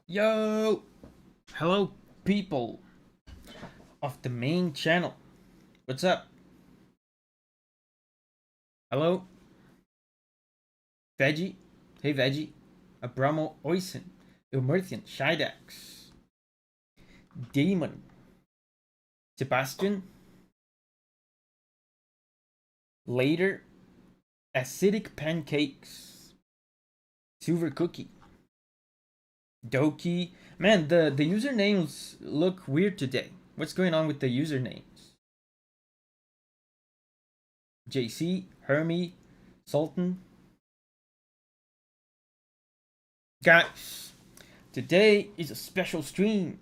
Yo! Hello, people of the main channel. What's up? Hello? Veggie? Hey, Veggie. Abramo Oisen. Ilmerthian. Shidax. Demon. Sebastian. Later. Acidic Pancakes. Silver Cookie. Doki. Man, the usernames look weird today. What's going on with the usernames? JC, Hermie, Sultan. Guys, today is a special stream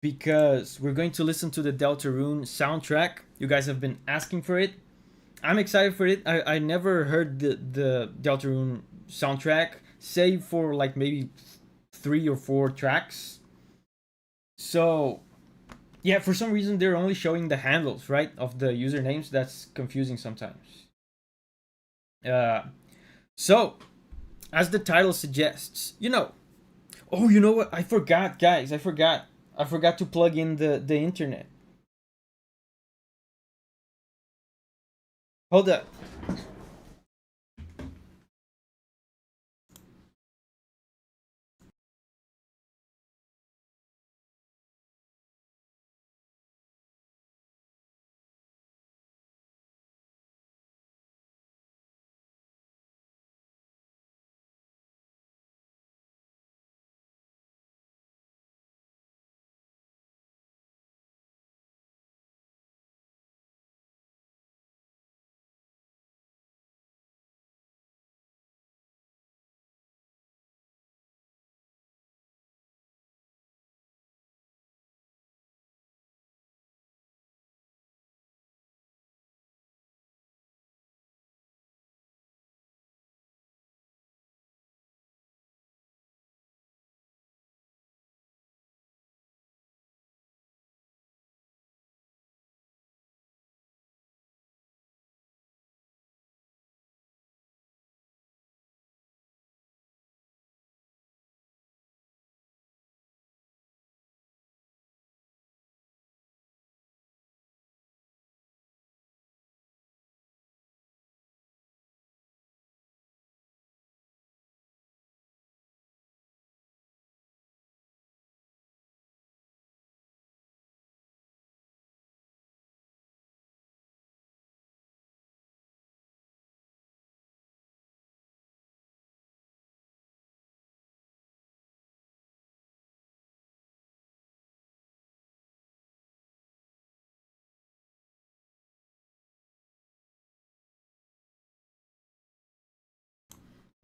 because we're going to listen to the Deltarune soundtrack. You guys have been asking for it. I'm excited for it. I never heard the Deltarune soundtrack, save for like maybe 3 or 4 tracks. So yeah, for some reason they're only showing the handles, right, of the usernames. That's confusing sometimes. So as the title suggests, oh, you know what? I forgot, guys. I forgot to plug in the internet. Hold up.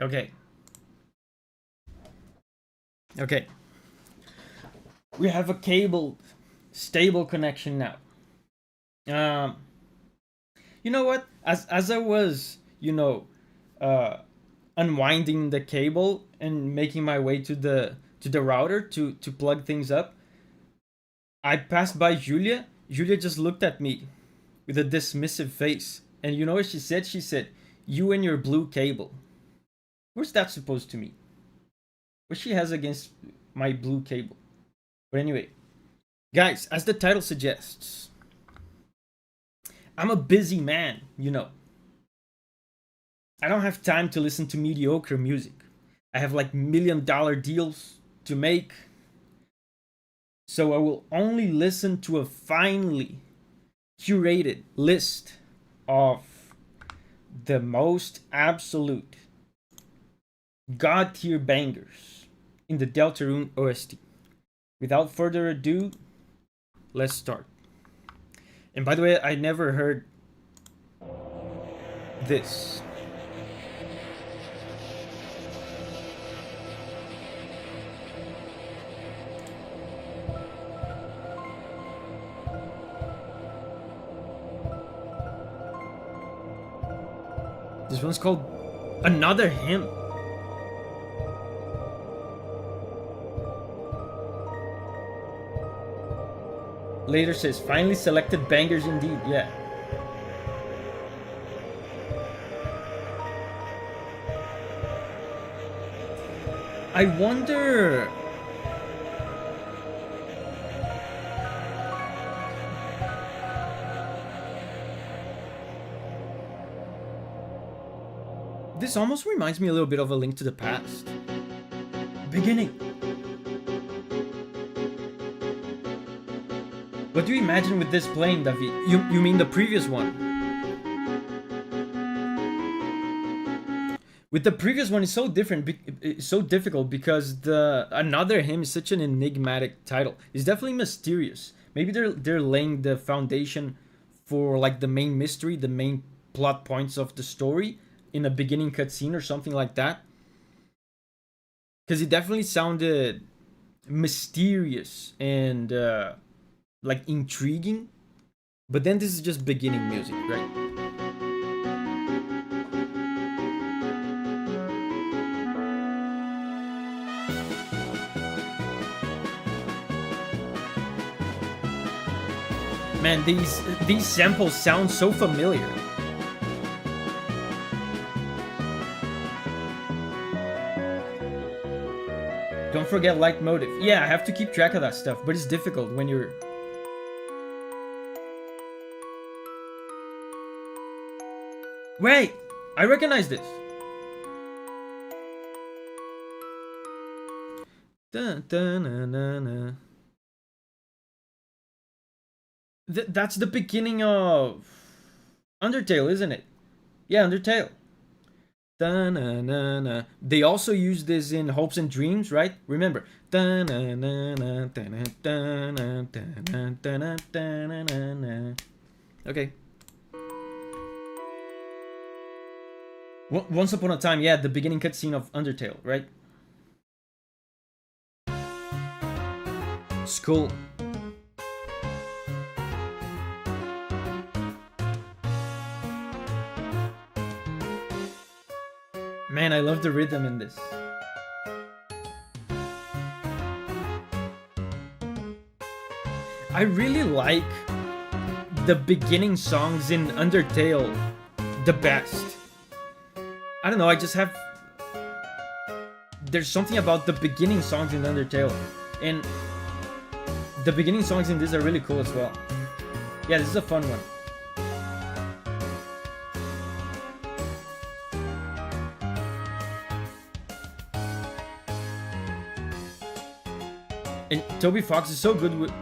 Okay. Okay. We have a stable connection now. You know what? As I was, unwinding the cable and making my way to the router to plug things up, I passed by Julia. Julia just looked at me with a dismissive face. And you know what she said? She said, "You and your blue cable." What's that supposed to mean? What she has against my blue cable? But anyway, guys, as the title suggests, I'm a busy man, I don't have time to listen to mediocre music. I have like $1 million deals to make. So I will only listen to a finely curated list of the most absolute god tier bangers in the Deltarune OST. Without further ado, let's start. And by the way, I never heard this. This one's called Another Hymn. Later says, finally selected bangers indeed. Yeah. I wonder. This almost reminds me a little bit of A Link to the Past. Beginning. What do you imagine with this playing, Davi? You mean the previous one? With the previous one, it's so different, it's so difficult because the Another Hymn is such an enigmatic title. It's definitely mysterious. Maybe they're laying the foundation for like the main mystery, the main plot points of the story in a beginning cutscene or something like that. Because it definitely sounded mysterious and like intriguing. But then this is just beginning music, right? Man, these samples sound so familiar. Don't forget leitmotif. Yeah, I have to keep track of that stuff, but it's difficult when you're... Wait! I recognize this! Dun, dun, dun, dun, dun. That's the beginning of Undertale, isn't it? Yeah, Undertale. Da-na-na-na. They also use this in Hopes and Dreams, right? Remember. Okay. Once upon a time, yeah, the beginning cutscene of Undertale, right? Skull. Man, I love the rhythm in this. I really like the beginning songs in Undertale the best. I don't know, I just have... There's something about the beginning songs in Undertale. And the beginning songs in this are really cool as well. Yeah, this is a fun one. And Toby Fox is so good with...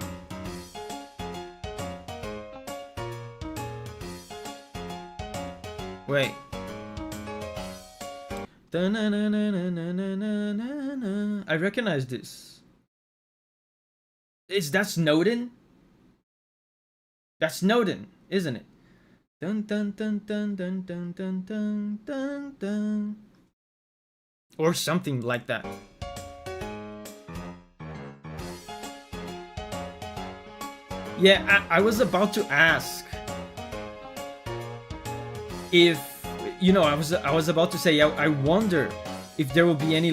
Wait. I recognize this. Is that Snowden? That's Snowden, isn't it? Dun dun dun dun dun dun dun dun dun dun. Or something like that. Yeah, I was about to ask if, you know, I was about to say, I wonder if there will be any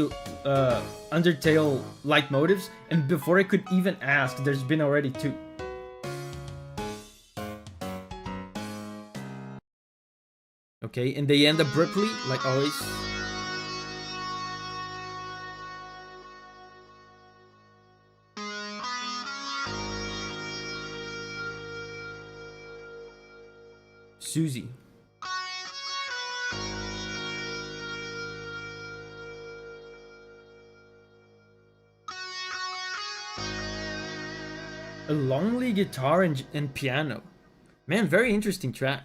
Undertale leitmotifs, and before I could even ask, there's been already 2. Okay, and they end abruptly, like always. Susie. A lonely guitar and piano. Man, very interesting track.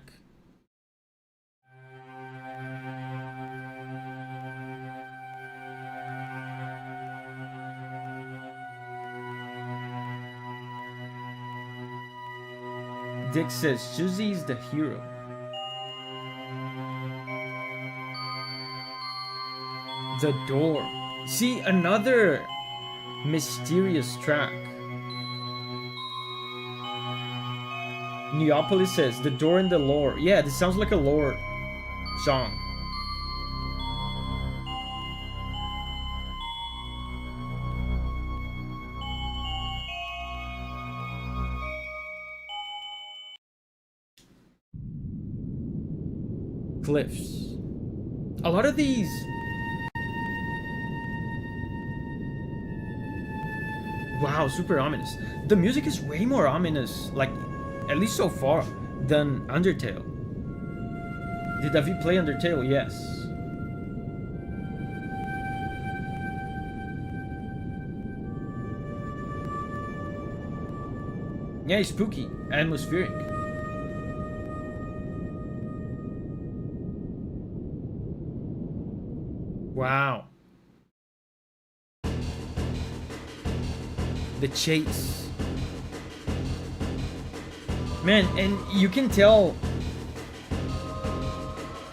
Dick says Susie's the hero. The door. See, another mysterious track. Neopolis says the door in the lore. Yeah, this sounds like a lore song. Cliffs. A lot of these... Wow, super ominous. The music is way more ominous, like, at least so far, than Undertale. Did Davi play Undertale? Yes. Yeah, it's spooky, atmospheric. Wow. The chase. Man, and you can tell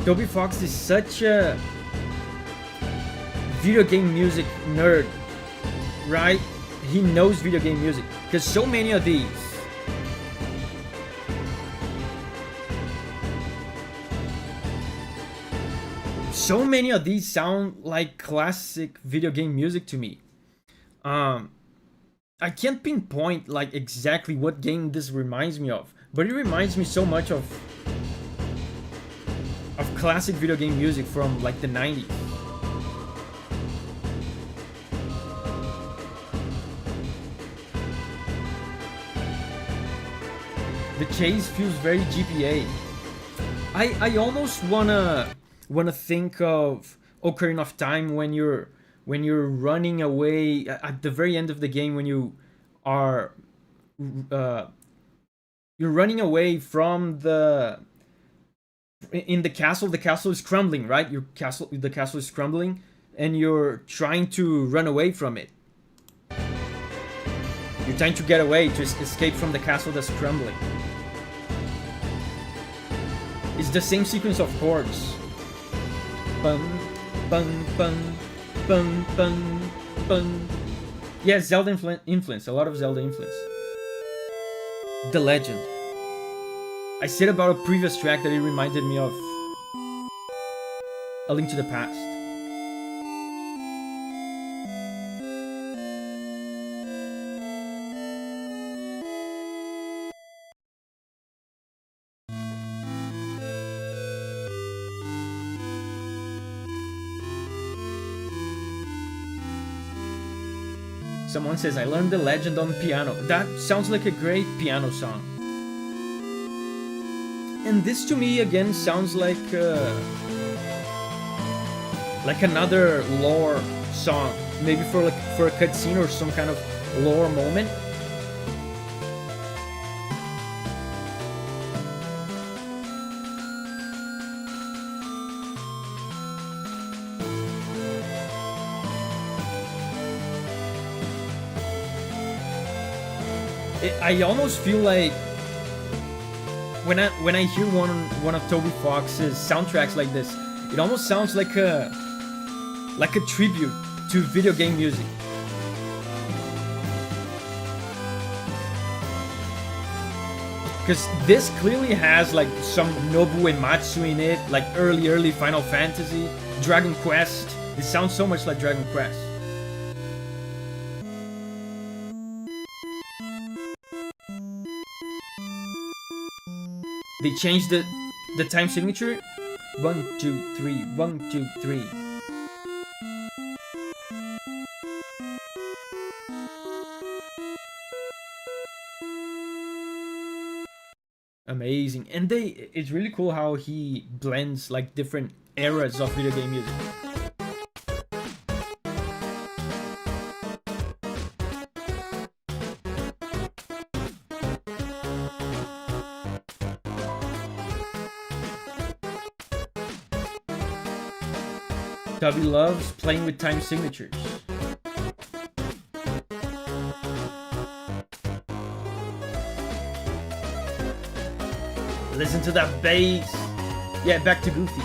Toby Fox is such a video game music nerd, right? He knows video game music, because so many of these sound like classic video game music to me. I can't pinpoint like exactly what game this reminds me of, but it reminds me so much of classic video game music from like the 90s. The chase feels very GPA. I almost wanna think of Ocarina of Time when you're running away at the very end of the game, when you are you're running away from in the castle. The castle is crumbling, right? The castle is crumbling, and you're trying to run away from it. You're trying to get away, to escape from the castle that's crumbling. It's the same sequence of chords. Bum, bum, bum, bum, bum, bum. Yeah, Zelda influence. A lot of Zelda influence. The Legend. I said about a previous track that it reminded me of A Link to the Past. Someone says, I learned The Legend on piano. That sounds like a great piano song. And this to me again sounds like another lore song, maybe for a cutscene or some kind of lore moment. I almost feel like when I hear one of Toby Fox's soundtracks like this, it almost sounds like a tribute to video game music. Because this clearly has like some Nobuo Uematsu in it, like early Final Fantasy, Dragon Quest. It sounds so much like Dragon Quest. They changed the time signature. 1, 2, 3, 1, 2, 3. Amazing. And it's really cool how he blends like different eras of video game music. Davi loves playing with time signatures. Listen to that bass. Yeah, back to Goofy.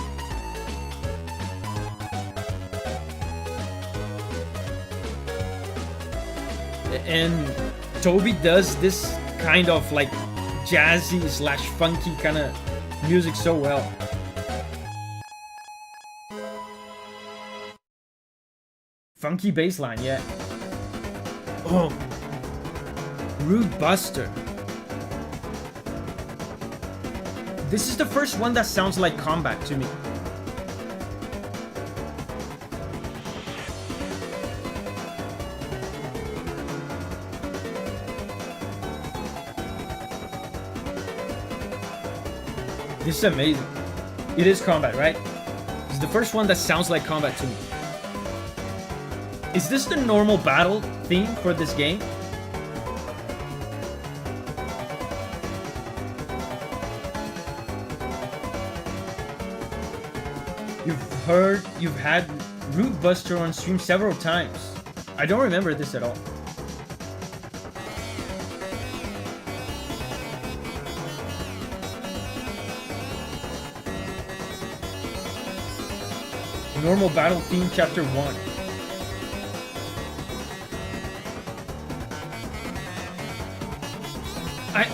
And Toby does this kind of like jazzy / funky kind of music so well. Funky bassline, yeah. Oh, Rude Buster. This is the first one that sounds like combat to me. This is amazing. It is combat, right? It's the first one that sounds like combat to me. Is this the normal battle theme for this game? You've had Root Buster on stream several times. I don't remember this at all. Normal battle theme chapter 1.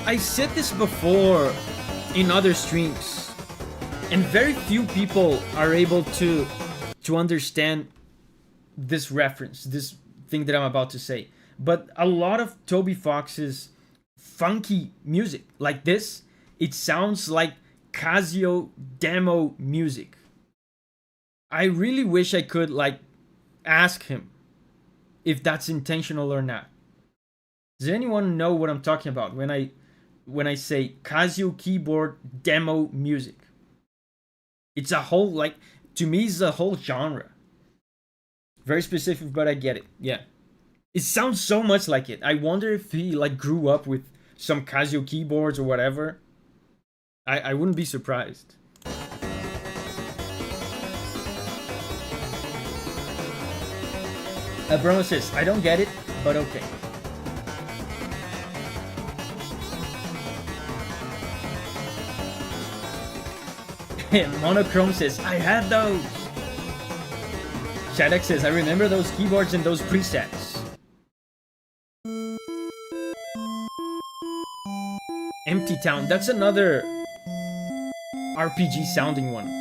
I said this before in other streams, and very few people are able to understand this reference, this thing that I'm about to say. But a lot of Toby Fox's funky music, like this, it sounds like Casio demo music. I really wish I could like ask him if that's intentional or not. Does anyone know what I'm talking about when I say Casio keyboard demo music? It's a whole, like, to me it's a whole genre. Very specific, but I get it. Yeah. It sounds so much like it. I wonder if he like grew up with some Casio keyboards or whatever. I wouldn't be surprised. Bruno says, I don't get it, but okay. Monochrome says, I had those. Shadak says, I remember those keyboards and those presets. Empty Town, that's another RPG sounding one.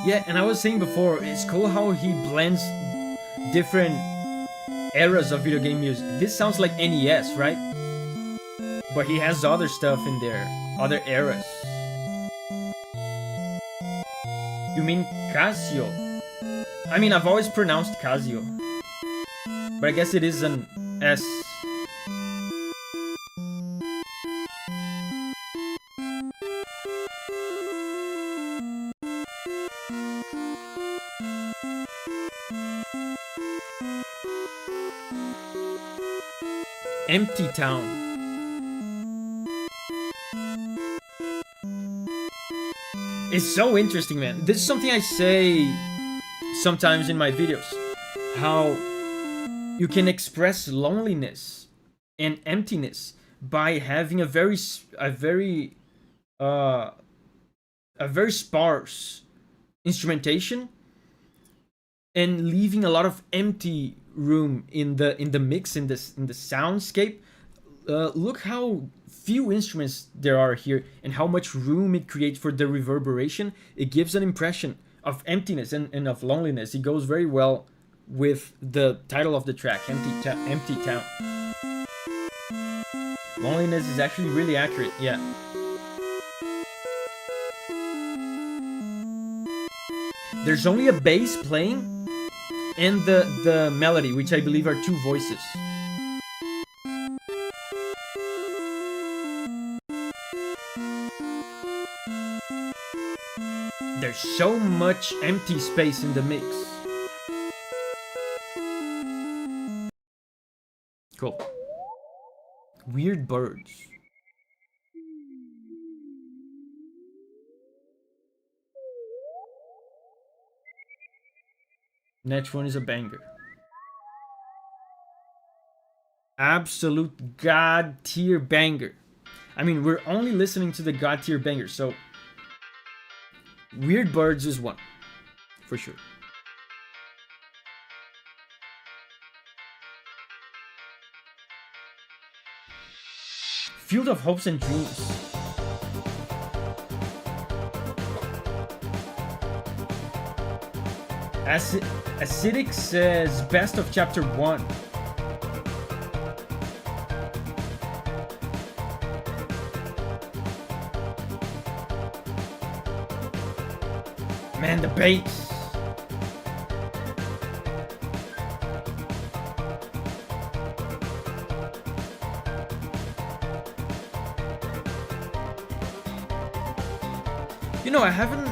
Yeah, and I was saying before, it's cool how he blends different eras of video game music. This sounds like NES, right? But he has other stuff in there, other eras. You mean Casio? I mean, I've always pronounced Casio, but I guess it is an S. Empty Town. It's so interesting, man. This is something I say sometimes in my videos. How you can express loneliness and emptiness by having a very sparse instrumentation and leaving a lot of empty room in the mix, in the soundscape. Look how few instruments there are here and how much room it creates for the reverberation. It gives an impression of emptiness and of loneliness. It goes very well with the title of the track, Empty Town. Loneliness is actually really accurate, yeah. There's only a bass playing and the melody, which I believe are two voices. There's so much empty space in the mix. Cool. Weird Birds. Next one is a banger. Absolute god tier banger. I mean, we're only listening to the god tier bangers, so Weird Birds is one, for sure. Field of Hopes and Dreams. Acidic says best of chapter 1. Man, the bass. You know, I haven't...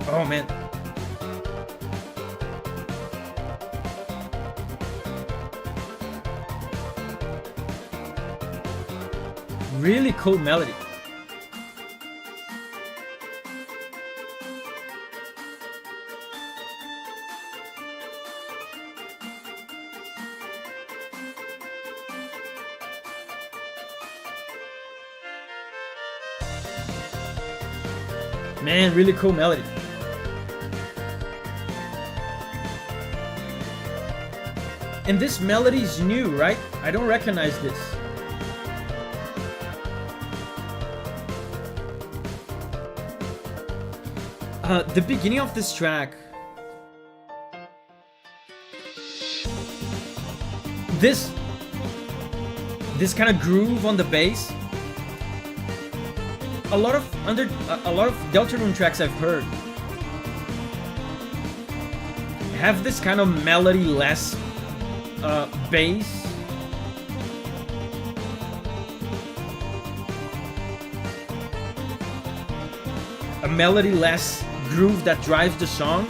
Oh, man. Really cool melody. Man, really cool melody. And this melody is new, right? I don't recognize this. The beginning of this track, this kind of groove on the bass. A lot of Deltarune tracks I've heard have this kind of melody-less bass. A melody-less groove that drives the song.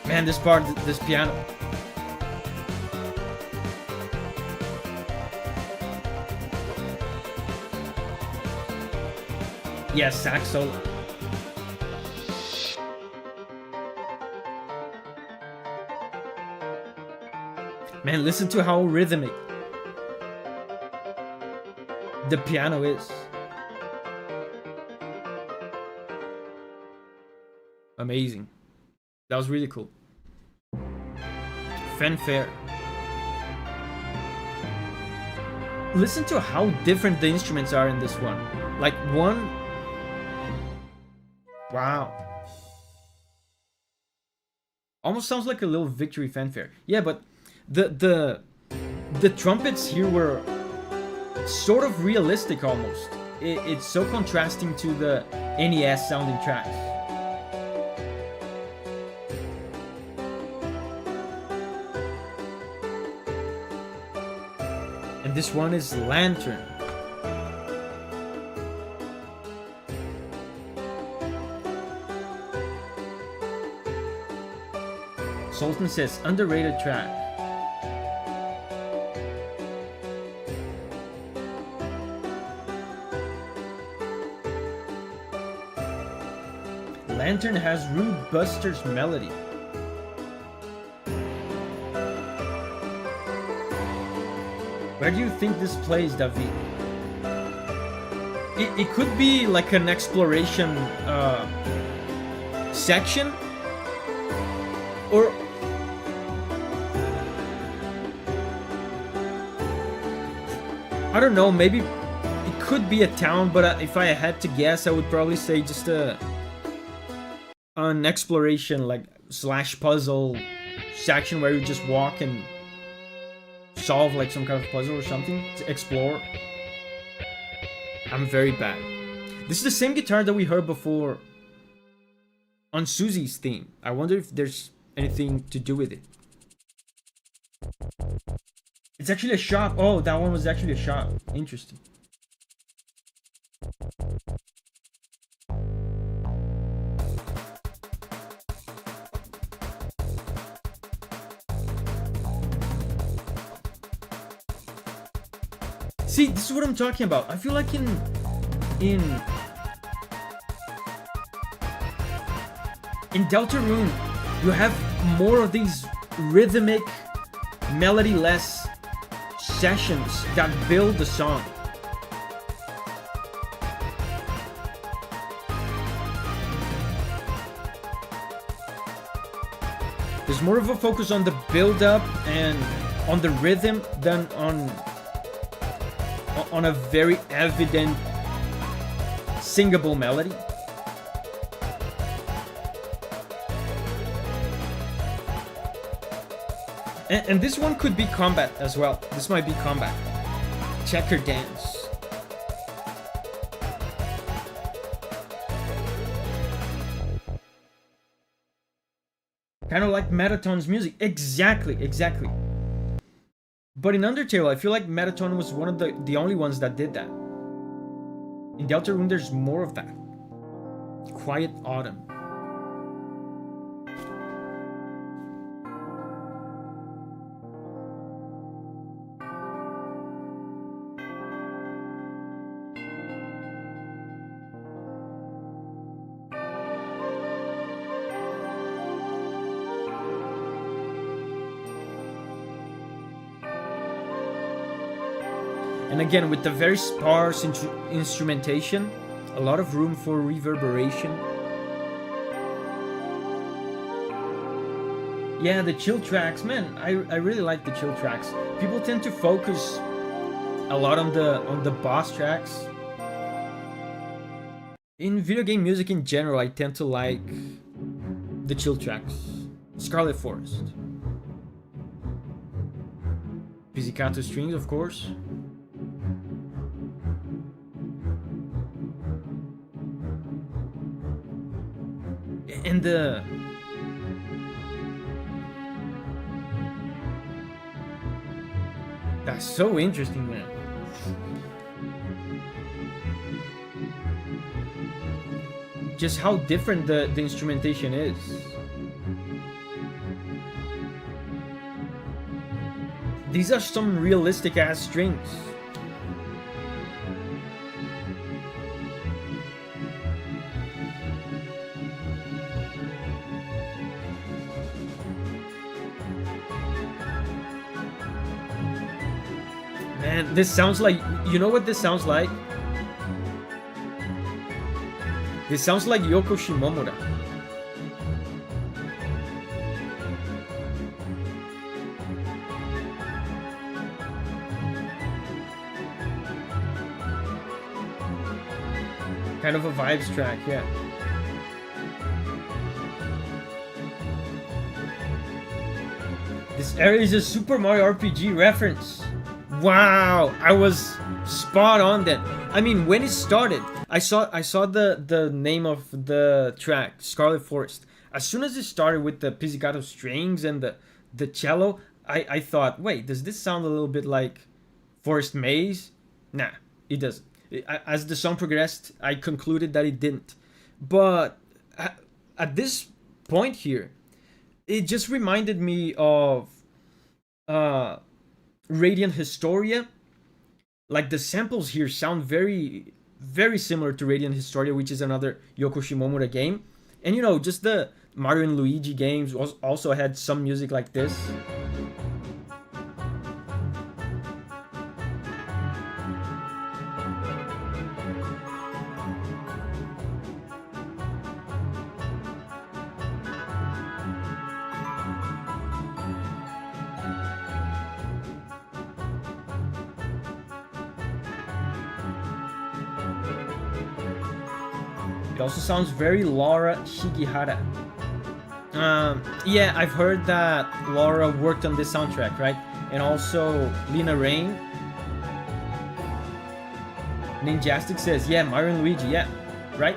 Man, this part, this piano. Yes, sax solo. Man, listen to how rhythmic the piano is. Amazing. That was really cool. Fanfare. Listen to how different the instruments are in this one. Like one... Wow. Almost sounds like a little victory fanfare. Yeah, but the trumpets here were sort of realistic almost. It's so contrasting to the NES sounding tracks. And this one is Lantern. Sultan says, underrated track. Lantern has Rude Buster's melody. Where do you think this plays, Davi? It could be like an exploration section, or I don't know, maybe it could be a town, but if I had to guess, I would probably say just an exploration, like / puzzle section where you just walk and solve like some kind of puzzle or something to explore. I'm very bad. This is the same guitar that we heard before on Susie's theme. I wonder if there's anything to do with it. It's actually a shop. Oh, that one was actually a shop. Interesting. See, this is what I'm talking about. I feel like in Deltarune, you have more of these rhythmic, melody-less sessions that build the song. There's more of a focus on the build-up and on the rhythm than on a very evident singable melody. And this one could be combat as well. This might be combat. Checker dance. Kind of like Metaton's music. Exactly. But in Undertale, I feel like Metaton was one of the only ones that did that. In Deltarune, there's more of that. Quiet Autumn. And again, with the very sparse instrumentation, a lot of room for reverberation. Yeah, the chill tracks, man, I really like the chill tracks. People tend to focus a lot on the boss tracks. In video game music in general, I tend to like the chill tracks. Scarlet Forest. Pizzicato strings, of course. And that's so interesting, man. Just how different the instrumentation is. These are some realistic ass strings. Man, this sounds like, you know what this sounds like? This sounds like Yoko Shimomura. Kind of a vibes track, yeah. This area is a Super Mario RPG reference. Wow, I was spot on then. I mean, when it started, I saw the name of the track, Scarlet Forest. As soon as it started with the pizzicato strings and the cello, I thought, wait, does this sound a little bit like Forest Maze? Nah, it doesn't. As the song progressed, I concluded that it didn't. But at this point here, it just reminded me of Radiant Historia. Like, the samples here sound very, very similar to Radiant Historia, which is another Yoko Shimomura game. And you know, just the Mario and Luigi games also had some music like this. It also sounds very Laura Shigihara. Yeah, I've heard that Laura worked on this soundtrack, right? And also Lena Rain. Ninjastic says, yeah, Mario and Luigi, yeah, right?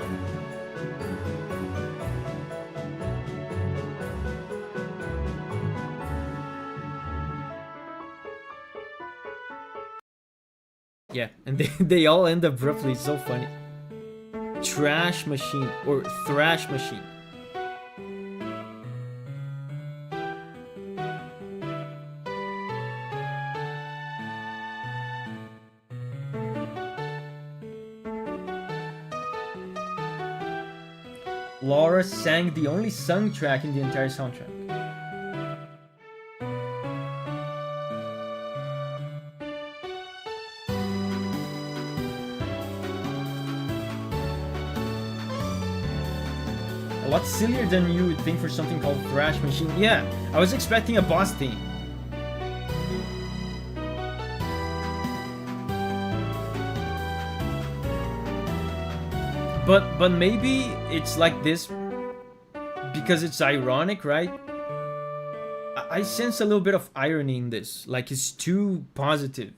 Yeah, and they all end abruptly, it's so funny. Trash Machine or Thrash Machine. Laura sang the only sung track in the entire soundtrack. A lot sillier than you would think for something called Thrash Machine. Yeah, I was expecting a boss theme. But maybe it's like this because it's ironic, right? I sense a little bit of irony in this, like it's too positive.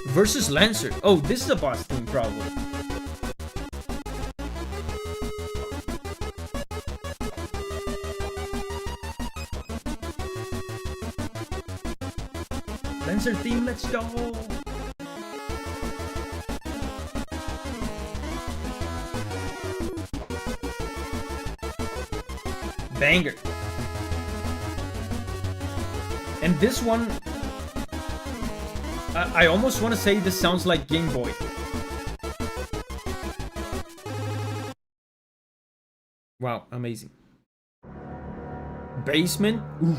Versus Lancer. Oh, this is a boss theme, probably. Lancer theme, let's go! Banger. And this one, I almost want to say this sounds like Game Boy. Wow, amazing. Basement. Ooh.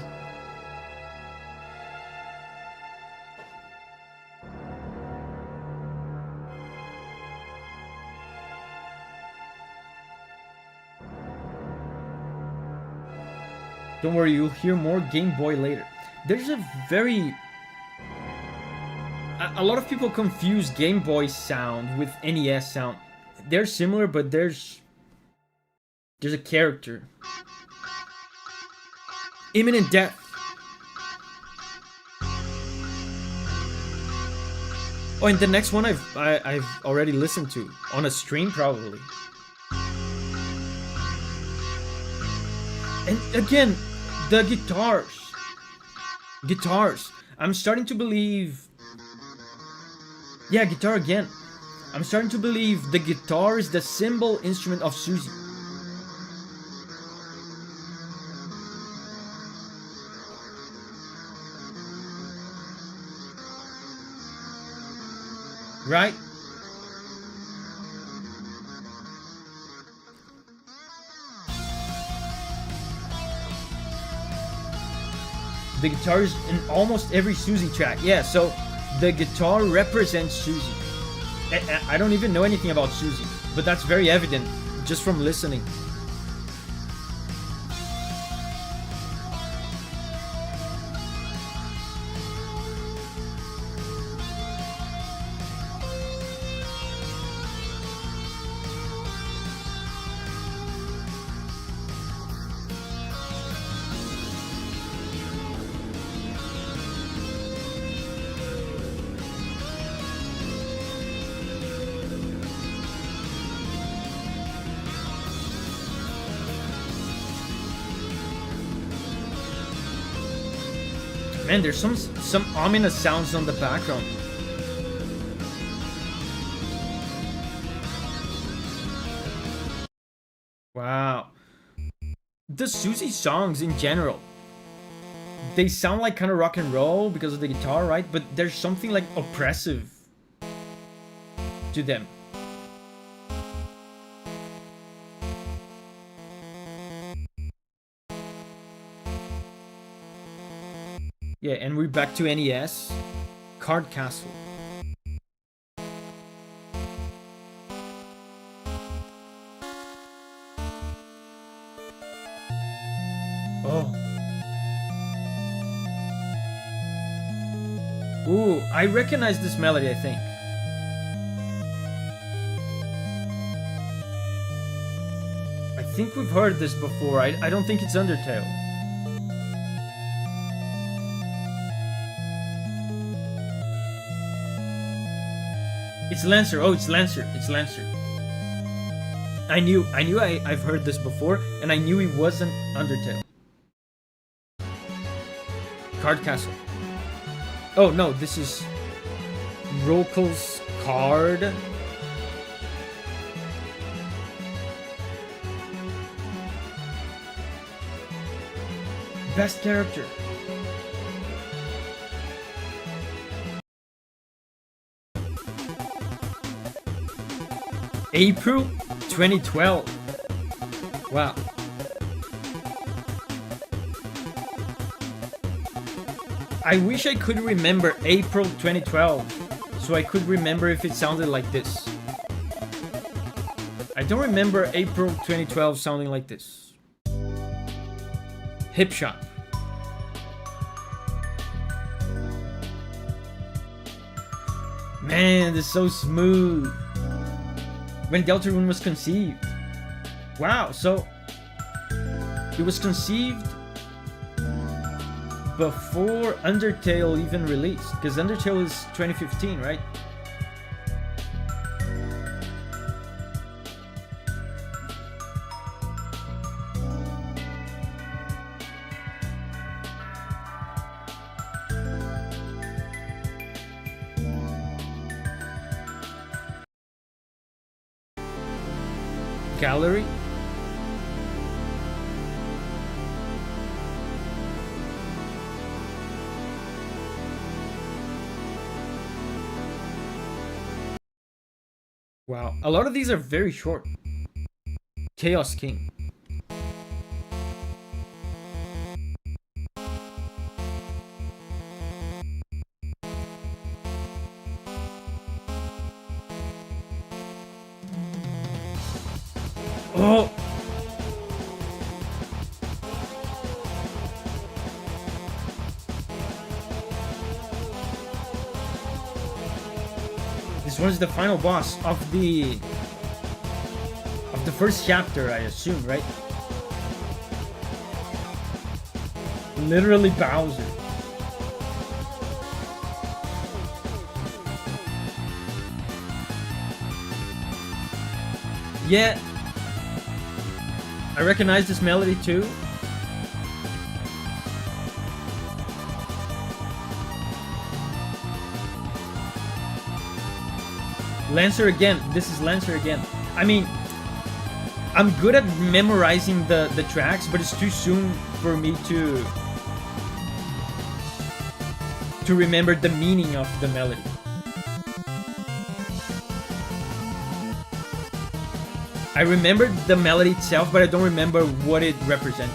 Don't worry, you'll hear more Game Boy later. There's a very... A lot of people confuse Game Boy sound with NES sound. They're similar, but there's a character. Imminent Death. Oh, and the next one I've already listened to on a stream probably. And again, the guitars. I'm starting to believe. Yeah, guitar again. I'm starting to believe the guitar is the symbol instrument of Susie. Right? The guitar is in almost every Susie track. Yeah, so the guitar represents Susie. I don't even know anything about Susie, but that's very evident just from listening. Man, there's some ominous sounds on the background. Wow. The Susie songs in general, they sound like kind of rock and roll because of the guitar, right? But there's something like oppressive to them. Yeah, and we're back to NES. Card Castle. Oh. Ooh, I recognize this melody, I think. I think we've heard this before. I don't think it's Undertale. It's Lancer. Oh, it's Lancer. It's Lancer. I knew I've heard this before, and I knew it wasn't Undertale. Card Castle. Oh no, this is Rokel's card. Best character. April 2012. Wow. I wish I could remember April 2012, so I could remember if it sounded like this. I don't remember April 2012 sounding like this. Hip Shot. Man, this is so smooth. When Deltarune was conceived. Wow, so it was conceived before Undertale even released, because Undertale is 2015, right? gallery. Wow, a lot of these are very short. Chaos King. Oh! This one's the final boss of the first chapter, I assume, right? Literally Bowser. Yeah. I recognize this melody too. Lancer again. This is Lancer again. I mean, I'm good at memorizing the tracks, but it's too soon for me to remember the meaning of the melody. I remember the melody itself, but I don't remember what it represents.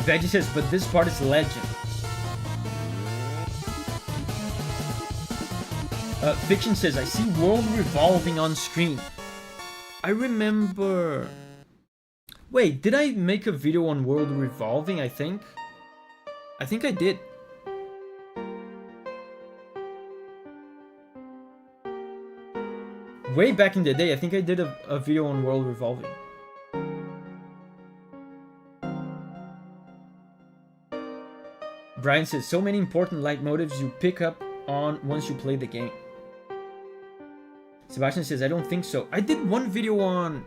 Veggie says, but this part is legend. Fiction says, I see world revolving on screen. I remember... Wait, did I make a video on world revolving, I think? I think I did. Way back in the day, I think I did a video on world revolving. Brian says, so many important leitmotifs you pick up on once you play the game. Sebastian says, I don't think so. I did one video on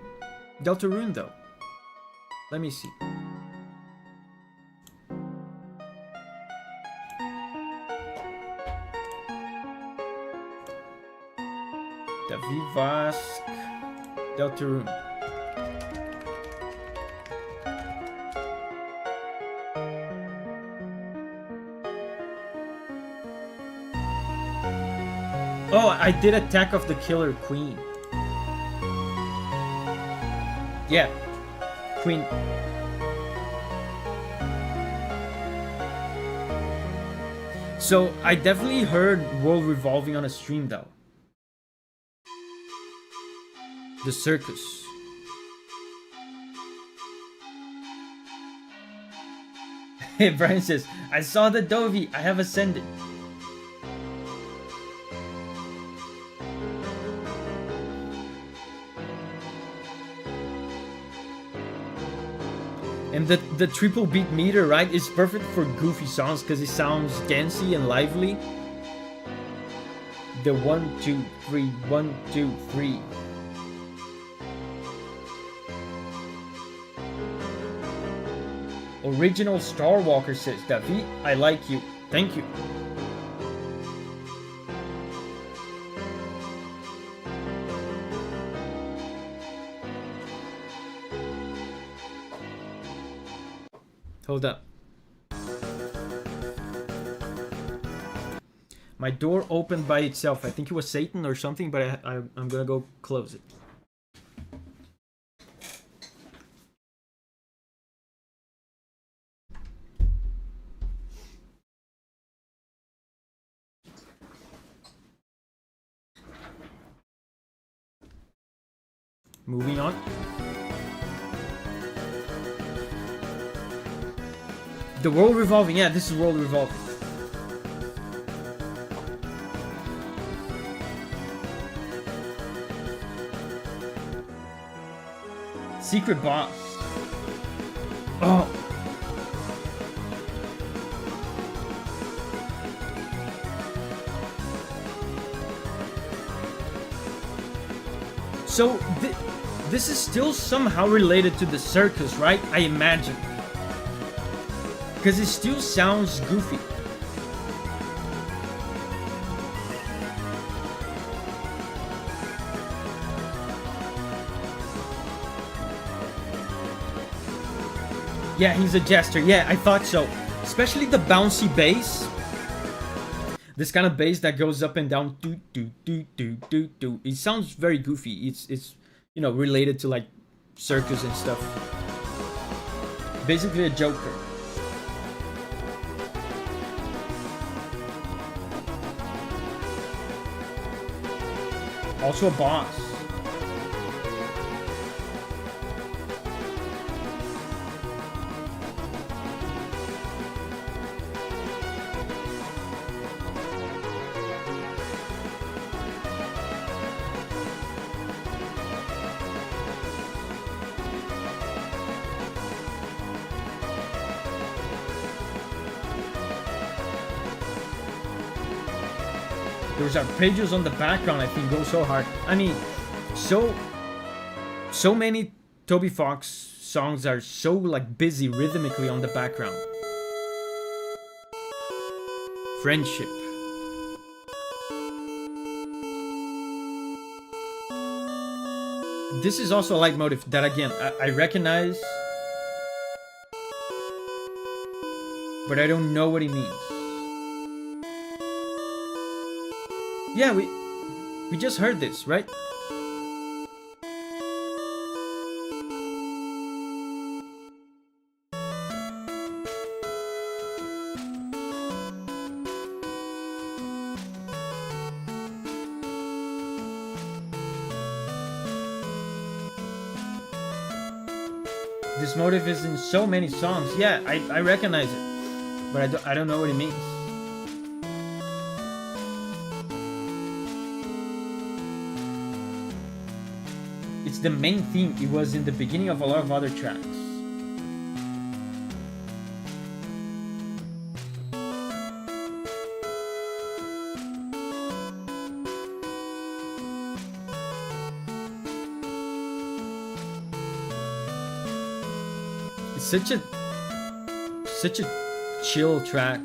Deltarune though. Let me see. Davi, Vasc, Deltarune. Oh, I did Attack of the Killer Queen. Yeah, Queen. So I definitely heard World Revolving on a stream though. The Circus. Hey, Brian says, I saw the Davi, I have ascended. And the triple beat meter, right, is perfect for goofy songs because it sounds dancey and lively. The 1, 2, 3, 1, 2, 3. Original Star Walker says, Davi, I like you. Thank you. Hold up. My door opened by itself. I think it was Satan or something, but I'm gonna go close it. Moving on. The World Revolving. Yeah, this is World Revolving. Secret boss. Oh. So This is still somehow related to the circus, right? I imagine. Because it still sounds goofy. Yeah, he's a jester. Yeah, I thought so. Especially the bouncy bass. This kind of bass that goes up and down. Do, do, do, do, do, do. It sounds very goofy. It's you know, related to like circus and stuff. Basically a Joker. Also a boss. Those arpeggios on the background, I think, go so hard. I mean, so many Toby Fox songs are so like busy rhythmically on the background. Friendship. This is also a leitmotif that again I recognize, but I don't know what it means. Yeah, we just heard this, right? This motive is in so many songs. Yeah, I recognize it, but I don't know what it means. It's the main theme. It was in the beginning of a lot of other tracks. It's such a chill track.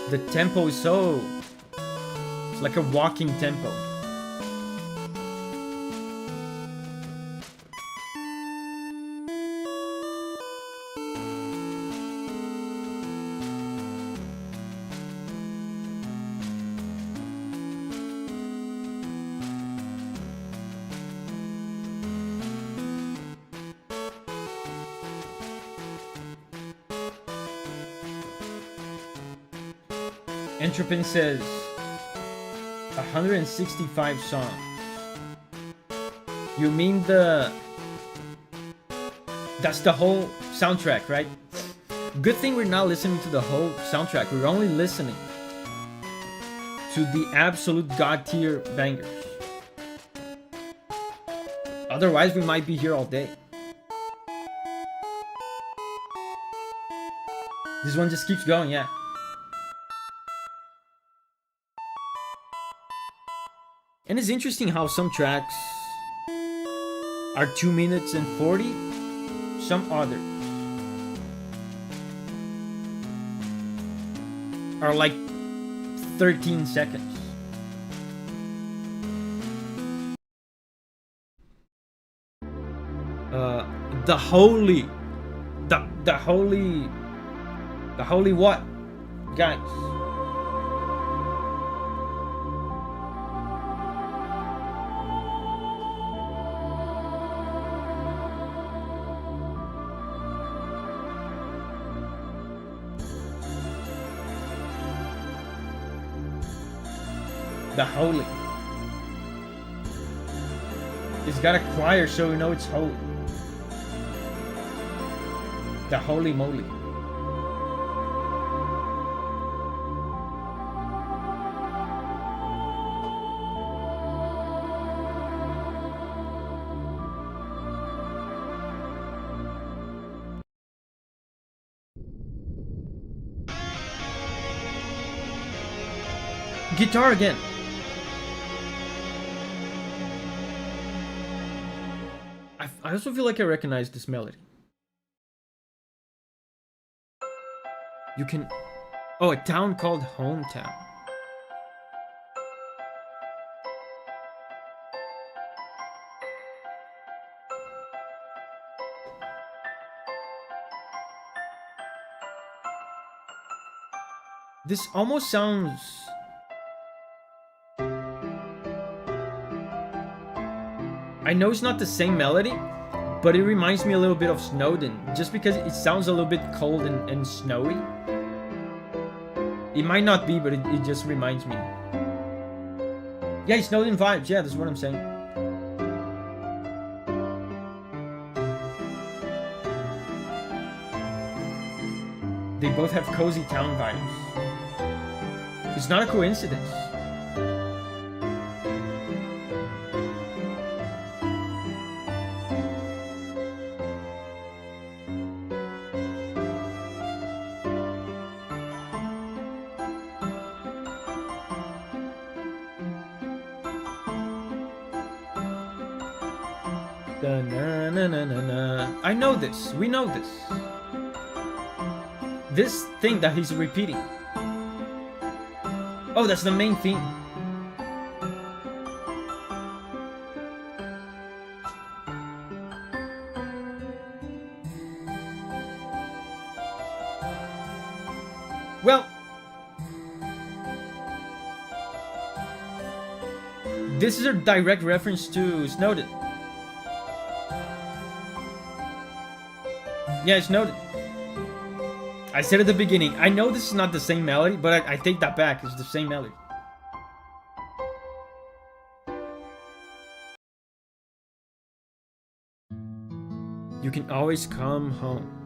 The tempo is so, it's like a walking tempo. Entropin says 165 songs. You mean that's the whole soundtrack, right? Good thing we're not listening to the whole soundtrack. We're only listening to the absolute god tier bangers. Otherwise, we might be here all day. This one just keeps going, yeah. And it's interesting how some tracks are 2 minutes and 40, some others are like 13 seconds. The holy what, guys? The holy. It's got a choir, so we know it's holy. The holy moly. Guitar again. I also feel like I recognize this melody. You can... Oh, a town called Hometown. This almost sounds... I know it's not the same melody, but it reminds me a little bit of Snowden, just because it sounds a little bit cold and snowy. It might not be, but it just reminds me. Yeah, Snowden vibes, yeah, that's what I'm saying. They both have cozy town vibes. It's not a coincidence. I know this. We know this. This thing that he's repeating. Oh, that's the main theme. Well, this is a direct reference to Snowden. Yeah, it's Snowden. I said at the beginning, I know this is not the same melody, but I take that back. It's the same melody. You can always come home.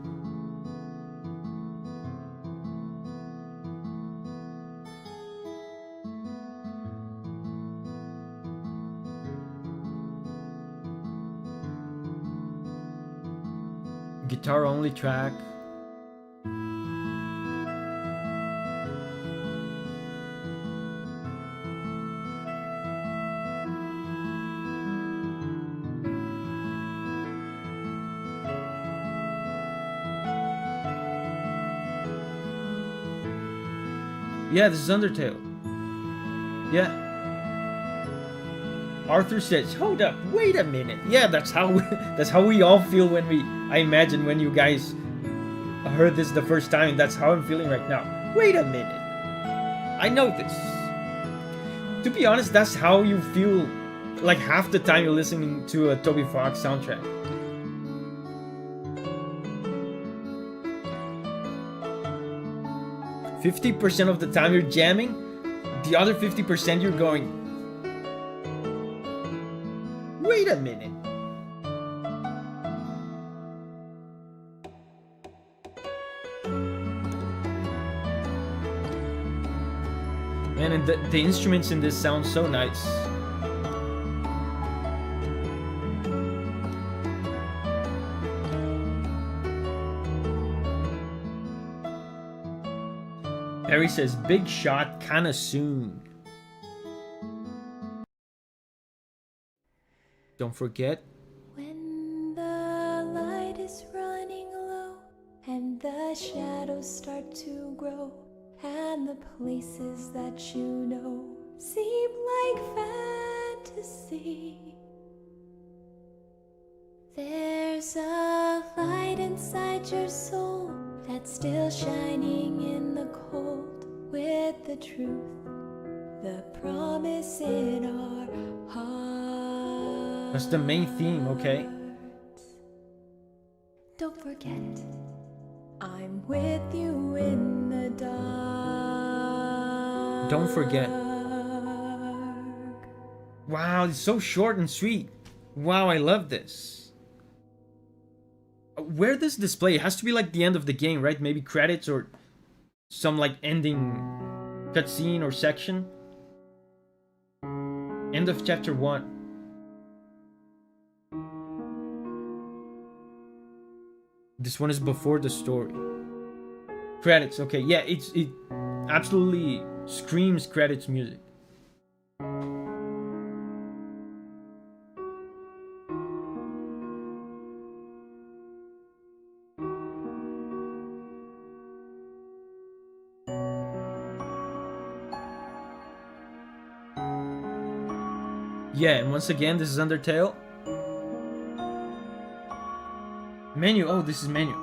Guitar only track. Yeah, this is Undertale. Yeah. Arthur says, "Hold up, wait a minute." Yeah, that's how we all feel when I imagine when you guys heard this the first time. That's how I'm feeling right now. Wait a minute. I know this. To be honest, that's how you feel like half the time you're listening to a Toby Fox soundtrack. "50% of the time you're jamming, the other 50% you're going, wait a minute." Man, and the instruments in this sound so nice. Harry says, "Big shot kinda soon." Don't forget. When the light is running low and the shadows start to grow and the places that you know seem like fantasy, there's a light inside your soul that's still shining in the cold with the truth, the promise in our hearts. That's the main theme, okay? Don't forget, I'm with you in the dark. Don't forget. Wow, it's so short and sweet. Wow, I love this. Where does this play? It has to be like the end of the game, right? Maybe credits or some like ending cutscene or section. End of chapter 1. This one is before the story. Credits, okay. Yeah, it absolutely screams credits music. Yeah, and once again, this is Undertale. Menu. Oh, this is menu.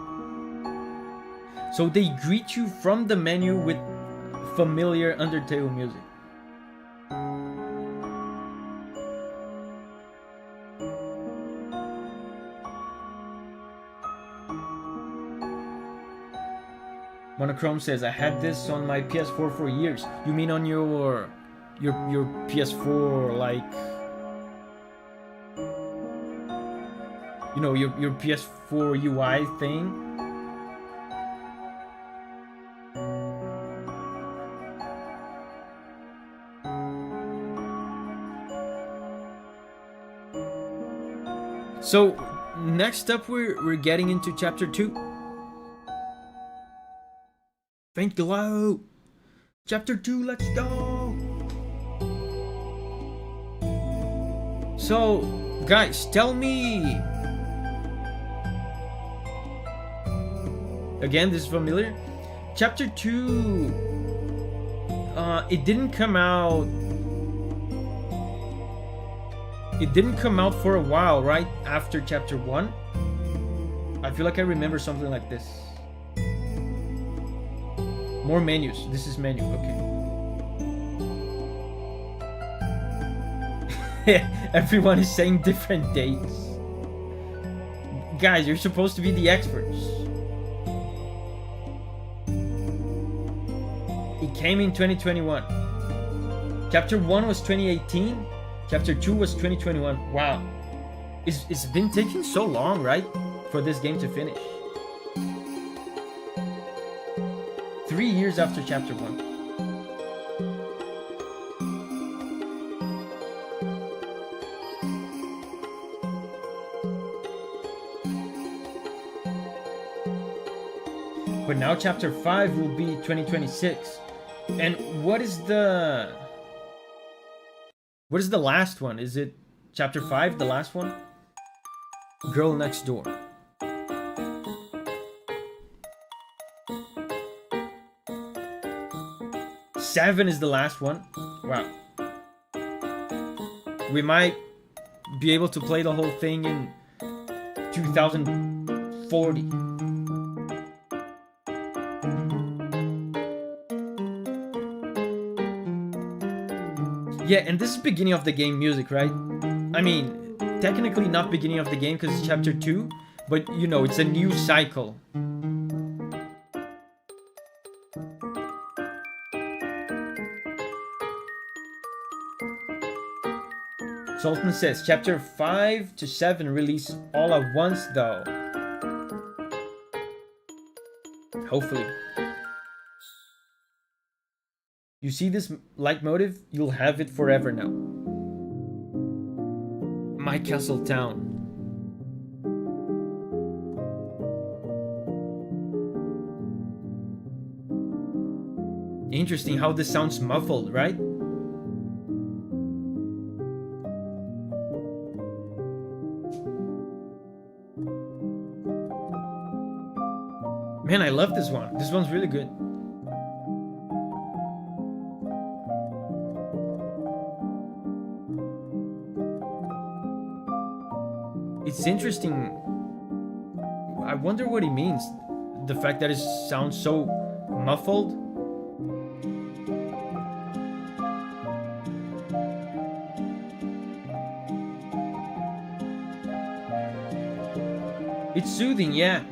So they greet you from the menu with familiar Undertale music. Monochrome says, I had this on my PS4 for years. You mean on your PS4, like, you know, your PS4 UI thing? So next up we're getting into chapter 2. Faint glow. Chapter 2, let's go. So guys, tell me again, this is familiar. Chapter 2, it didn't come out for a while, right after chapter 1. I feel like I remember something like this. More menus. This is menu, okay. Everyone is saying different dates. Guys, you're supposed to be the experts. It came in 2021. Chapter 1 was 2018. Chapter 2 was 2021. Wow. It's been taking so long, right? For this game to finish. 3 years after chapter 1. But now chapter 5 will be 2026. And what is the last one? Is it chapter 5, the last one? Girl Next Door. Seven is the last one. Wow. We might be able to play the whole thing in 2040. Yeah, and this is beginning of the game music, right? I mean, technically not beginning of the game because it's chapter 2, but you know, it's a new cycle. Sultan says, chapter 5 to 7 release all at once though. Hopefully. You see this leitmotif? You'll have it forever now. My Castle Town. Interesting how this sounds muffled, right? Man, I love this one. This one's really good. It's interesting. I wonder what he means. The fact that it sounds so muffled. It's soothing, yeah.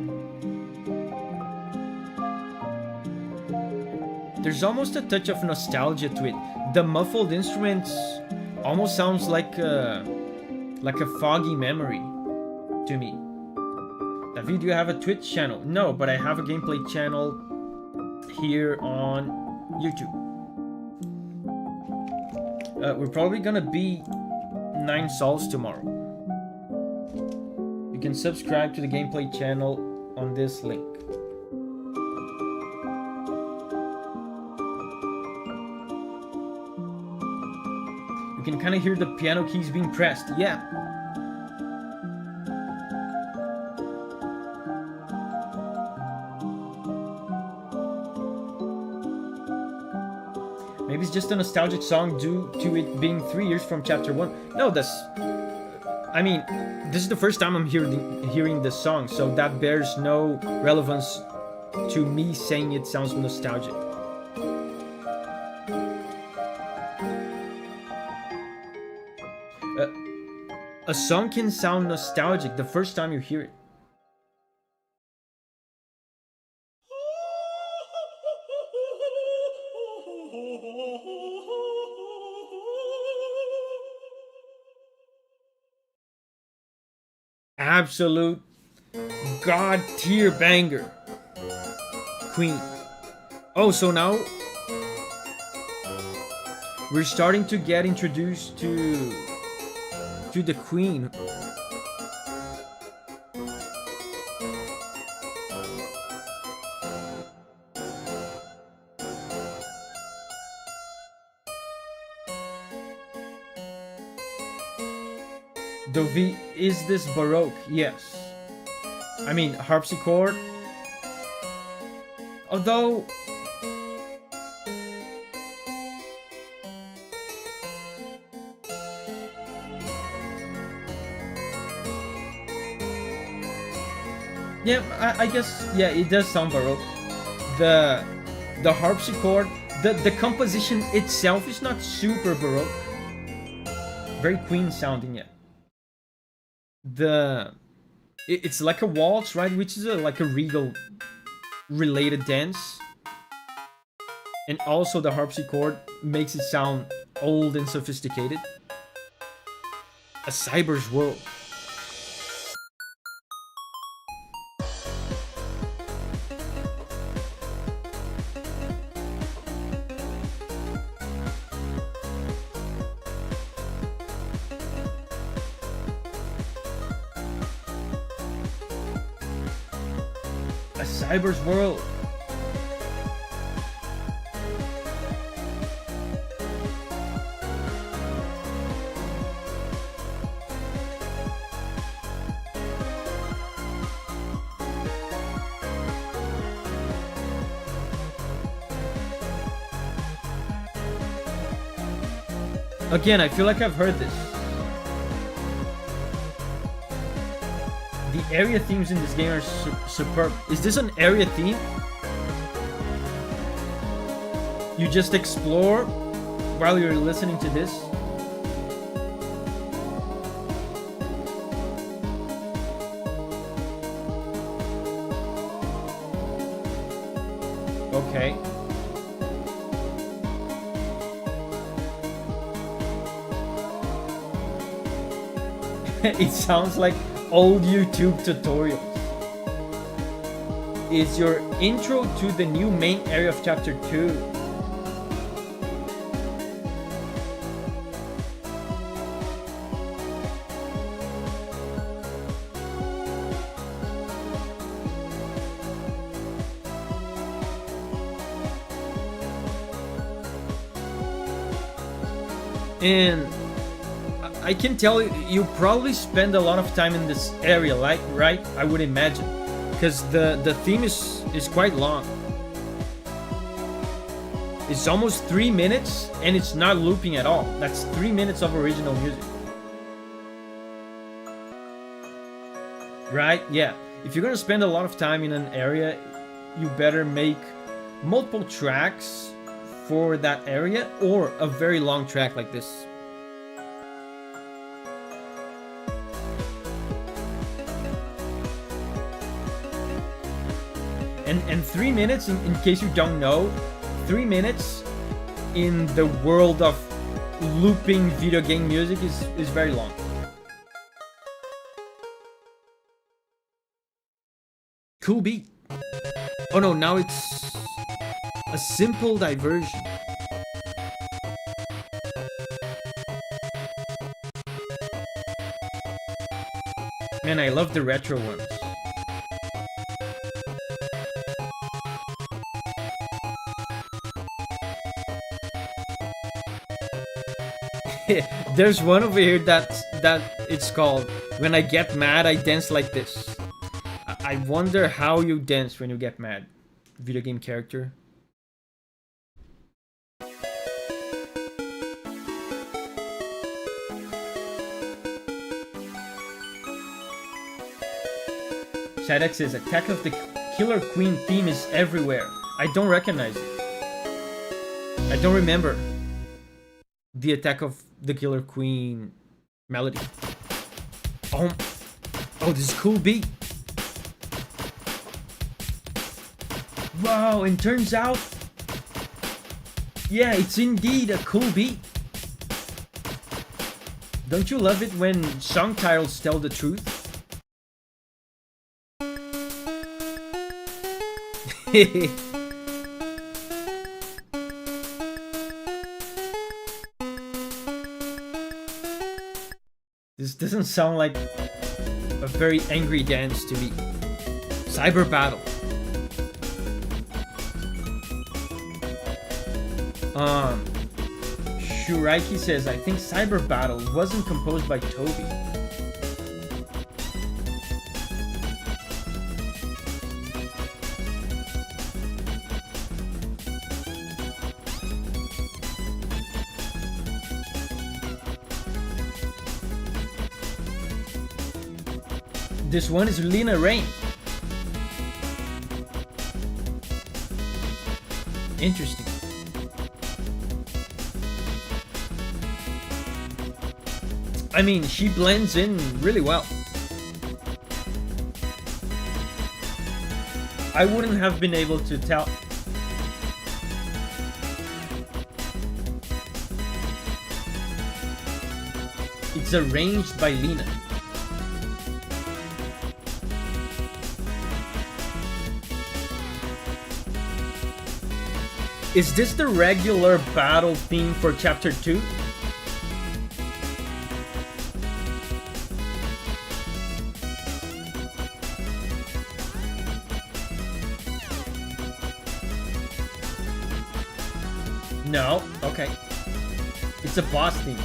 There's almost a touch of nostalgia to it. The muffled instruments almost sounds like a foggy memory to me. Davi, do you have a Twitch channel? No, but I have a gameplay channel here on YouTube. We're probably gonna be 9 sols tomorrow. You can subscribe to the gameplay channel on this link. You can kind of hear the piano keys being pressed. Yeah. Maybe it's just a nostalgic song due to it being 3 years from chapter 1. No, that's... I mean, this is the first time I'm hearing this song, so that bears no relevance to me saying it sounds nostalgic. A song can sound nostalgic the first time you hear it. Absolute god tier banger. Queen. Oh, so now we're starting to get introduced to the Queen. Davi, is this Baroque? Yes. I mean, harpsichord. Although... yeah, I guess, yeah, it does sound Baroque. The harpsichord, the composition itself is not super Baroque. Very Queen sounding, yeah. It's like a waltz, right? Which is like a regal related dance. And also the harpsichord makes it sound old and sophisticated. A cyber's world. A cyber's world. Again, I feel like I've heard this. The area themes in this game are superb. Is this an area theme? You just explore while you're listening to this? Okay. It sounds like old YouTube tutorials. It's your intro to the new main area of chapter 2. And I can tell you probably spend a lot of time in this area, like, right? I would imagine, because the theme is quite long. It's almost 3 minutes, and it's not looping at all. That's 3 minutes of original music. Right? Yeah. If you're gonna spend a lot of time in an area, you better make multiple tracks for that area, or a very long track like this. And 3 minutes, in case you don't know, 3 minutes in the world of looping video game music is very long. Cool beat. Oh no, now it's a simple diversion. Man, I love the retro ones. There's one over here that it's called "When I Get Mad, I Dance Like This." I wonder how you dance when you get mad. Video game character. Sadek says, Attack of the Killer Queen theme is everywhere. I don't recognize it. I don't remember the Attack of the Killer Queen melody. Oh, this is cool beat. Wow, and turns out, yeah, it's indeed a cool beat. Don't you love it when song titles tell the truth? This doesn't sound like a very angry dance to me. Cyber Battle. Shuraiki says, I think Cyber Battle wasn't composed by Toby. This one is Lena Rain. Interesting. I mean, she blends in really well. I wouldn't have been able to tell. It's arranged by Lena. Is this the regular battle theme for chapter 2? No? Okay. It's a boss theme.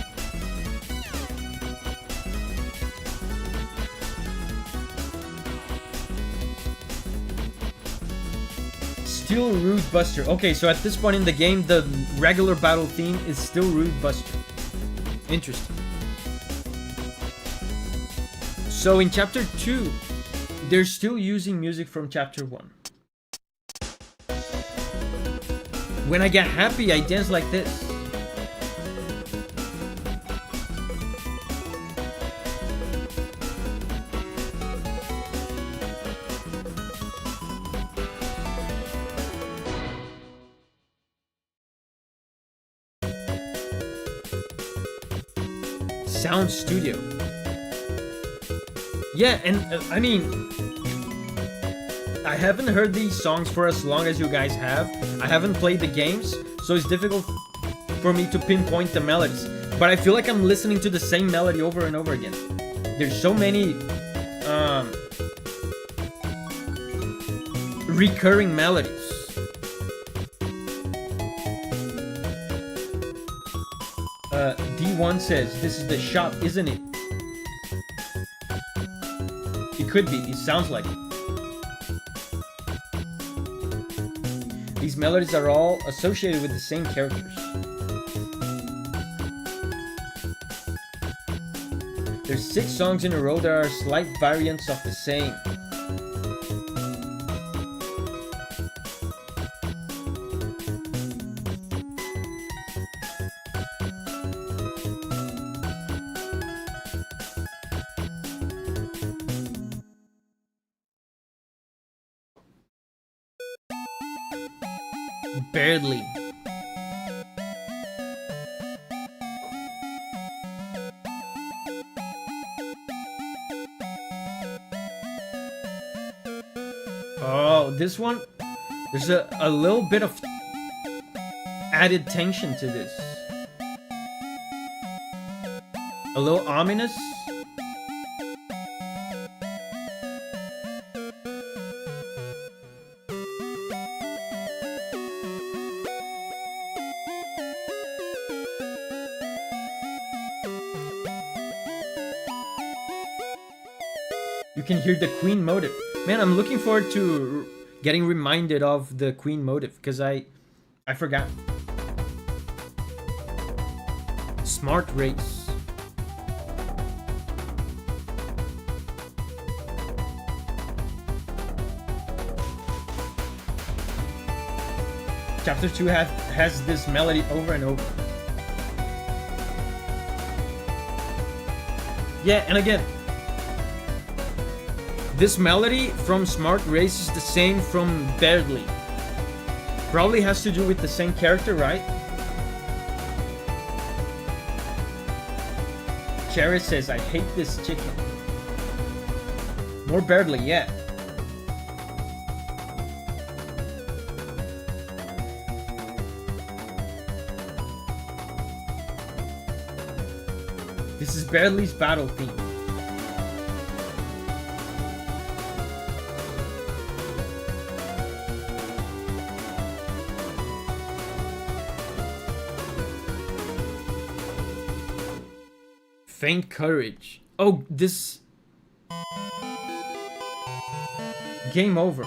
Still Rude Buster. Okay, so at this point in the game, the regular battle theme is still Rude Buster. Interesting. So in chapter 2, they're still using music from chapter 1. When I get happy, I dance like this. Sound Studio. Yeah, and I mean, I haven't heard these songs for as long as you guys have. I haven't played the games, so it's difficult for me to pinpoint the melodies. But I feel like I'm listening to the same melody over and over again. There's so many recurring melodies. D1 says, this is the shop, isn't it? It could be, it sounds like it. These melodies are all associated with the same characters. There's 6 songs in a row that are slight variants of the same. Barely. Oh, this one, there's a little bit of added tension to this. A little ominous. You can hear the Queen motive. Man, I'm looking forward to getting reminded of the Queen motive, because I forgot. Smart Race. Chapter 2 has this melody over and over. Yeah, and again, this melody from Smart Race is the same from Barely. Probably has to do with the same character, right? Cherry says, I hate this chicken. More Barely, yeah. This is Barely's battle theme. Faint courage. Oh, this... Game over.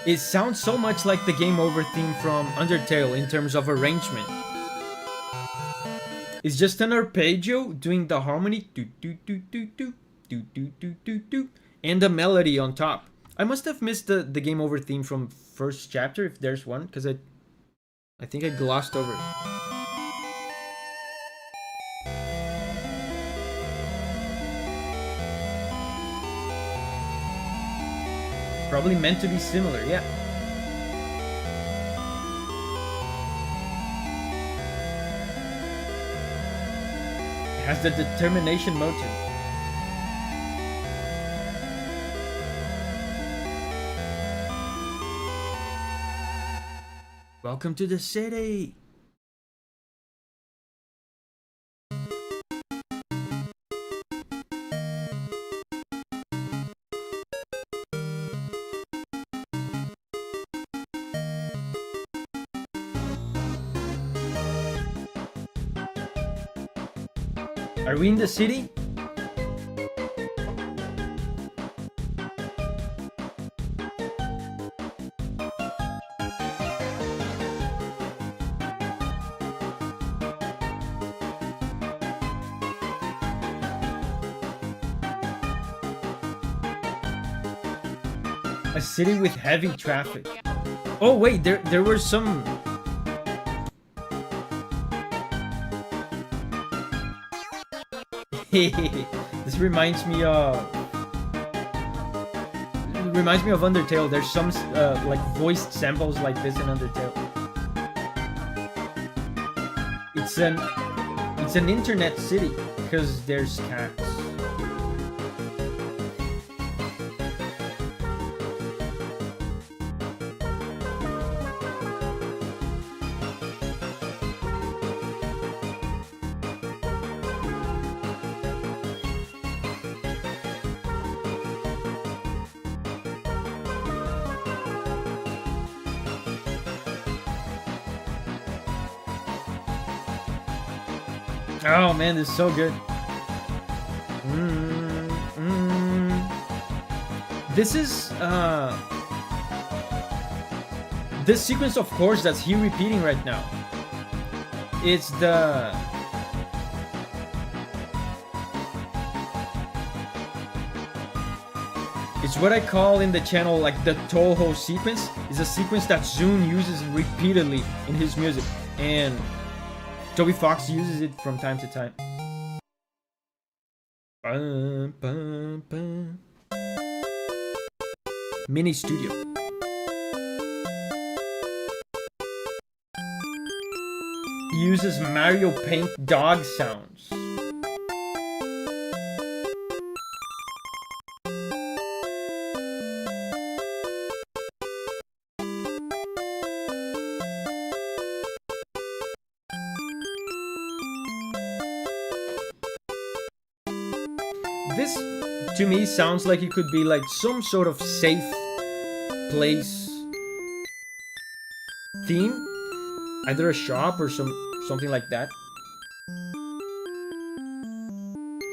It sounds so much like the Game Over theme from Undertale in terms of arrangement. It's just an arpeggio doing the harmony, do do do do do do do do do do, and the melody on top. I must have missed the Game Over theme from first chapter, if there's one, because I think I glossed over it. Probably meant to be similar, yeah. It has the determination motive. Welcome to the city. Are we in the city? A city with heavy traffic. Oh wait, there were some... This reminds me of... It reminds me of Undertale. There's some like voiced samples like this in Undertale. It's an internet city because there's cats. Oh man, this is so good. This is this sequence of chords that's he repeating right now. It's the it's what I call in the channel like the Toho sequence. It's a sequence that Zune uses repeatedly in his music, and Toby Fox uses it from time to time. Mini Studio. He uses Mario Paint dog sounds. This, to me, sounds like it could be like some sort of safe place theme. Either a shop or something like that.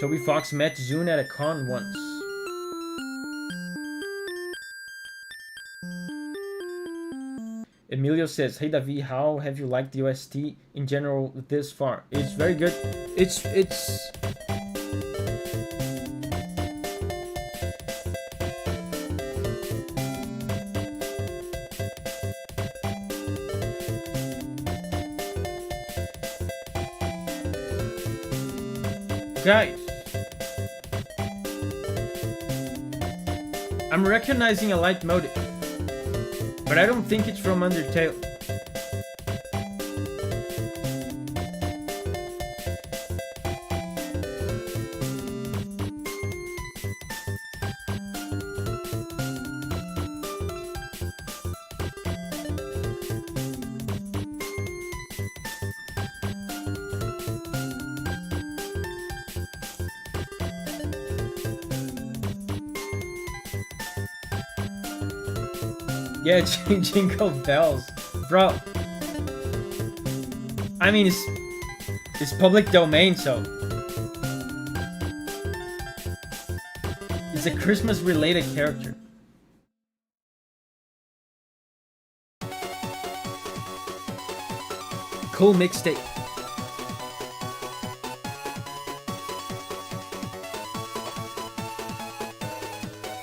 Toby Fox met Zune at a con once. It Emilio says, "Hey Davi, how have you liked the OST in general this far?" It's very good. It's guys, I'm recognizing a light motive, but I don't think it's from Undertale. Yeah, Jingle Bells, bro. I mean, it's public domain, so it's a Christmas-related character. Cool mixtape.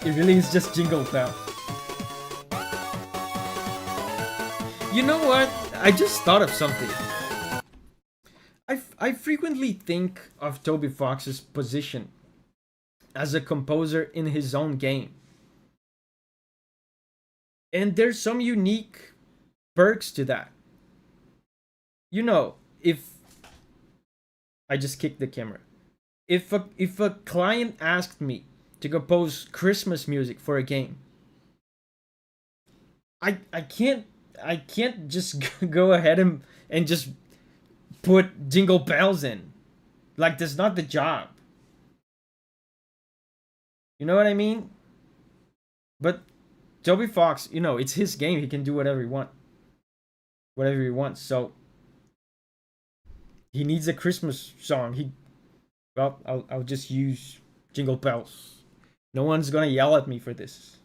It really is just Jingle Bells. You know what? I just thought of something. I frequently think of Toby Fox's position as a composer in his own game. And there's some unique perks to that. You know, if I just kicked the camera. If a client asked me to compose Christmas music for a game, I can't just go ahead and just put Jingle Bells in. Like, that's not the job. You know what I mean? But Toby Fox, you know, it's his game. He can do whatever he wants. Whatever he wants. So he needs a Christmas song. Well, I'll just use Jingle Bells. No one's gonna yell at me for this.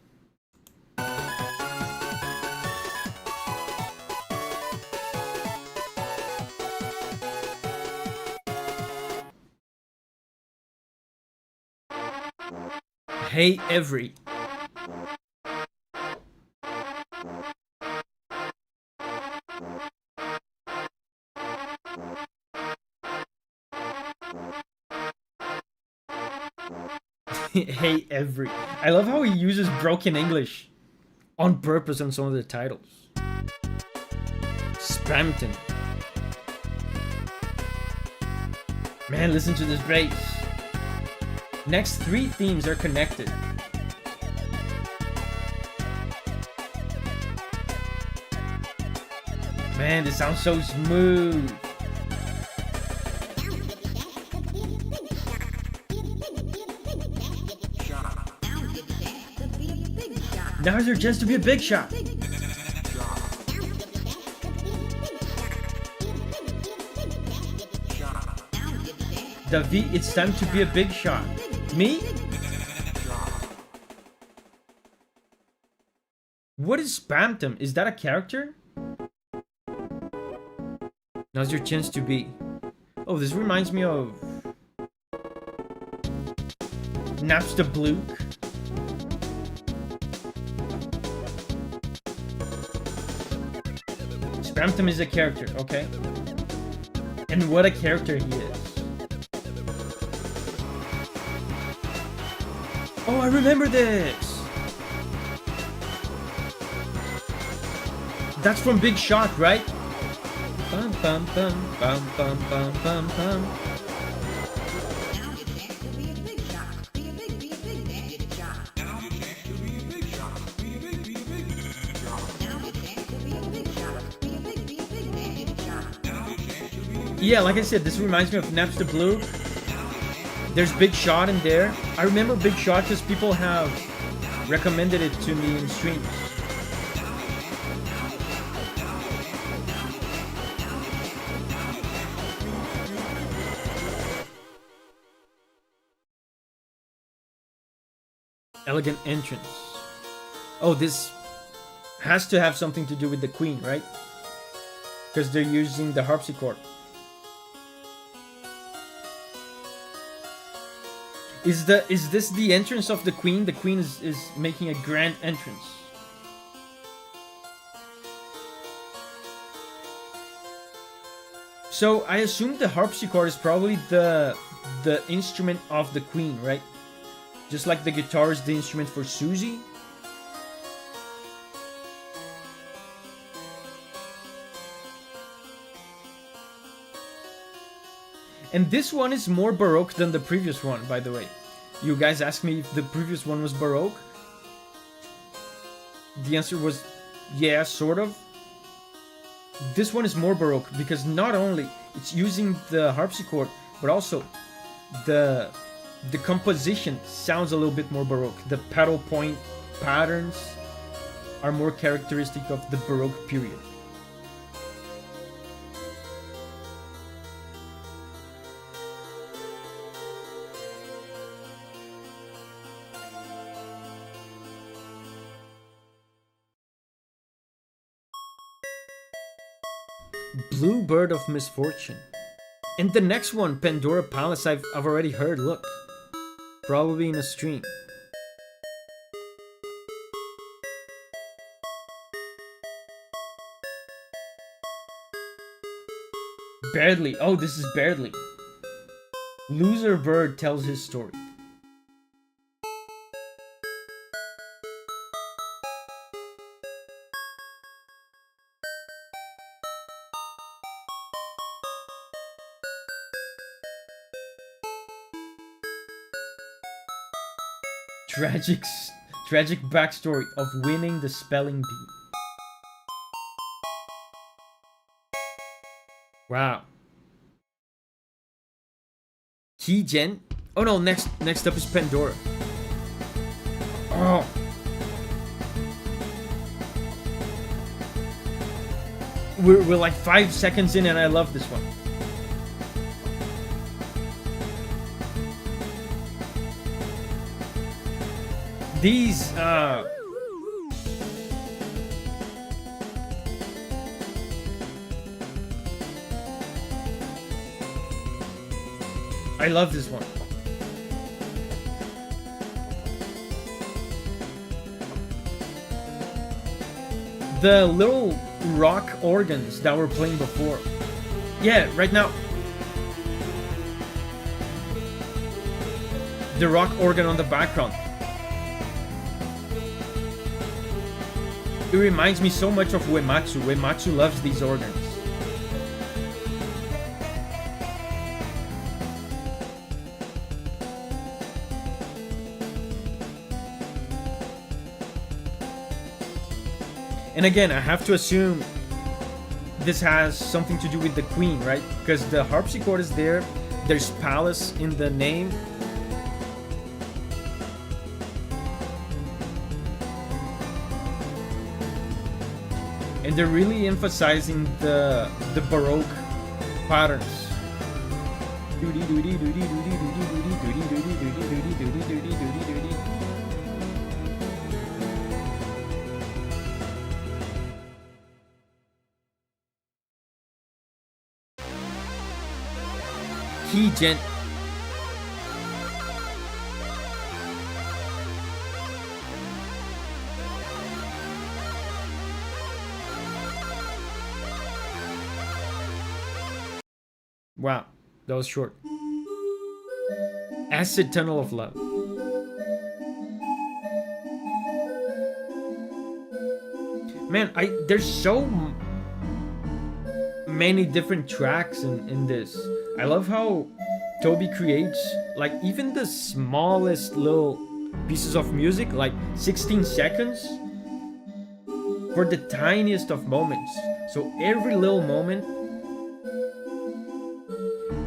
Hey Every. Hey Every. I love how he uses broken English on purpose on some of the titles. Spamton. Man, listen to this bass. Next 3 themes are connected. Man, this sounds so smooth. Now's your chance to be a big shot. Davi, it's time to be a big shot. Me? What is Spamtum? Is that a character? Now's your chance to be. Oh, this reminds me of Napster Blue. Spamtum is a character, okay? And what a character he is. Oh, I remember this! That's from Big Shot, right? Bum, bum, bum, bum, bum, bum, bum, bum. Yeah, like I said, this reminds me of Napster Blue. There's Big Shot in there. I remember Big Shot because people have recommended it to me in streams. Elegant entrance. Oh, this Has to have something to do with the queen, right? Because they're using the harpsichord. Is this the entrance of the queen? The queen is making a grand entrance. So I assume the harpsichord is probably the instrument of the queen, right? Just like the guitar is the instrument for Susie. And this one is more Baroque than the previous one, by the way. You guys asked me if the previous one was Baroque. The answer was yeah, sort of. This one is more Baroque because not only it's using the harpsichord, but also the composition sounds a little bit more Baroque. The pedal point patterns are more characteristic of the Baroque period. Blue Bird of Misfortune. And the next one, Pandora Palace, I've already heard, look. Probably in a stream. Bardley. Oh, this is Bardley. Loser Bird tells his story. Tragic backstory of winning the spelling bee. Wow. Key Gen? Oh no, next up is Pandora. Oh. We're like 5 seconds in and I love this one. These, I love this one. The little rock organs that were playing before. Yeah, right now. The rock organ on the background. It reminds me so much of Uematsu. Uematsu loves these organs. And again, I have to assume this has something to do with the queen, right? Because the harpsichord is there. There's palace in the name. And they're really emphasizing the Baroque patterns. Key Gen. Wow, that was short. Acid Tunnel of Love. Man, there's so many different tracks in this. I love how Toby creates like even the smallest little pieces of music, like 16 seconds, for the tiniest of moments. So every little moment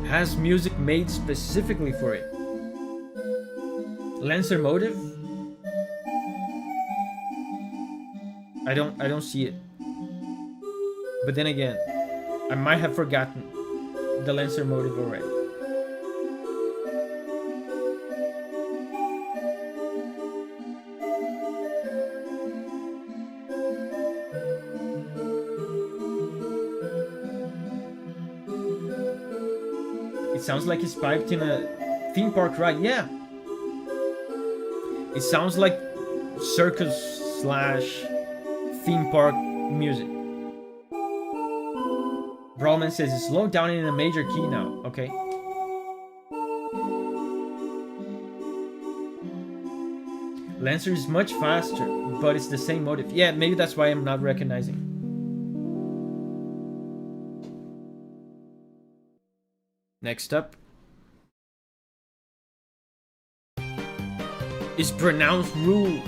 has music made specifically for it. Lancer motive? I don't see it. But then again, I might have forgotten the Lancer motive already. sounds like it's piped in a theme park ride. Yeah. It sounds like circus slash theme park music. Brawlman says it's slowed down in a major key now. Okay. Lancer is much faster, but it's the same motive. Yeah, maybe that's why I'm not recognizing. Next up is pronounced rules.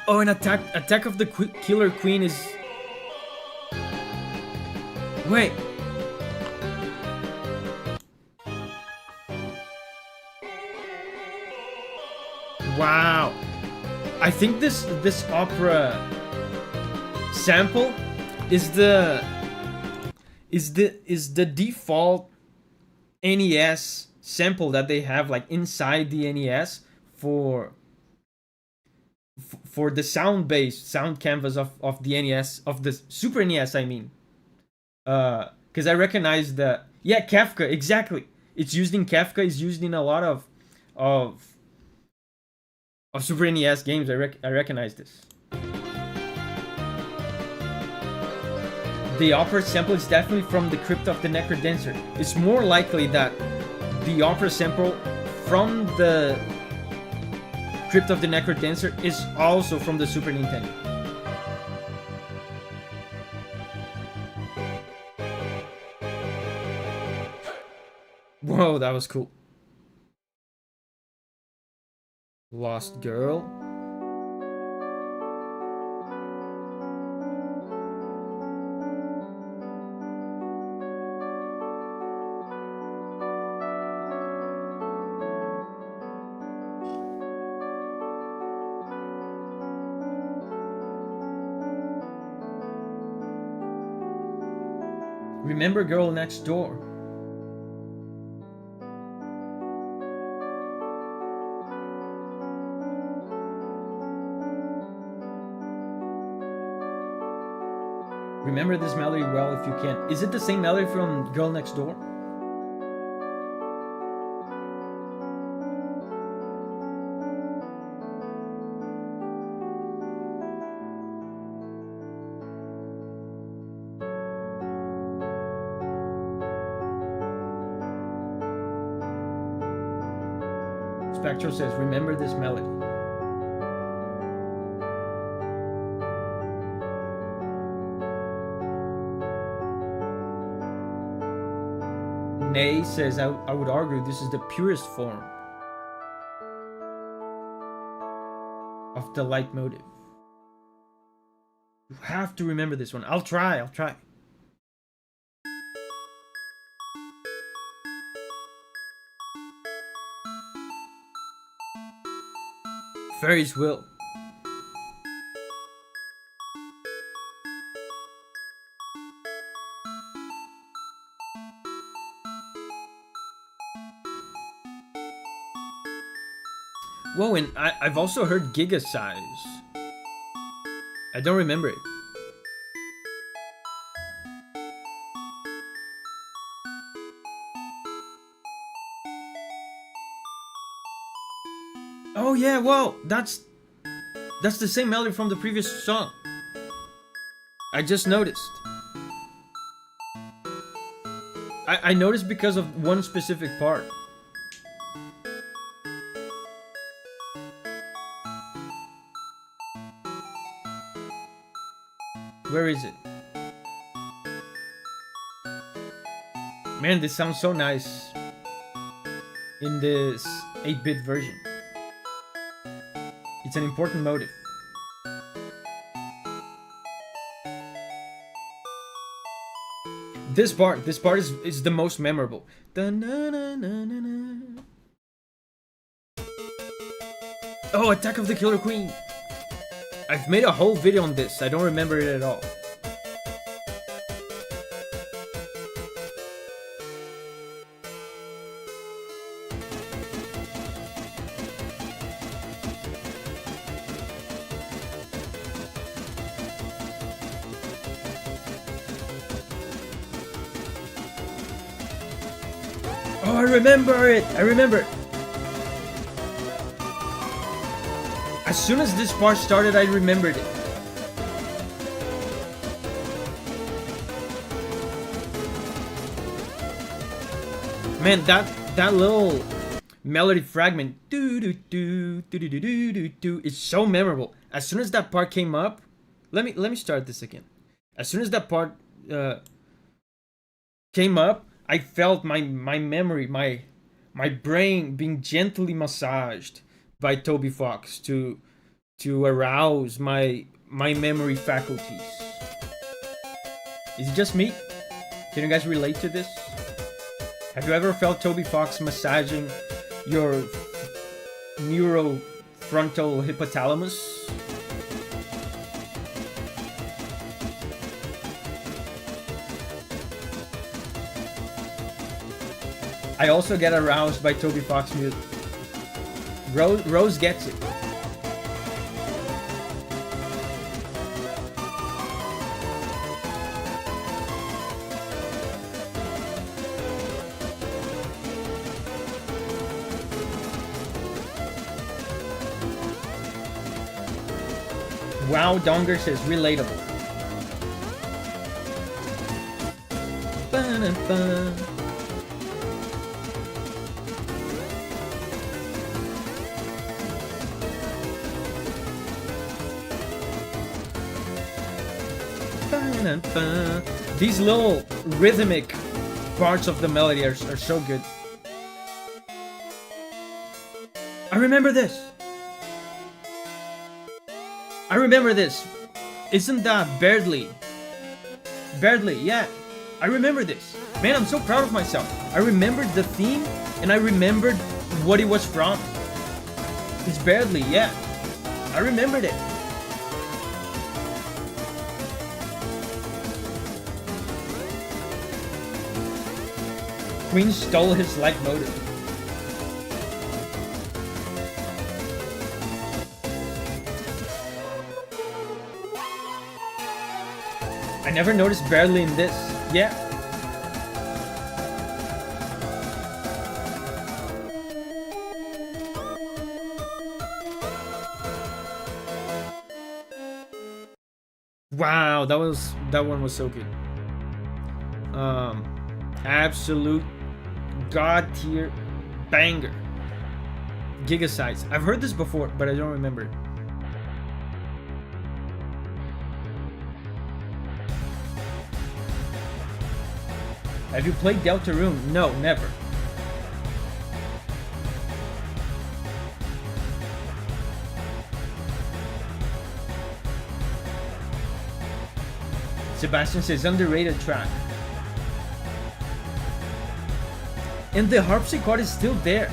Oh, and attack of the Killer Queen is... Wait. Wow. I think this opera sample is the default NES sample that they have like inside the NES for the sound canvas of the NES, of the Super NES, I mean. Because I recognize the... Yeah, Kafka, exactly. It's used in Kafka, it's used in a lot of Super NES games. I recognize this. The opera sample is definitely from the Crypt of the Necrodancer. It's more likely that the opera sample from the Crypt of the Necrodancer is also from the Super Nintendo. Whoa, that was cool. Lost Girl. Remember Girl Next Door. Remember this melody well if you can. Is it the same melody from Girl Next Door? Spectral says, remember this melody. Nay says, I would argue this is the purest form of the leitmotif. You have to remember this one. I'll try. Ferris Wheel. Whoa, and I've also heard Giga Size. I don't remember it. Oh yeah, whoa, that's the same melody from the previous song. I just noticed. I noticed because of one specific part. Where is it? Man, this sounds so nice in this 8-bit version. It's an important motive. This part is the most memorable. Oh, Attack of the Killer Queen. I've made a whole video on this. I don't remember it at all. Oh, I remember it! I remember! As soon as this part started, I remembered it. Man, that little melody fragment is so memorable. As soon as that part came up, let me start this again. As soon as that part came up, I felt my memory, my brain being gently massaged by Toby Fox to arouse my memory faculties. Is it just me? Can you guys relate to this? Have you ever felt Toby Fox massaging your neurofrontal hypothalamus? I also get aroused by Toby Fox music. Rose gets it. Wow, Donger says relatable. Ba-na-ba. These little rhythmic parts of the melody are so good. I remember this. I remember this. Isn't that Berdly? Berdly, yeah. I remember this. Man, I'm so proud of myself. I remembered the theme and I remembered what it was from. It's Berdly, yeah. I remembered it. Queen stole his leitmotif. I never noticed Barely in this. Yeah. Wow, that one was so good. Absolute god tier banger. Gigasize. I've heard this before, but I don't remember it. Have you played Deltarune? No, never. Sebastian says underrated track. And the harpsichord is still there.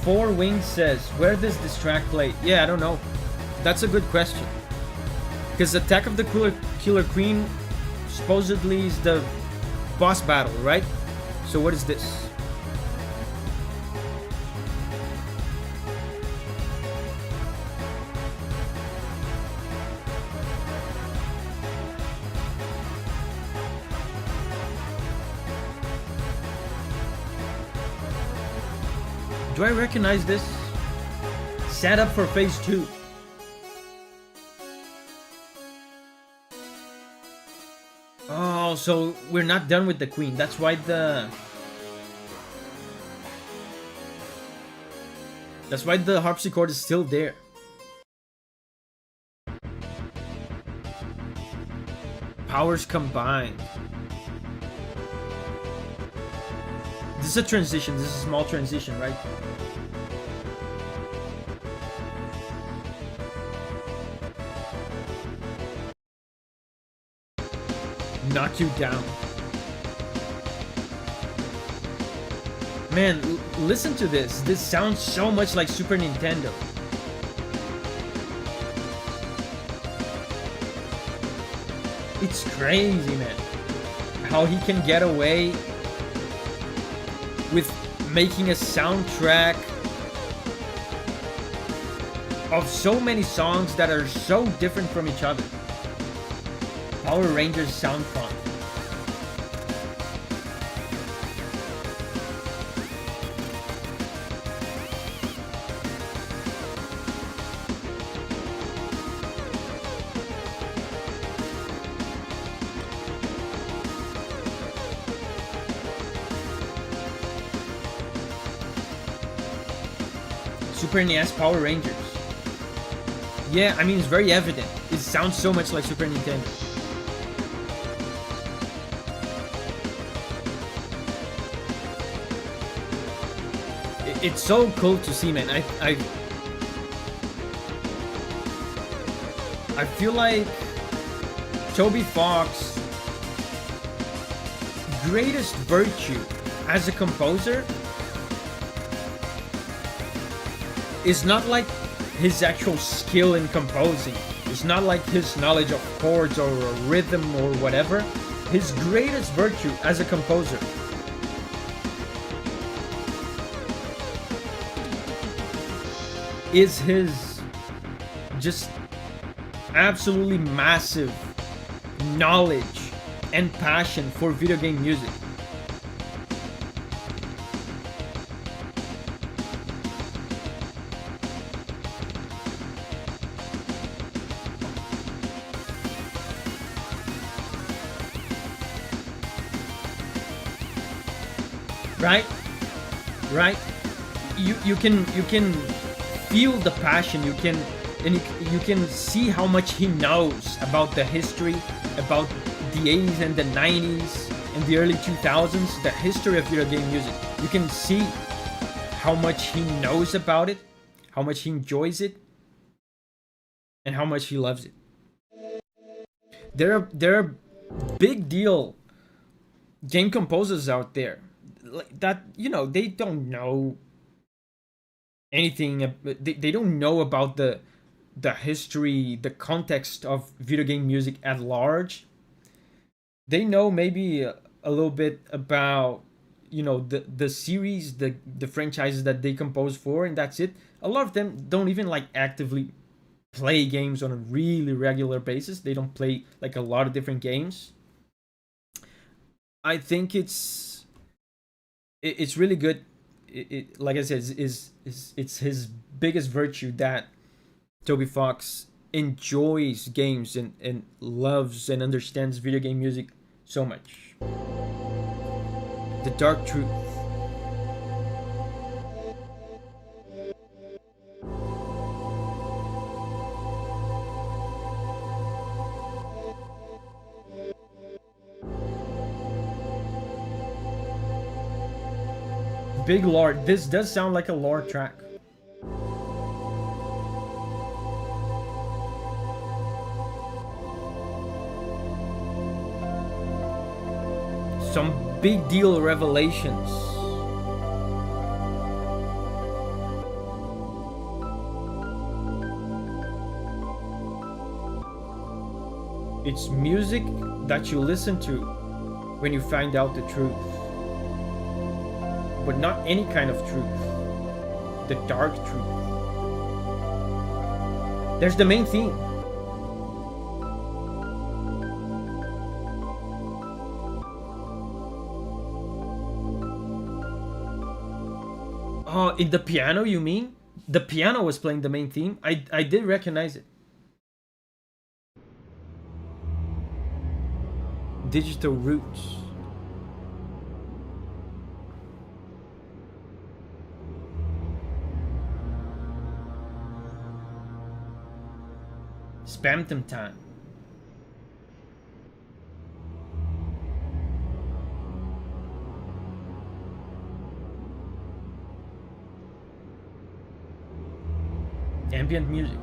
Four Wings says, where does this track play? Yeah, I don't know. That's a good question. Because Attack of the Killer Queen supposedly is the boss battle, right? So what is this? Do I recognize this? Set up for phase 2. Oh, so we're not done with the queen. That's why the harpsichord is still there. Powers combined. This is a transition. This is a small transition, right? Knock you down. Man, listen to this. This sounds so much like Super Nintendo. It's crazy, man. How he can get away with making a soundtrack of so many songs that are so different from each other. Power Rangers sound fun. Super NES Power Rangers. Yeah, I mean, it's very evident. It sounds so much like Super Nintendo. It's so cool to see, man. I feel like Toby Fox's greatest virtue as a composer is not like his actual skill in composing. It's not like his knowledge of chords or a rhythm or whatever. His greatest virtue as a composer is his just absolutely massive knowledge and passion for video game music. Right? You can feel the passion. You can see how much he knows about the history, about the 80s and the 90s and the early 2000s, the history of video game music. You can see how much he knows about it, how much he enjoys it, and how much he loves it. There are big deal game composers out there that, you know, they don't know anything. They don't know about the history, the context of video game music at large. They know maybe a little bit about, you know, the series, the franchises that they compose for, and that's it. A lot of them don't even like actively play games on a really regular basis. They don't play like a lot of different games. I think it's really good. Like I said, it's his biggest virtue that Toby Fox enjoys games and loves and understands video game music so much. The Dark Truth. Big lore. This does sound like a lore track. Some big deal revelations. It's music that you listen to when you find out the truth. But not any kind of truth. The dark truth. There's the main theme. Oh, in the piano, you mean? The piano was playing the main theme? I did recognize it. Digital Roots. Spamton time. ambient music.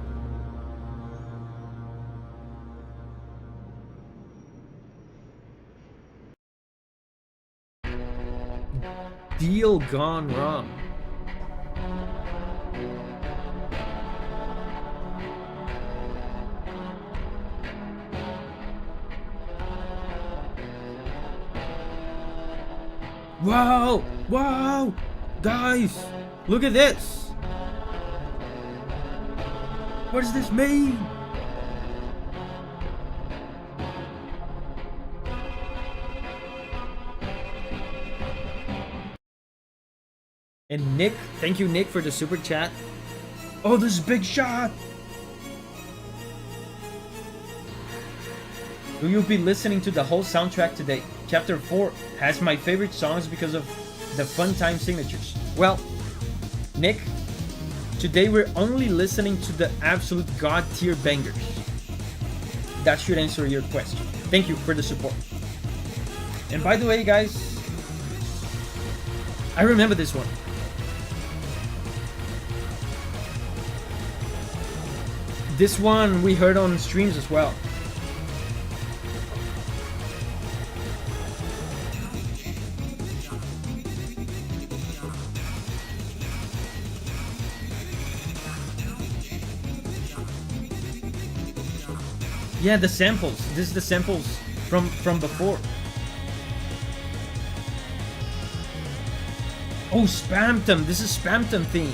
Deal gone wrong. Wow! Wow! Guys! Look at this! What does this mean? And Nick, thank you Nick for the super chat. Oh, this is Big Shot! Will you be listening to the whole soundtrack today? Chapter 4 has my favorite songs because of the fun time signatures. Well, Nick, today we're only listening to the absolute god tier bangers. That should answer your question. Thank you for the support. And by the way, guys, I remember this one. This one we heard on streams as well. Yeah, the samples. This is the samples from before. Oh, Spamton. This is Spamton theme.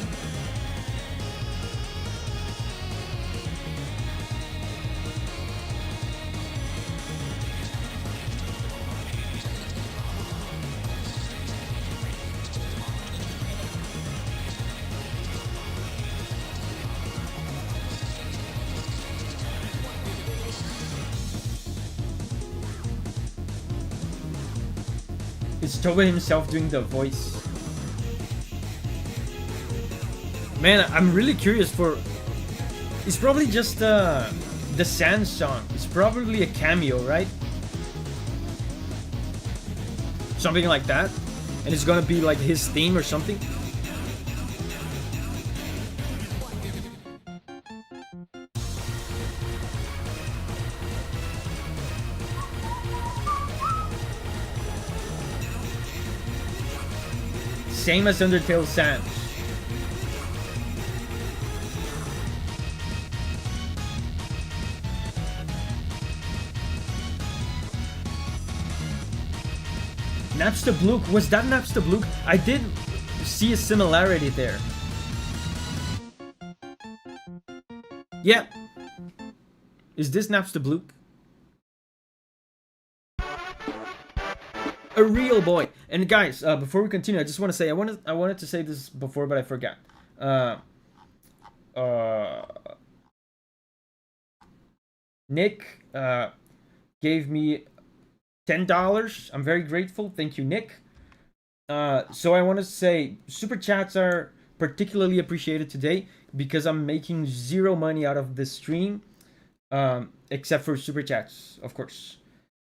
It's Toba himself doing the voice. Man, I'm really curious for... It's probably just the Sand song. It's probably a cameo, right? Something like that. And it's gonna be like his theme or something. Same as Undertale Sans. Napster Blook. Was that Napster Blook? I did see a similarity there. Yeah. Is this Napster Blook? A real boy. And guys, before we continue, I just want to say I wanted to say this before, but I forgot. Nick gave me $10. I'm very grateful. Thank you, Nick. So I want to say super chats are particularly appreciated today because I'm making zero money out of this stream, except for super chats, of course,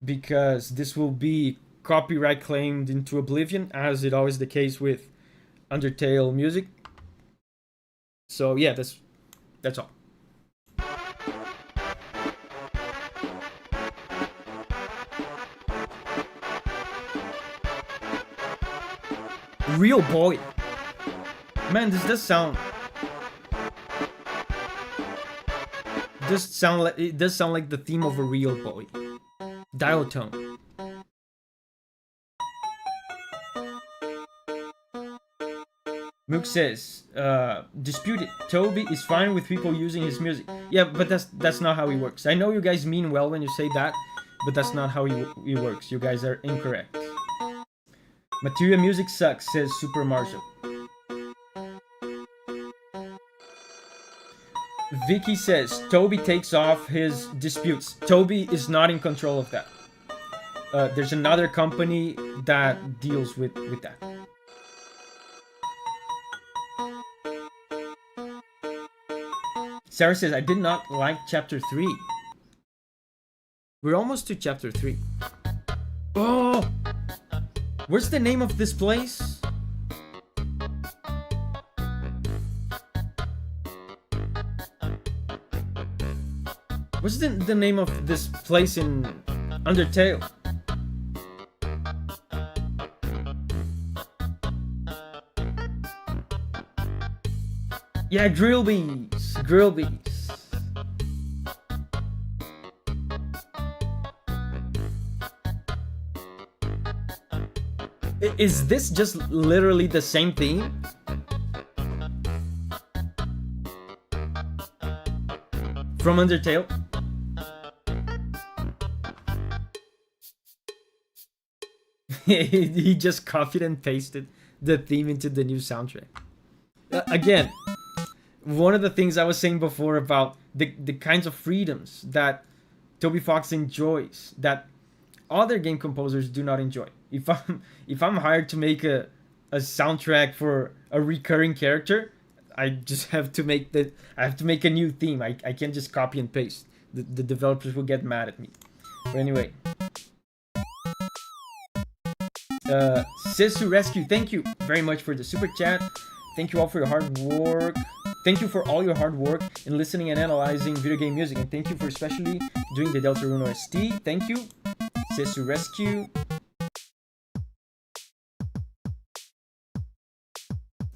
because this will be copyright claimed into oblivion, as it always the case with Undertale music. So yeah, that's all. Real boy. Man, this does sound... It does sound like the theme of a real boy. Dial tone. Mook says, disputed. Toby is fine with people using his music. Yeah, but that's not how he works. I know you guys mean well when you say that, but that's not how he works. You guys are incorrect. Material music sucks, says Super Marshall. Vicky says, Toby takes off his disputes. Toby is not in control of that. There's another company that deals with that. Sarah says, I did not like chapter 3. We're almost to chapter 3. Oh! Where's the name of this place? What's the name of this place in Undertale? Yeah, Grill Bees. Grill Bees. Is this just literally the same theme? From Undertale? He just copied and pasted the theme into the new soundtrack. Again, one of the things I was saying before about the kinds of freedoms that Toby Fox enjoys that other game composers do not enjoy. If I'm hired to make a soundtrack for a recurring character, I just have to make a new theme. I can't just copy and paste. The developers will get mad at me. But anyway. Sis to Rescue, thank you very much for the super chat. Thank you all for your hard work. Thank you for all your hard work in listening and analyzing video game music. And thank you for especially doing the Deltarune OST. Thank you. Sis to Rescue.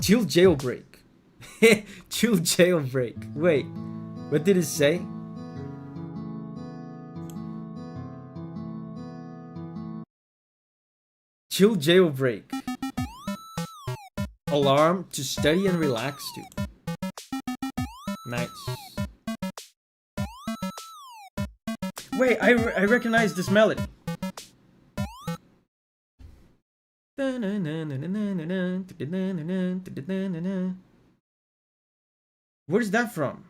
Chill Jailbreak. Chill Jailbreak. Wait, what did it say? Chill Jailbreak. Alarm to study and relax to. Nice. Wait, I recognize this melody. Where's that from?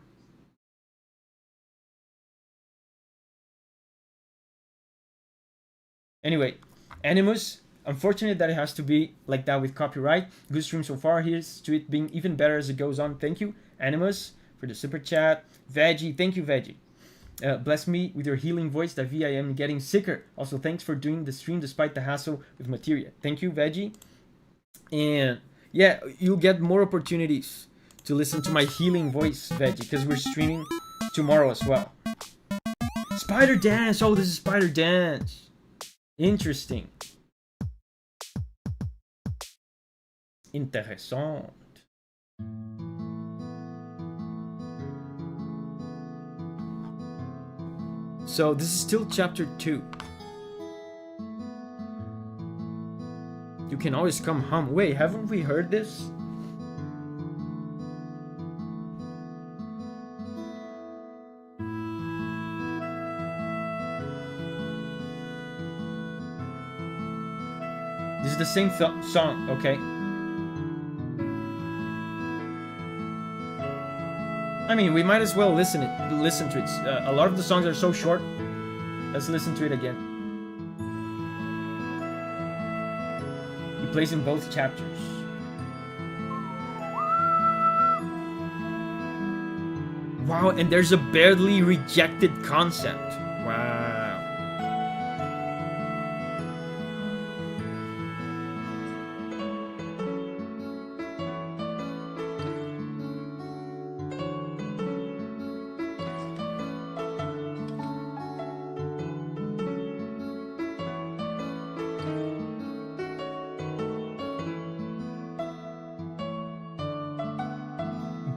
Anyway, Animus. Unfortunate that it has to be like that with copyright. Good stream so far. Here's to it being even better as it goes on. Thank you, Animus, for the super chat. Veggie, thank you, Veggie. Bless me with your healing voice, Davi. I am getting sicker. Also, thanks for doing the stream despite the hassle with materia. Thank you, Veggie. And yeah, you'll get more opportunities to listen to my healing voice, Veggie, because we're streaming tomorrow as well. Spider Dance. Oh, this is Spider Dance. Interesting. Intéressant. So this is still chapter 2. You can always come home. Wait, haven't we heard this? This is the same song, okay? I mean, we might as well listen to it. A lot of the songs are so short. Let's listen to it again. He plays in both chapters. Wow, and there's a barely rejected concept. Wow.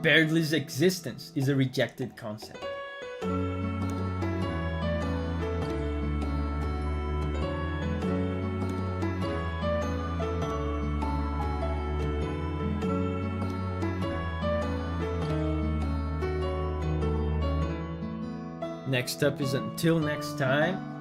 Berdly's existence is a rejected concept. Next up is Until Next Time.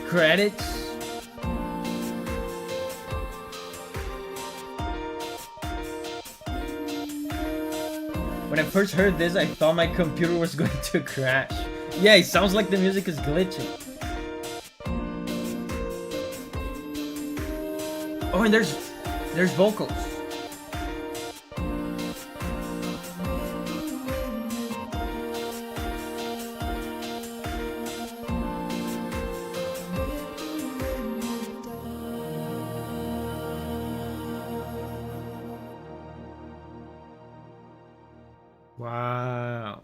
Credits. When I first heard this, I thought my computer was going to crash. Yeah, it sounds like the music is glitching. Oh, and there's vocals. Wow.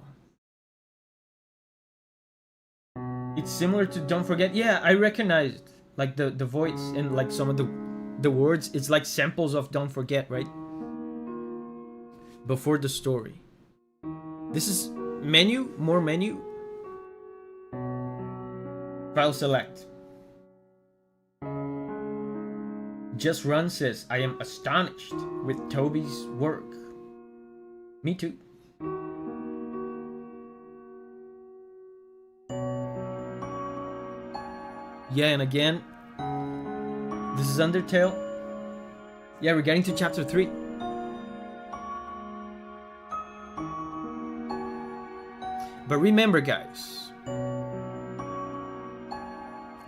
It's similar to Don't Forget. Yeah, I recognized like the voice and like some of the words. It's like samples of Don't Forget, right? Before the story. This is menu, more menu. File select. Just Run says, I am astonished with Toby's work. Me too. Yeah, and again, this is Undertale. Yeah, we're getting to chapter 3. But remember, guys,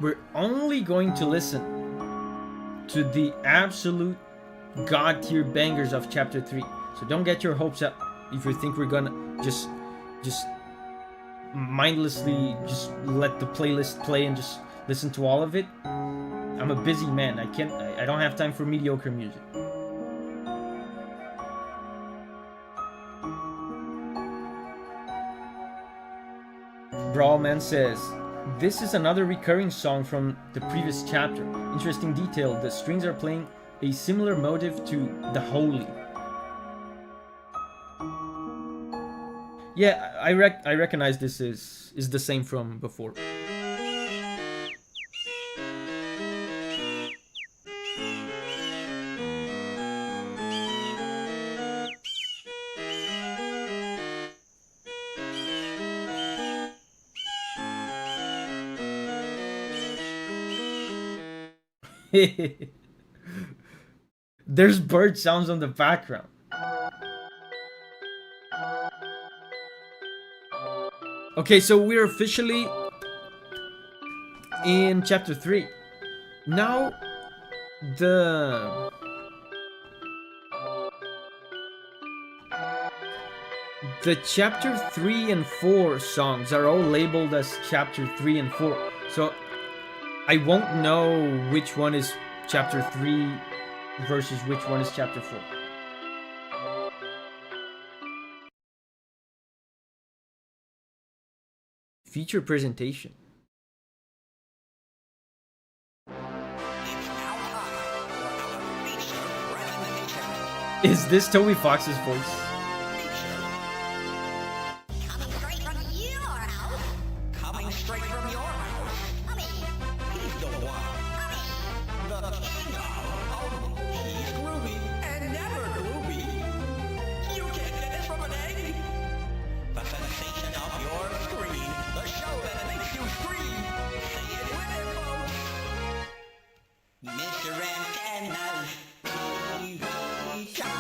we're only going to listen to the absolute god tier bangers of chapter 3. So don't get your hopes up if you think we're gonna just mindlessly just let the playlist play and just listen to all of it. I'm a busy man. I don't have time for mediocre music. Brawlman says, this is another recurring song from the previous chapter. Interesting detail, the strings are playing a similar motive to The Holy. Yeah, I recognize this is the same from before. There's bird sounds on the background. Okay, so we're officially in chapter 3. Now, the chapter 3 and 4 songs are all labeled as chapter 3 and 4. So I won't know which one is chapter 3 versus which one is chapter 4. Feature presentation. Is this Toby Fox's voice? Coming straight from your house. Coming straight from your house. I mean, he's the one. I mean, the king of. Oh, he's groovy and never groovy. You can't get this from an egg. The sensation of your screen. The show that makes you scream. Say it with him, folks. Mr. Antenna's TV show.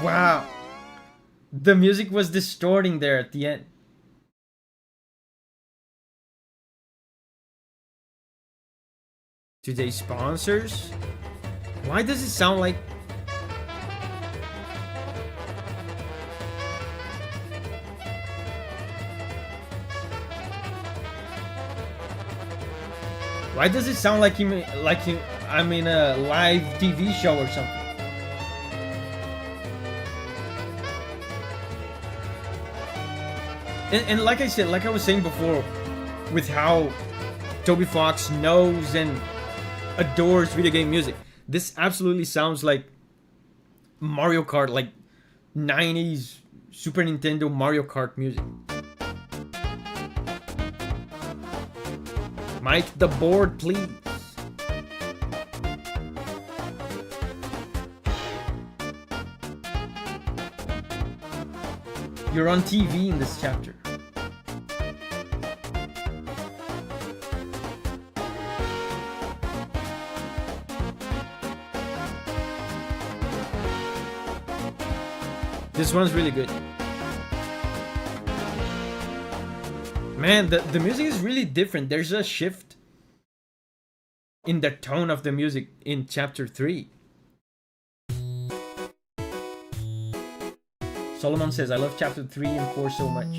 Wow. The music was distorting there at the end. Today's sponsors? Why does it sound like... Why does it sound like I'm in a live TV show or something? And like I said, like I was saying before, with how Toby Fox knows and adores video game music, this absolutely sounds like Mario Kart, like 90s Super Nintendo Mario Kart music. Mike, the board, please. You're on TV in this chapter. This one's really good. Man, the music is really different. There's a shift in the tone of the music in chapter 3. Solomon says, I love chapter 3 and 4 so much.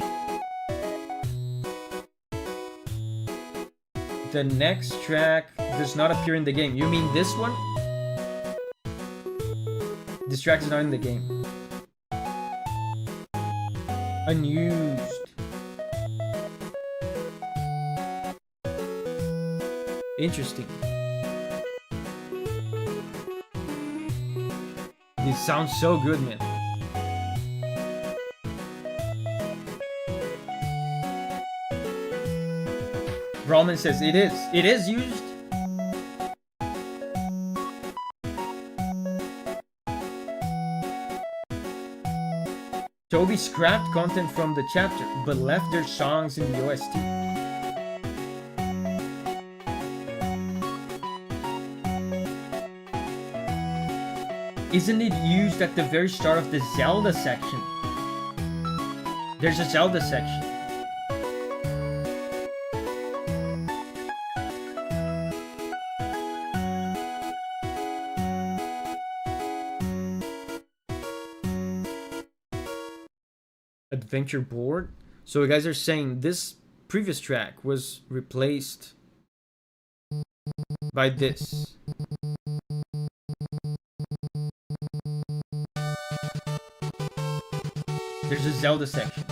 The next track does not appear in the game. You mean this one? This track is not in the game. Unused. Interesting. This sounds so good, man. Brahman says it is. It is used. Toby scrapped content from the chapter, but left their songs in the OST. Isn't it used at the very start of the Zelda section? There's a Zelda section. Adventure board. So you guys are saying this previous track was replaced by this. There's a Zelda section.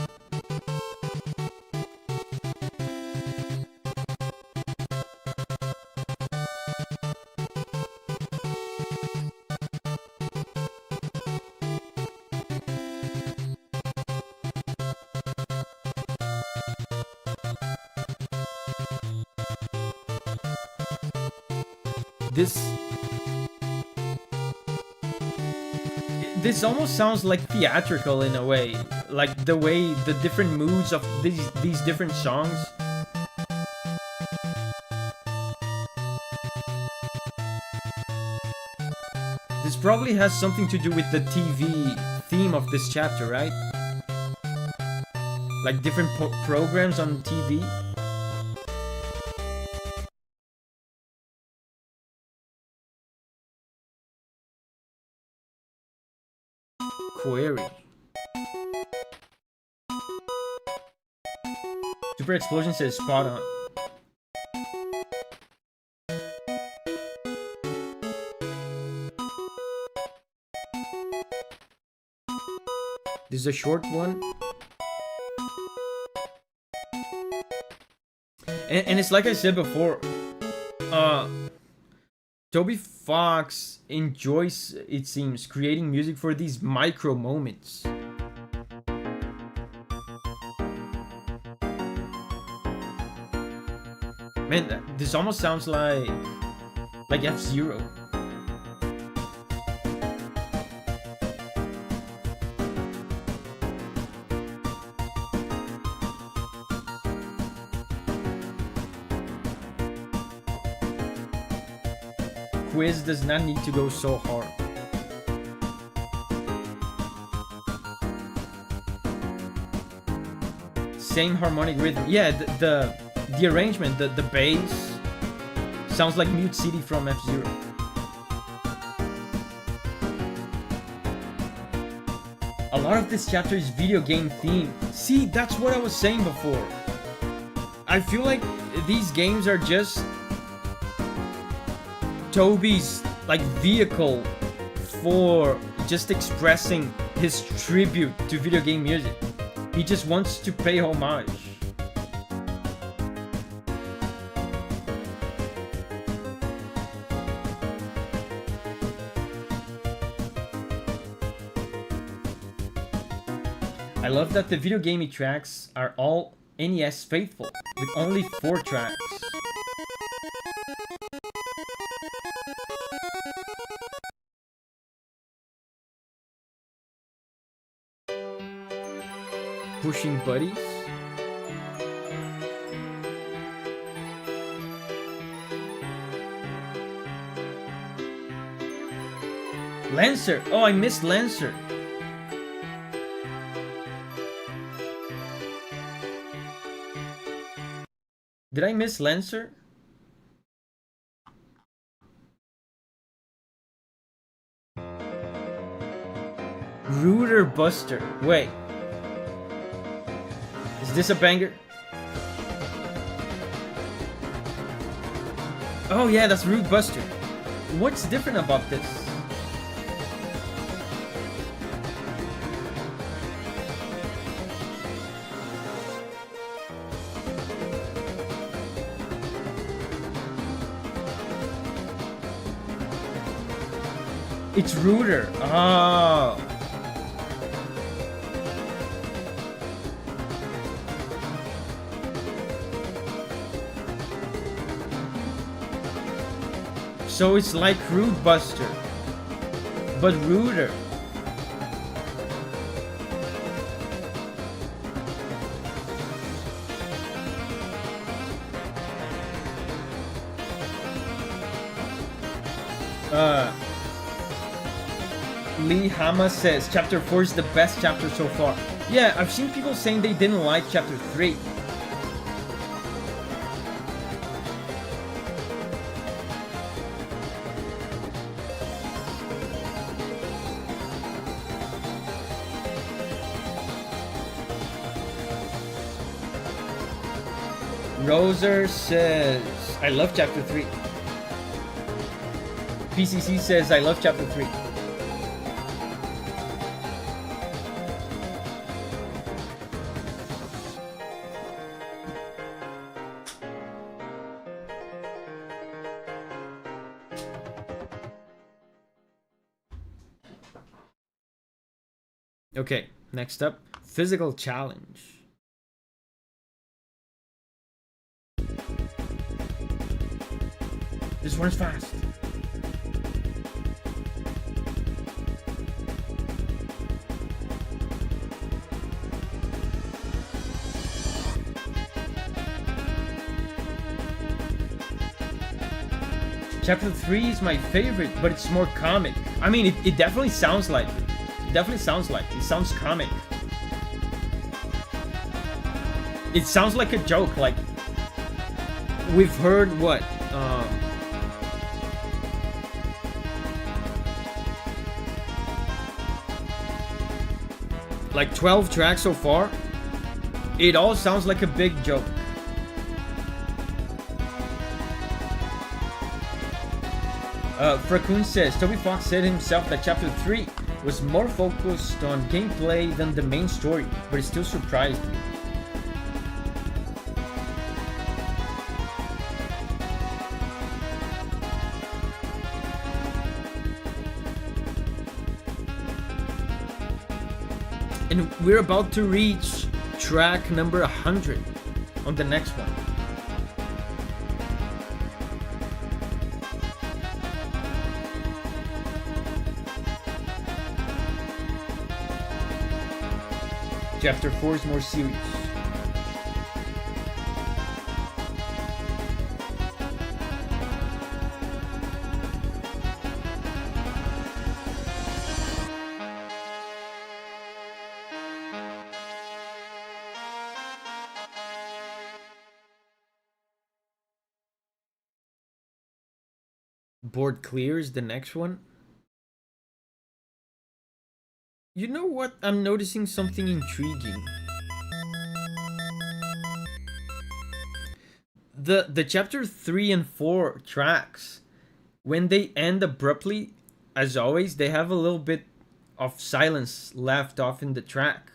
This almost sounds like theatrical in a way, like the way the different moods of these different songs. This probably has something to do with the TV theme of this chapter, right? Like different programs on TV. Query. Super Explosion says spot on. This is a short one. And it's like I said before, Toby Fox enjoys, it seems, creating music for these micro moments. Man, this almost sounds like F-Zero. Quiz does not need to go so hard. Same harmonic rhythm. Yeah, the arrangement, the bass sounds like Mute City from F-Zero. A lot of this chapter is video game themed. See, that's what I was saying before. I feel like these games are just Toby's like vehicle for just expressing his tribute to video game music. He just wants to pay homage. I love that the video gamey tracks are all NES faithful, with only 4 tracks. Pushing buddies. Lancer. Oh, I missed Lancer. Did I miss Lancer? Router Buster. Wait. Is this a banger? Oh yeah, that's Root Buster. What's different about this? It's Router. Oh. So it's like Root Buster, but Router. Lee Hama says chapter 4 is the best chapter so far. Yeah, I've seen people saying they didn't like chapter 3. Roser says, I love chapter 3. PCC says, I love chapter 3. Okay, next up, physical challenge. This one's fast. Chapter 3 is my favorite, but it's more comic. I mean, it definitely sounds like it. It definitely sounds like it. It sounds comic. It sounds like a joke. Like, we've heard what? Like 12 tracks so far. It all sounds like a big joke. Fraccoon says, Toby Fox said himself that chapter 3 was more focused on gameplay than the main story, but it still surprised me. And we're about to reach track number 100 on the next one. Chapter 4 is more serious. Board clear is the next one. You know what? I'm noticing something intriguing. The chapter 3 and 4 tracks, when they end abruptly, as always, they have a little bit of silence left off in the track.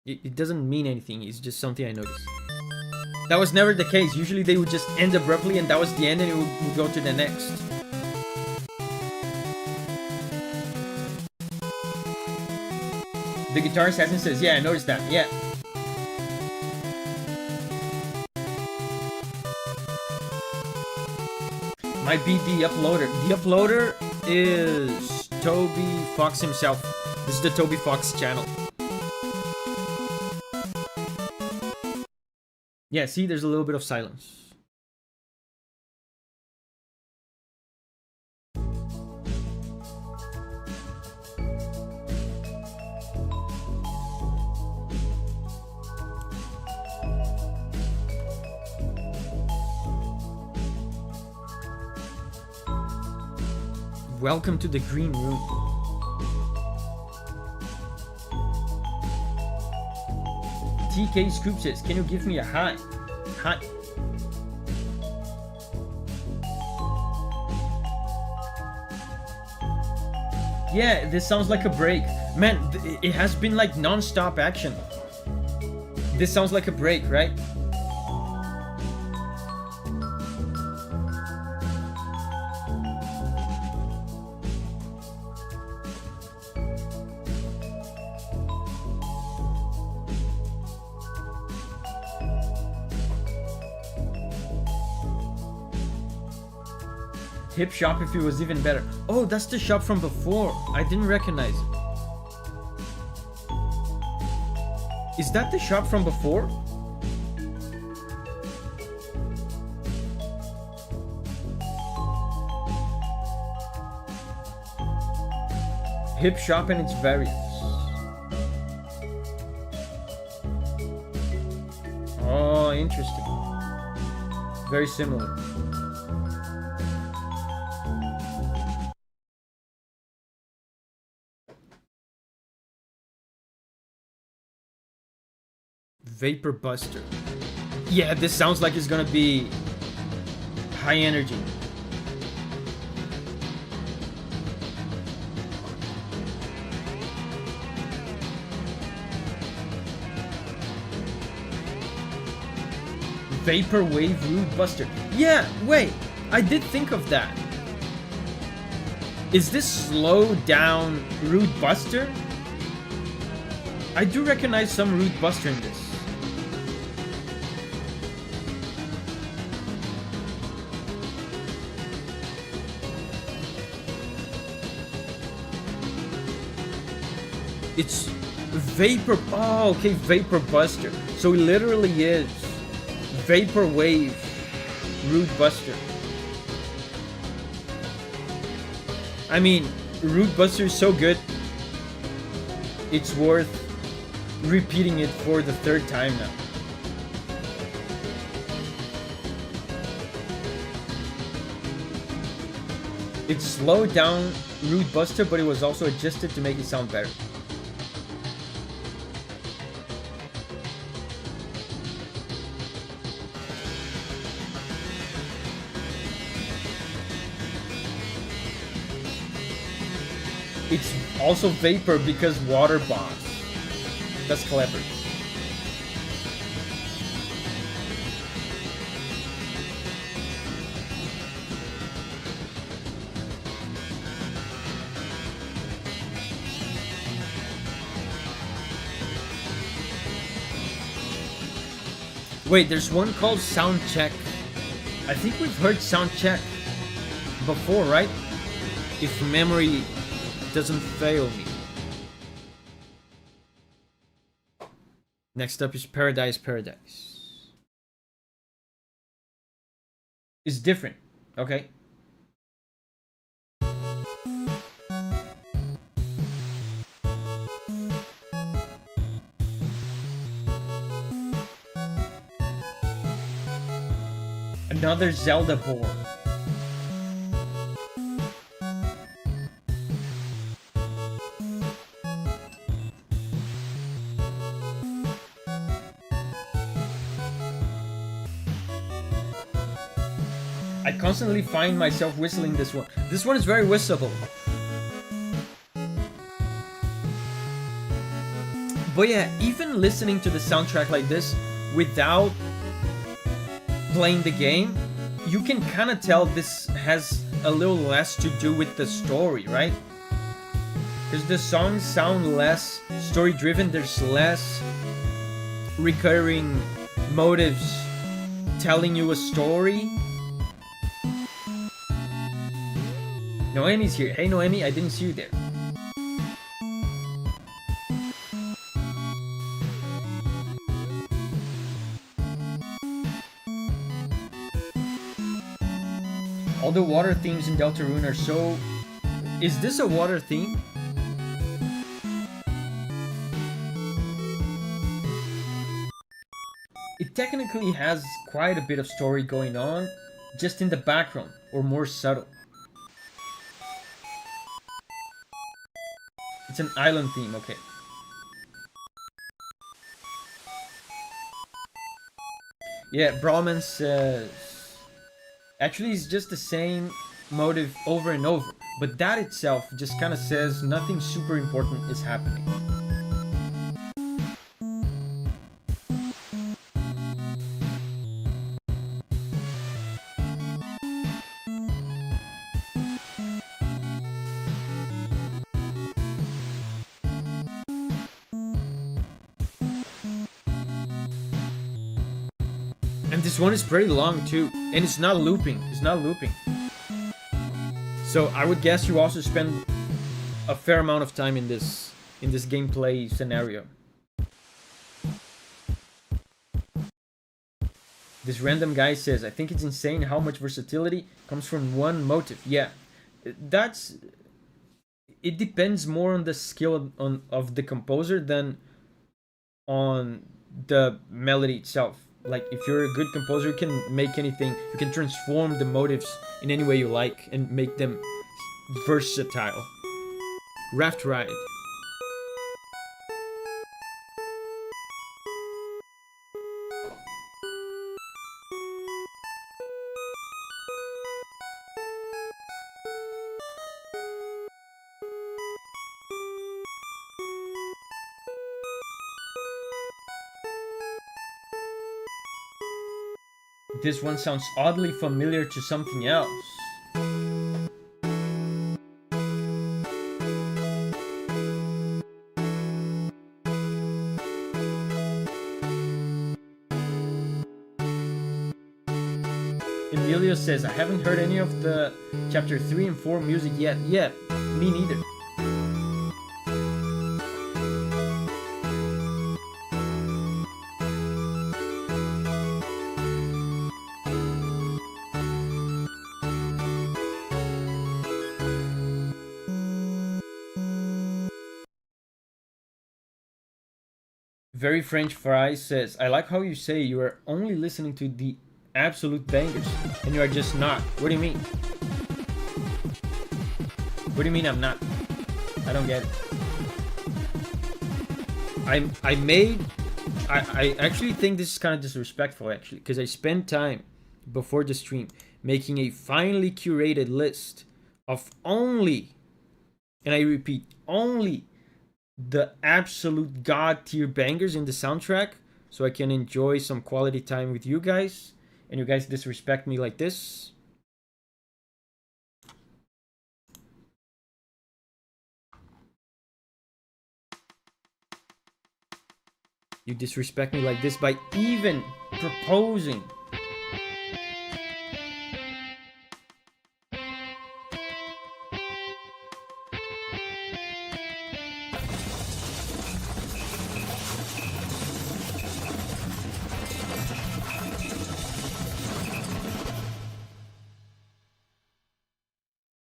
It doesn't mean anything, it's just something I noticed. That was never the case. Usually they would just end abruptly and that was the end and it would go to the next. The Guitar Assassin says, yeah, I noticed that, yeah. Might be the uploader. The uploader is Toby Fox himself. This is the Toby Fox channel. Yeah, see, there's a little bit of silence. Welcome to the green room. TK Scoop says, can you give me a hi? Hi. Yeah, this sounds like a break. Man, it has been like non-stop action. This sounds like a break, right? Hip shop if it was even better. Oh, that's the shop from before. I didn't recognize it. Is that the shop from before? Hip shop and its variants. Oh, interesting. Very similar. Vapor Buster. Yeah, this sounds like it's gonna be high energy. Vaporwave Rude Buster. Yeah, wait, I did think of that. Is this slow down Rude Buster? I do recognize some Rude Buster in this. It's Vapor... Oh, okay, Vapor Buster. So it literally is Vaporwave Rude Buster. I mean, Rude Buster is so good, it's worth repeating it for the third time now. It slowed down Rude Buster, but it was also adjusted to make it sound better. It's also Vapor because water bombs. That's clever. Wait, there's one called Sound Check. I think we've heard Sound Check before, right? If memory doesn't fail me. Next up is Paradise. It's different, okay? Another Zelda board. I constantly find myself whistling this one. This one is very whistleable. But yeah, even listening to the soundtrack like this without playing the game, you can kind of tell this has a little less to do with the story, right? Because the songs sound less story driven, there's less recurring motives telling you a story. Noemi's here. Hey Noemi, I didn't see you there. All the water themes in Deltarune are so... Is this a water theme? It technically has quite a bit of story going on, just in the background, or more subtle. It's an island theme, okay. Yeah, Brahman says... Actually, it's just the same motive over and over. But that itself just kind of says nothing super important is happening. And this one is pretty long too, and it's not looping. It's not looping. So I would guess you also spend a fair amount of time in this gameplay scenario. This random guy says, "I think it's insane how much versatility comes from one motive." Yeah, that's. It depends more on the skill of the composer than on the melody itself. Like, if you're a good composer, you can make anything. You can transform the motives in any way you like and make them versatile. Raft Ride. This one sounds oddly familiar to something else. Emilio says, "I haven't heard any of the chapter 3 and 4 music yet." Yeah, me neither. Very French Fries says, "I like how you say you are only listening to the absolute bangers, and you are just not." What do you mean? What do you mean I'm not? I don't get it. I actually think this is kind of disrespectful, actually, because I spent time before the stream making a finely curated list of only, and I repeat, only the absolute god tier bangers in the soundtrack, so I can enjoy some quality time with you guys, and you guys disrespect me like this. You disrespect me like this by even proposing.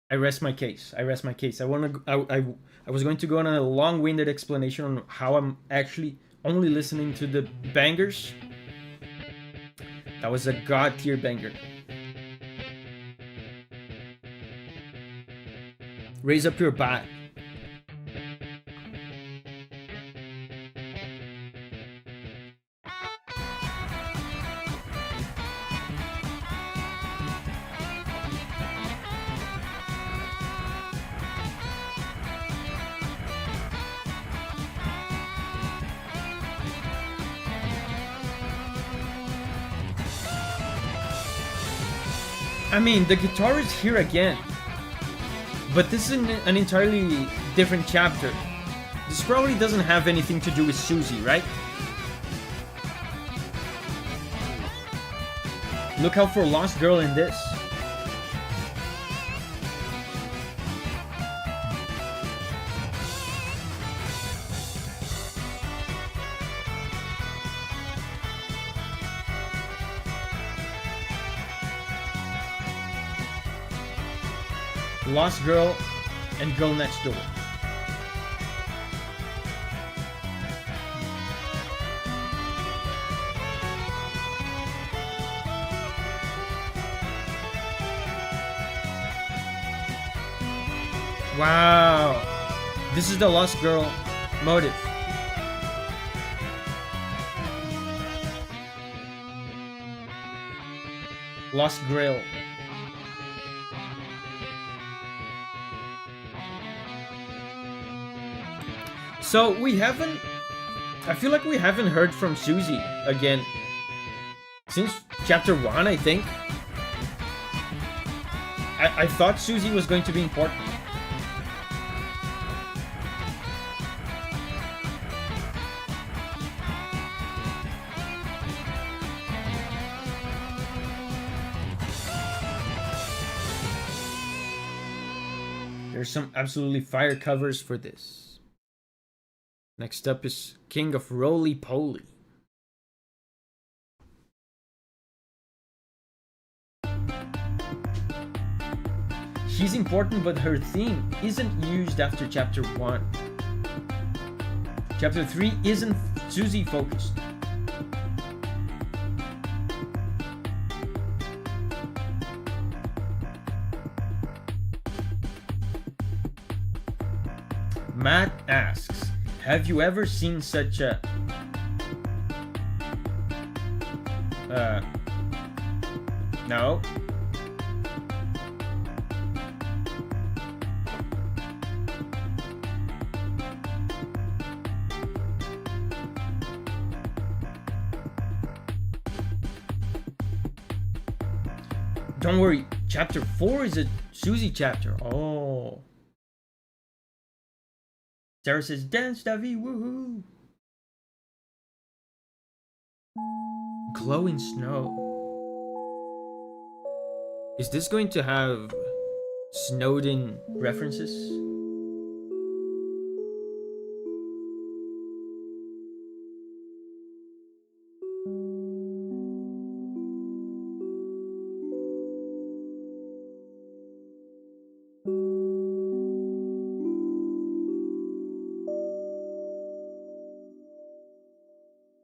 I rest my case. I rest my case. I was going to go on a long-winded explanation on how I'm actually only listening to the bangers. That was a god tier banger. Raise up your bat. I mean, the guitar is here again, but this is an entirely different chapter. This probably doesn't have anything to do with Susie, right? Look out for Lost Girl in this. Lost Girl and Girl Next Door. Wow, this is the Lost Girl motive. Lost Grail. So we haven't... I feel like we haven't heard from Susie again since chapter 1, I think. I thought Susie was going to be important. There's some absolutely fire covers for this. Next up is King of Roly Poly. She's important, but her theme isn't used after chapter 1. Chapter 3 isn't Susie focused. Matt asks, have you ever seen such a... No. Don't worry, chapter 4 is a Susie chapter. Oh. Sarah says, dance, Davi, woohoo! Glowing snow. Is this going to have Snowden references?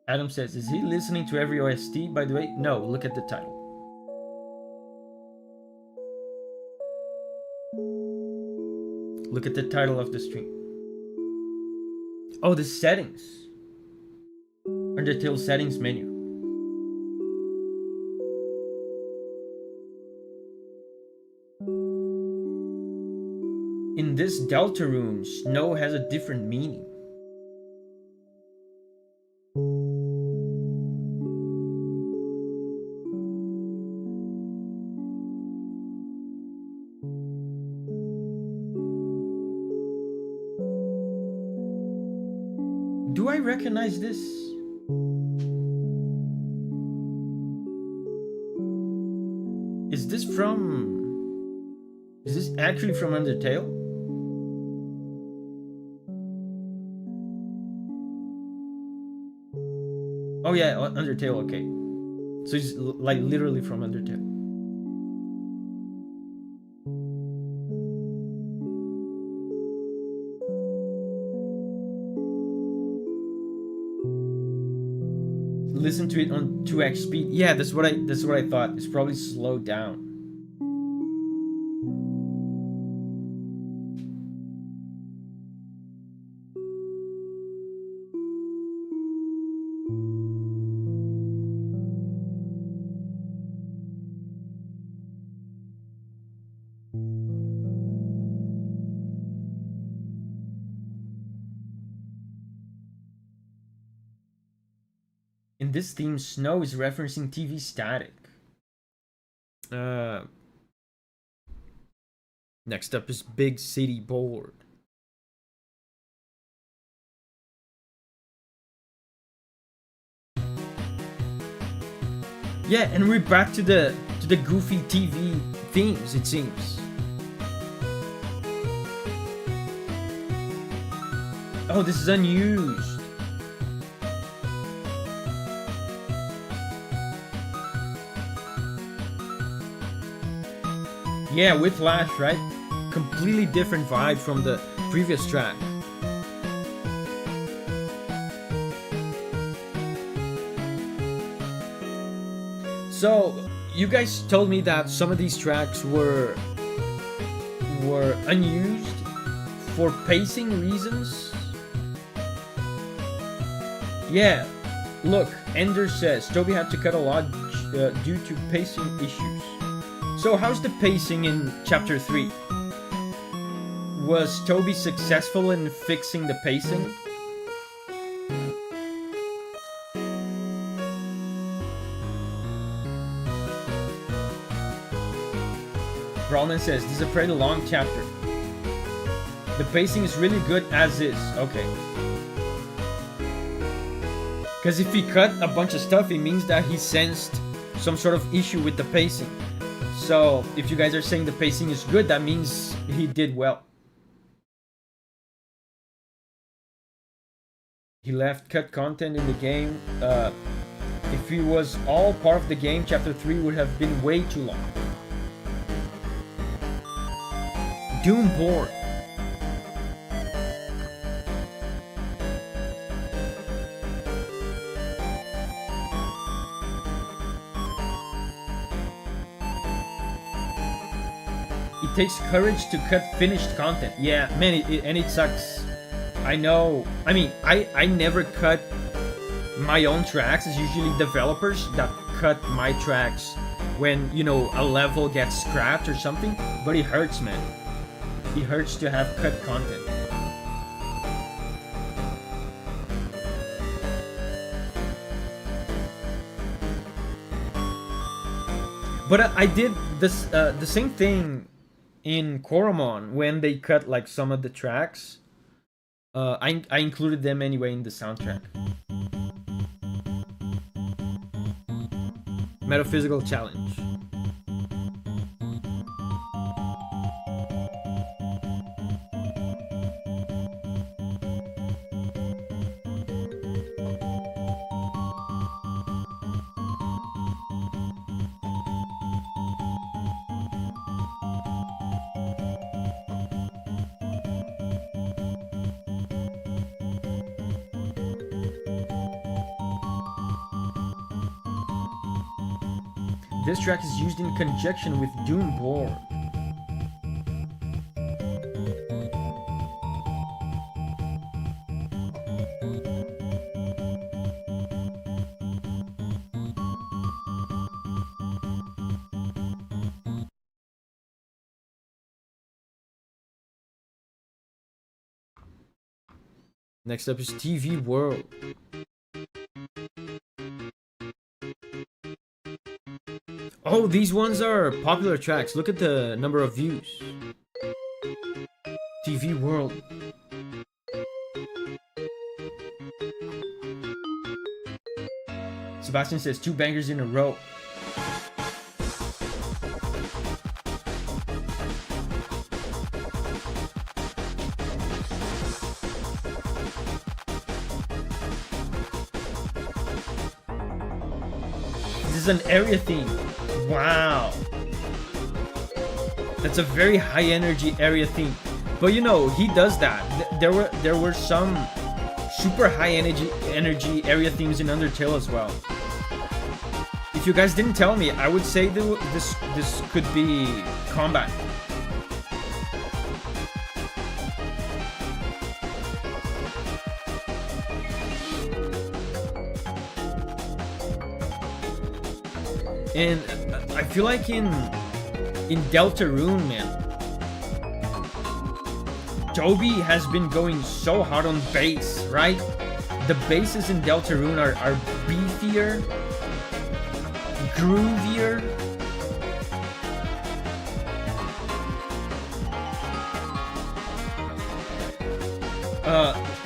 Adam says, is he listening to every OST, by the way? No, look at the title. Look at the title of the stream. Oh, the settings. Undertale settings menu. In this Deltarune, snow has a different meaning. Do I recognize this? Is this actually from Undertale? Oh yeah, Undertale, okay. So it's like literally from Undertale. Listen to it on 2x speed. Yeah, that's what I thought. It's probably slowed down. In this theme, snow is referencing TV static. Next up is Big City Board. Yeah, and we're back to the goofy TV themes, it seems. Oh, this is unused. Yeah, Whiplash, right? Completely different vibe from the previous track. So, you guys told me that some of these tracks were unused for pacing reasons. Yeah, look, Ender says Toby had to cut a lot due to pacing issues. So how's the pacing in chapter 3? Was Toby successful in fixing the pacing? Brawlman says, this is a pretty long chapter. The pacing is really good as is. Okay. Because if he cut a bunch of stuff, it means that he sensed some sort of issue with the pacing. So, if you guys are saying the pacing is good, that means he did well. He left cut content in the game. If he was all part of the game, chapter 3 would have been way too long. Doom board. It takes courage to cut finished content. Yeah, man, and it sucks. I know. I mean, I never cut my own tracks. It's usually developers that cut my tracks when, you know, a level gets scrapped or something. But it hurts, man. It hurts to have cut content. But I did this the same thing in Koromon when they cut like some of the tracks. I included them anyway in the soundtrack. Metaphysical challenge. This track is used in conjunction with Doom Board. Next up is TV World. Oh, these ones are popular tracks. Look at the number of views. TV World. Sebastian says 2 bangers in a row. This is an area theme. Wow. That's a very high energy area theme. But you know, he does that. There were some super high energy area themes in Undertale as well. If you guys didn't tell me, I would say this could be combat. And I feel like in Deltarune, man, Toby has been going so hard on bass, right? The basses in Deltarune are beefier, groovier.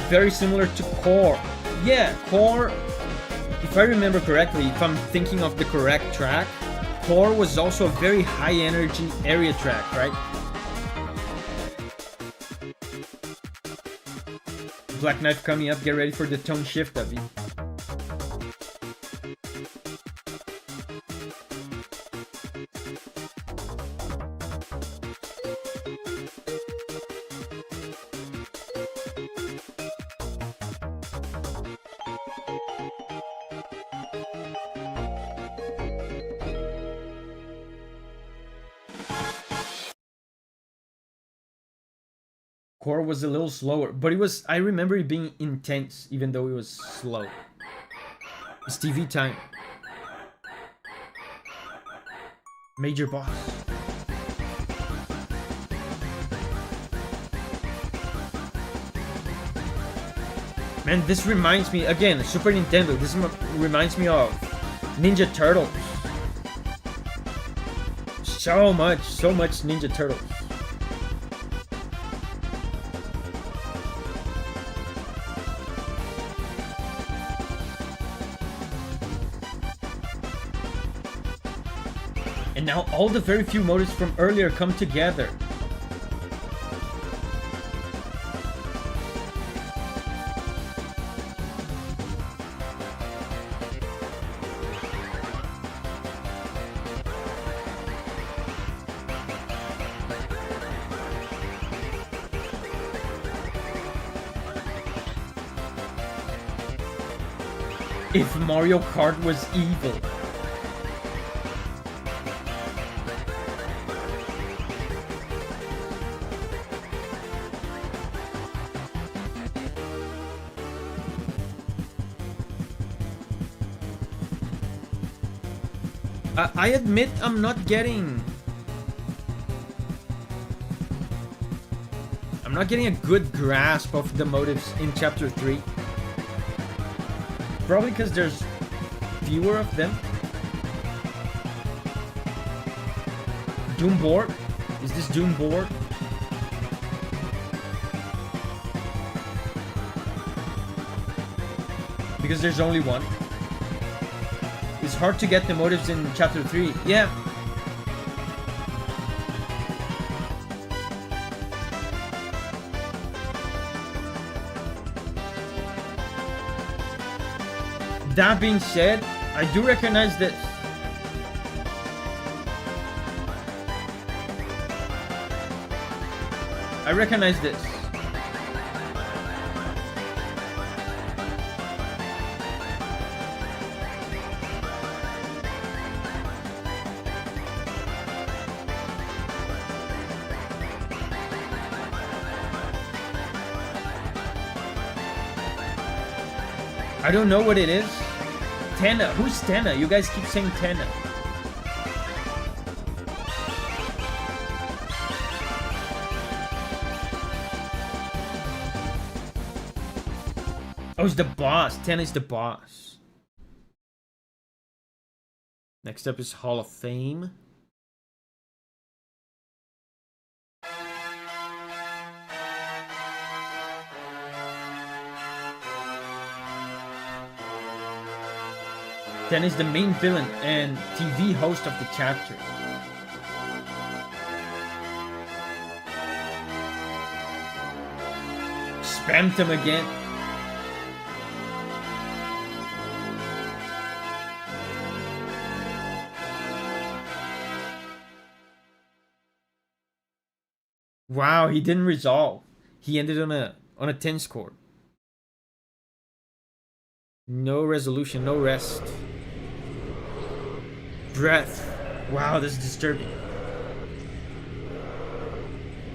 Very similar to Core. Yeah, Core. If I remember correctly, if I'm thinking of the correct track, Core was also a very high energy area track, right? Black Knife coming up, get ready for the tone shift, Davi. Core was a little slower, but I remember it being intense, even though it was slow. It's TV time. Major boss. Man, this reminds me, again, Super Nintendo, this reminds me of Ninja Turtles. So much Ninja Turtles. And now all the very few motives from earlier come together. If Mario Kart was evil. I admit I'm not getting a good grasp of the motives in Chapter 3. Probably because there's fewer of them. Doom board? Is this Doom board? Because there's only one. It's hard to get the motives in Chapter 3. Yeah. That being said, I do recognize this. I recognize this. I don't know what it is. Tenna. Who's Tenna? You guys keep saying Tenna. Oh, it's the boss. Tenna is the boss. Next up is Hall of Fame. Ten is the main villain and TV host of the chapter. Spammed him again. Wow, he didn't resolve. He ended on a 10 score. No resolution, no rest. Breath. Wow, this is disturbing.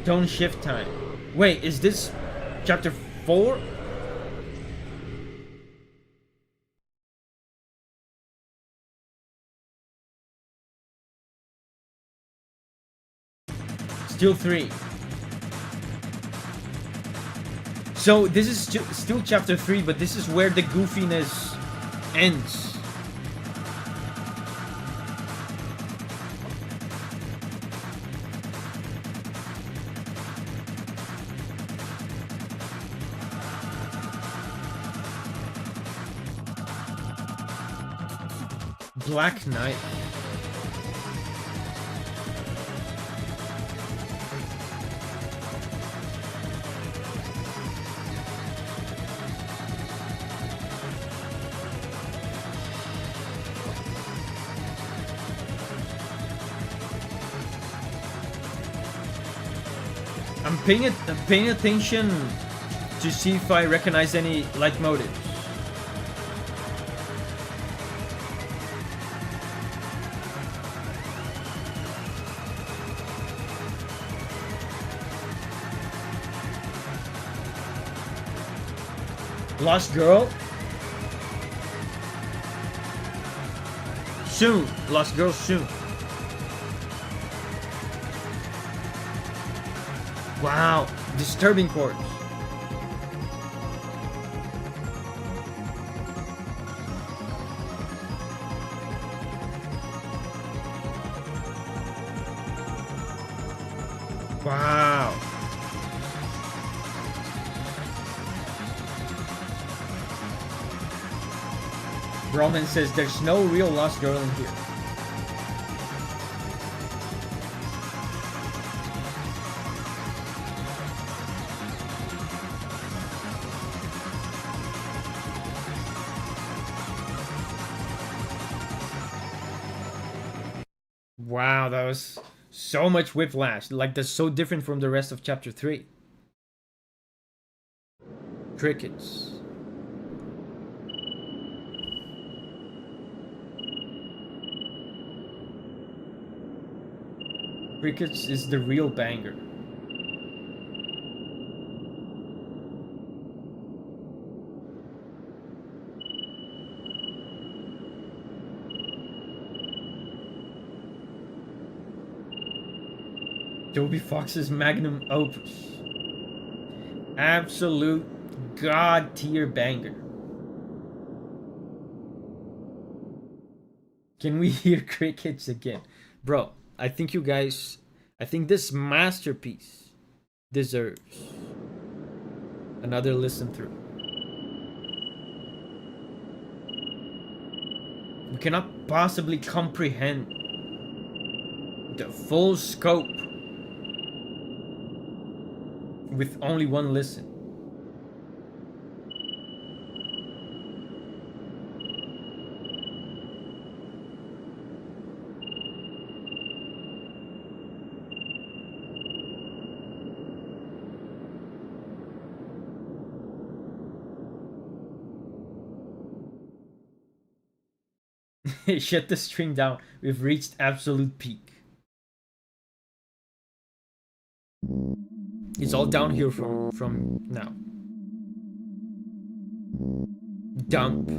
Tone shift time. Wait, is this chapter 4? Still 3. So this is still chapter 3, but this is where the goofiness ends. Black Knight. I'm paying attention to see if I recognize any light motives. Lost Girl. Soon. Lost Girl soon. Wow, disturbing chords. Wow. Roman says there's no real lost girl in here. Wow, that was so much whiplash. Like, that's so different from the rest of chapter 3. Crickets. Crickets is the real banger. Toby Fox's magnum opus. Absolute god tier banger. Can we hear crickets again? Bro, I think this masterpiece deserves another listen through. We cannot possibly comprehend the full scope with only one listen. Shut the string down. We've reached absolute peak. It's all downhill from now. Dump.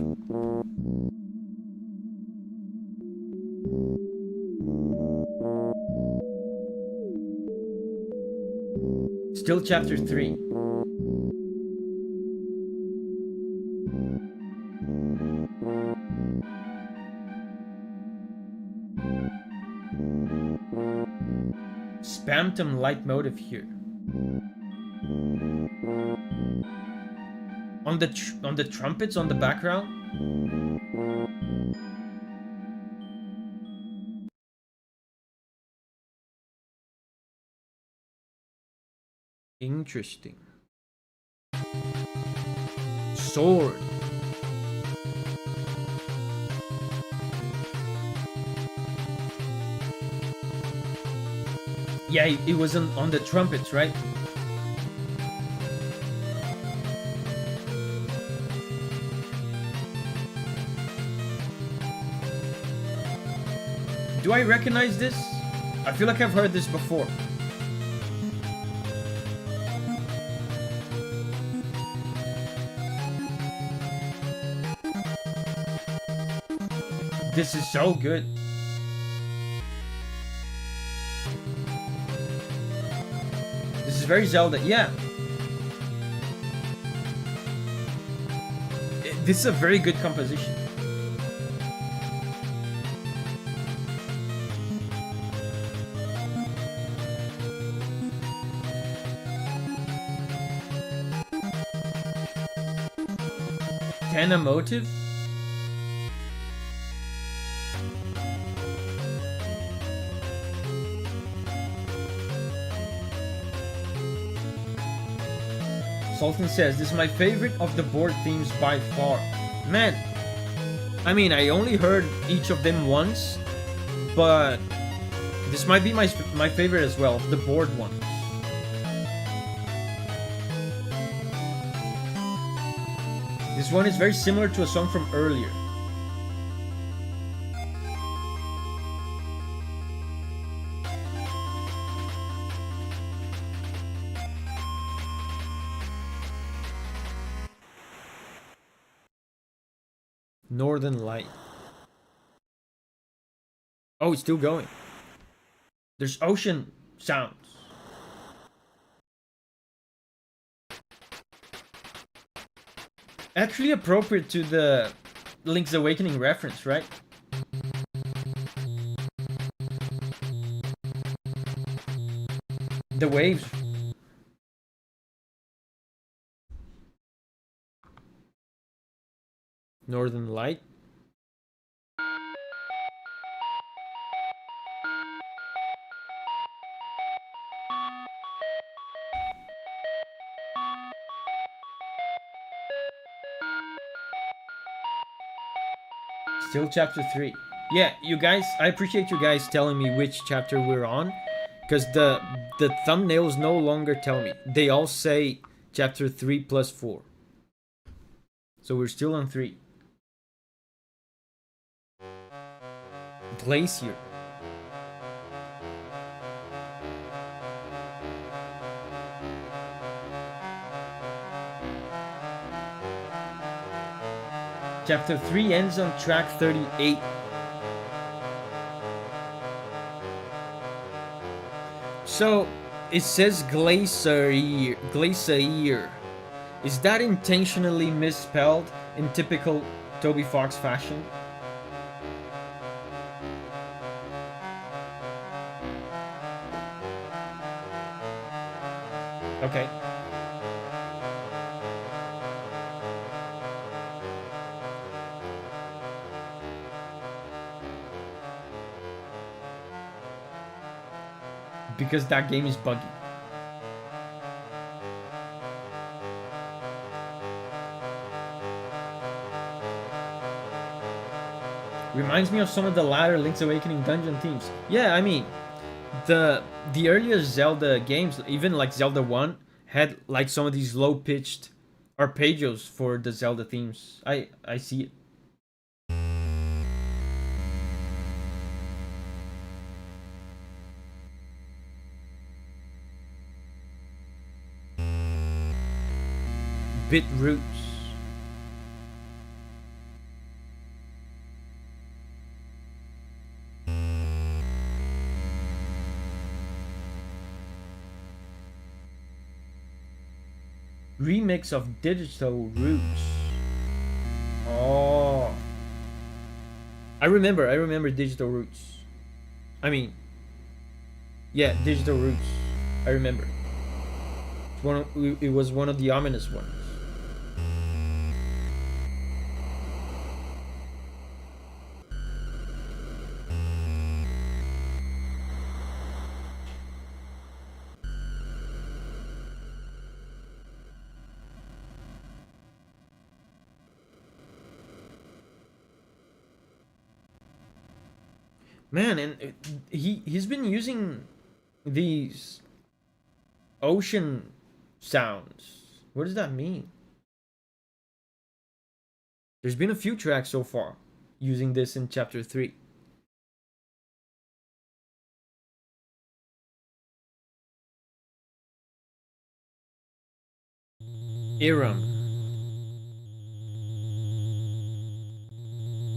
Still chapter 3. Spamtum leitmotif here. On the trumpets on the background. Interesting. Sword. Yeah, it was on the trumpets, right? Do I recognize this? I feel like I've heard this before. This is so good. This is very Zelda, yeah. This is a very good composition. Tana motive? Sultan says, this is my favorite of the board themes by far. Man, I mean, I only heard each of them once, but this might be my favorite as well, the board one. This one is very similar to a song from earlier. Northern Light. Oh, it's still going. There's ocean sounds. Actually appropriate to the Link's Awakening reference, right? The waves. Northern Light. Still chapter 3. Yeah, you guys, I appreciate you guys telling me which chapter we're on, because the thumbnails no longer tell me. They all say chapter 3 plus 4. So we're still on 3. Glacier. Chapter 3 ends on track 38. So, it says Glacier. Glacier. Is that intentionally misspelled in typical Toby Fox fashion? Okay. Because that game is buggy. Reminds me of some of the latter Link's Awakening dungeon themes. Yeah, I mean, the earlier Zelda games, even like Zelda 1, had like some of these low-pitched arpeggios for the Zelda themes. I see it. Bit roots. Remix of Digital Roots. Oh, I remember Digital Roots. I mean, yeah, Digital Roots. I remember. It was one of the ominous ones. Man, and he's been using these ocean sounds. What does that mean? There's been a few tracks so far using this in chapter 3. Iram.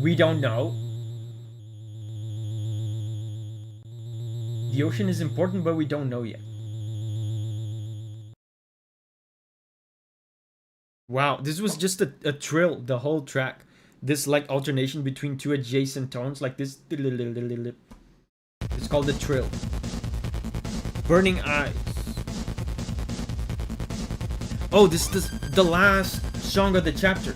We don't know. The ocean is important, but we don't know yet. Wow, this was just a trill, the whole track. This like alternation between two adjacent tones, like this. It's called the trill. Burning Eyes. Oh, this is the last song of the chapter.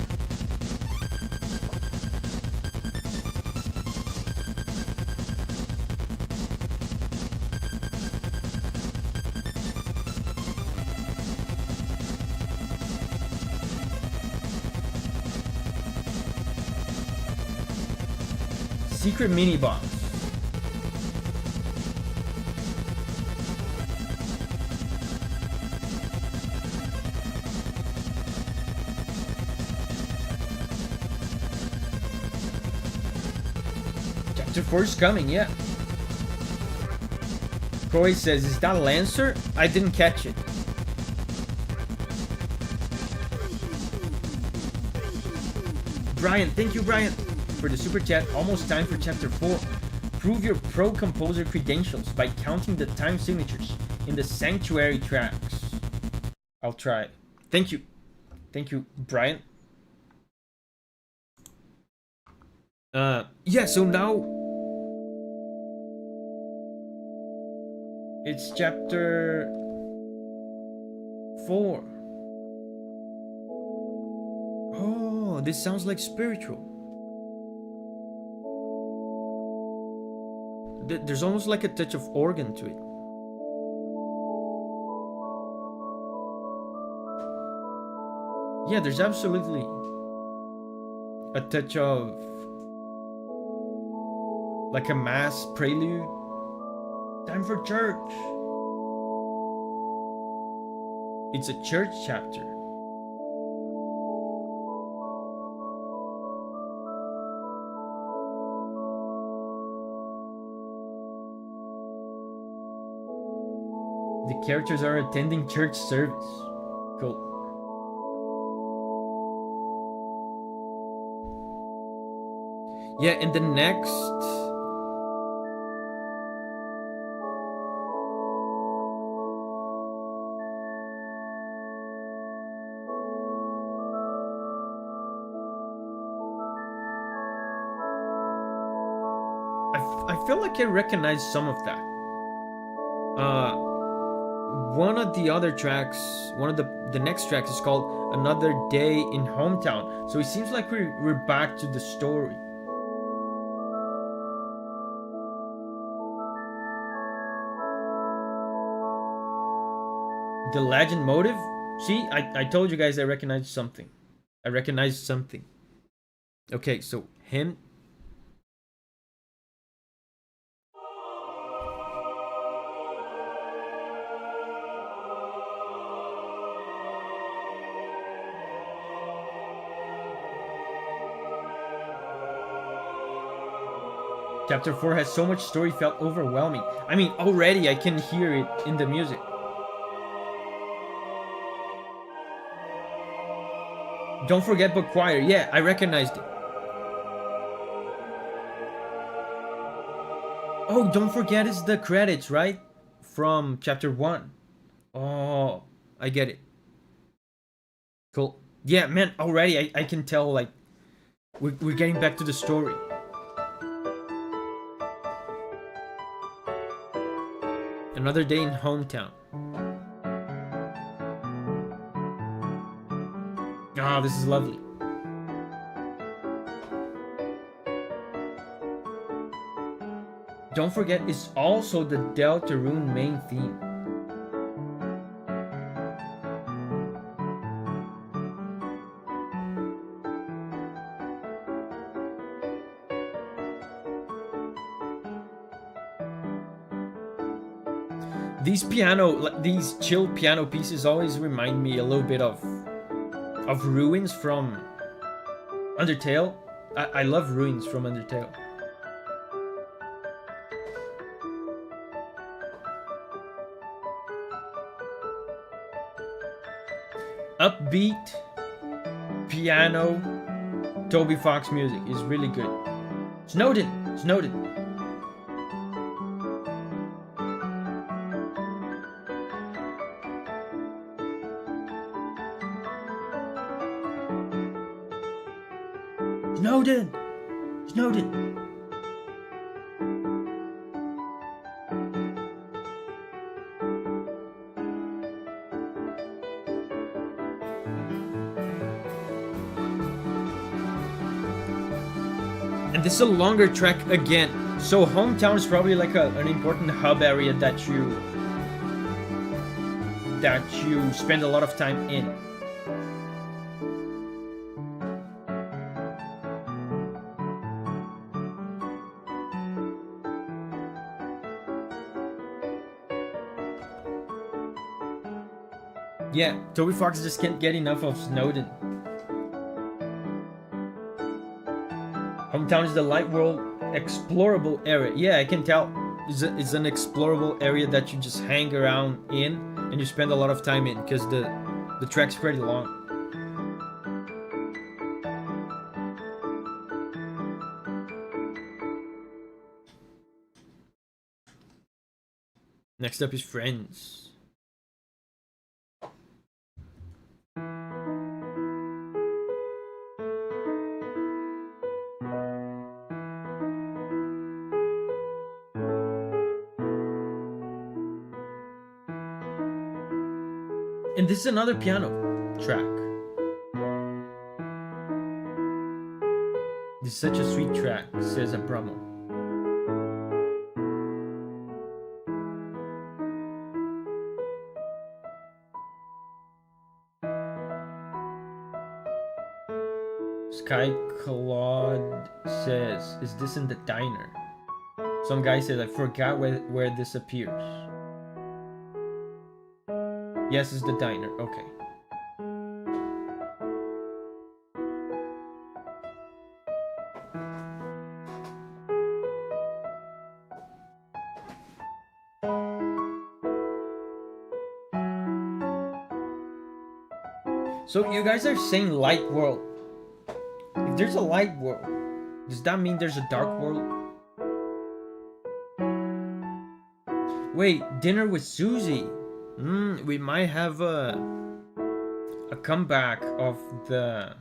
Secret mini boss. Chapter 4 is coming, yeah. Koi says, is that Lancer? I didn't catch it. Brian, thank you, Brian, for the super chat. Almost time for chapter 4. Prove your pro composer credentials by counting the time signatures in the sanctuary tracks. I'll try. Thank you, Brian. Yeah, so now it's chapter 4. Oh, this sounds like spiritual. There's almost like a touch of organ to it. Yeah, there's absolutely a touch of like a mass prelude. Time for church. It's a church chapter. The characters are attending church service. Cool. Yeah, and the next I feel like I recognize some of that. One of the other tracks, one of the next tracks is called Another Day in Hometown. So it seems like we're back to the story. The legend motive? See, I told you guys I recognized something. I recognized something. Okay, so him. Chapter 4 has so much story, felt overwhelming. I mean, already I can hear it in the music. Don't forget book choir. Yeah, I recognized it. Oh, don't forget it's the credits, right? From chapter 1. Oh, I get it. Cool. Yeah, man, already I can tell, like, we're getting back to the story. Another Day in Hometown. Ah, this is lovely. Don't forget, it's also the Deltarune main theme. These chill piano pieces always remind me a little bit of Ruins from Undertale. I love Ruins from Undertale. Upbeat piano Toby Fox music is really good. Snowden. And this is a longer track again. So Hometown is probably like an important hub area that you spend a lot of time in. Yeah, Toby Fox just can't get enough of Snowden. Hometown is the light world explorable area. Yeah, I can tell. It's an explorable area that you just hang around in and you spend a lot of time in because the track's pretty long. Next up is Friends. And this is another piano track. This is such a sweet track, says Abramo. Sky Claude says, is this in the diner? Some guy says, I forgot where this appears. Yes, it's the diner. Okay. So you guys are saying light world. If there's a light world, does that mean there's a dark world? Wait, dinner with Susie. We might have a comeback of the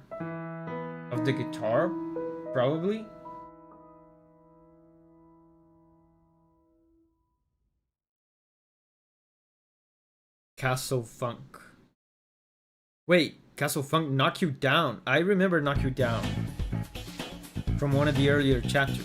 guitar, probably. Castle Funk. Wait, Castle Funk Knock You Down. I remember Knock You Down from one of the earlier chapters.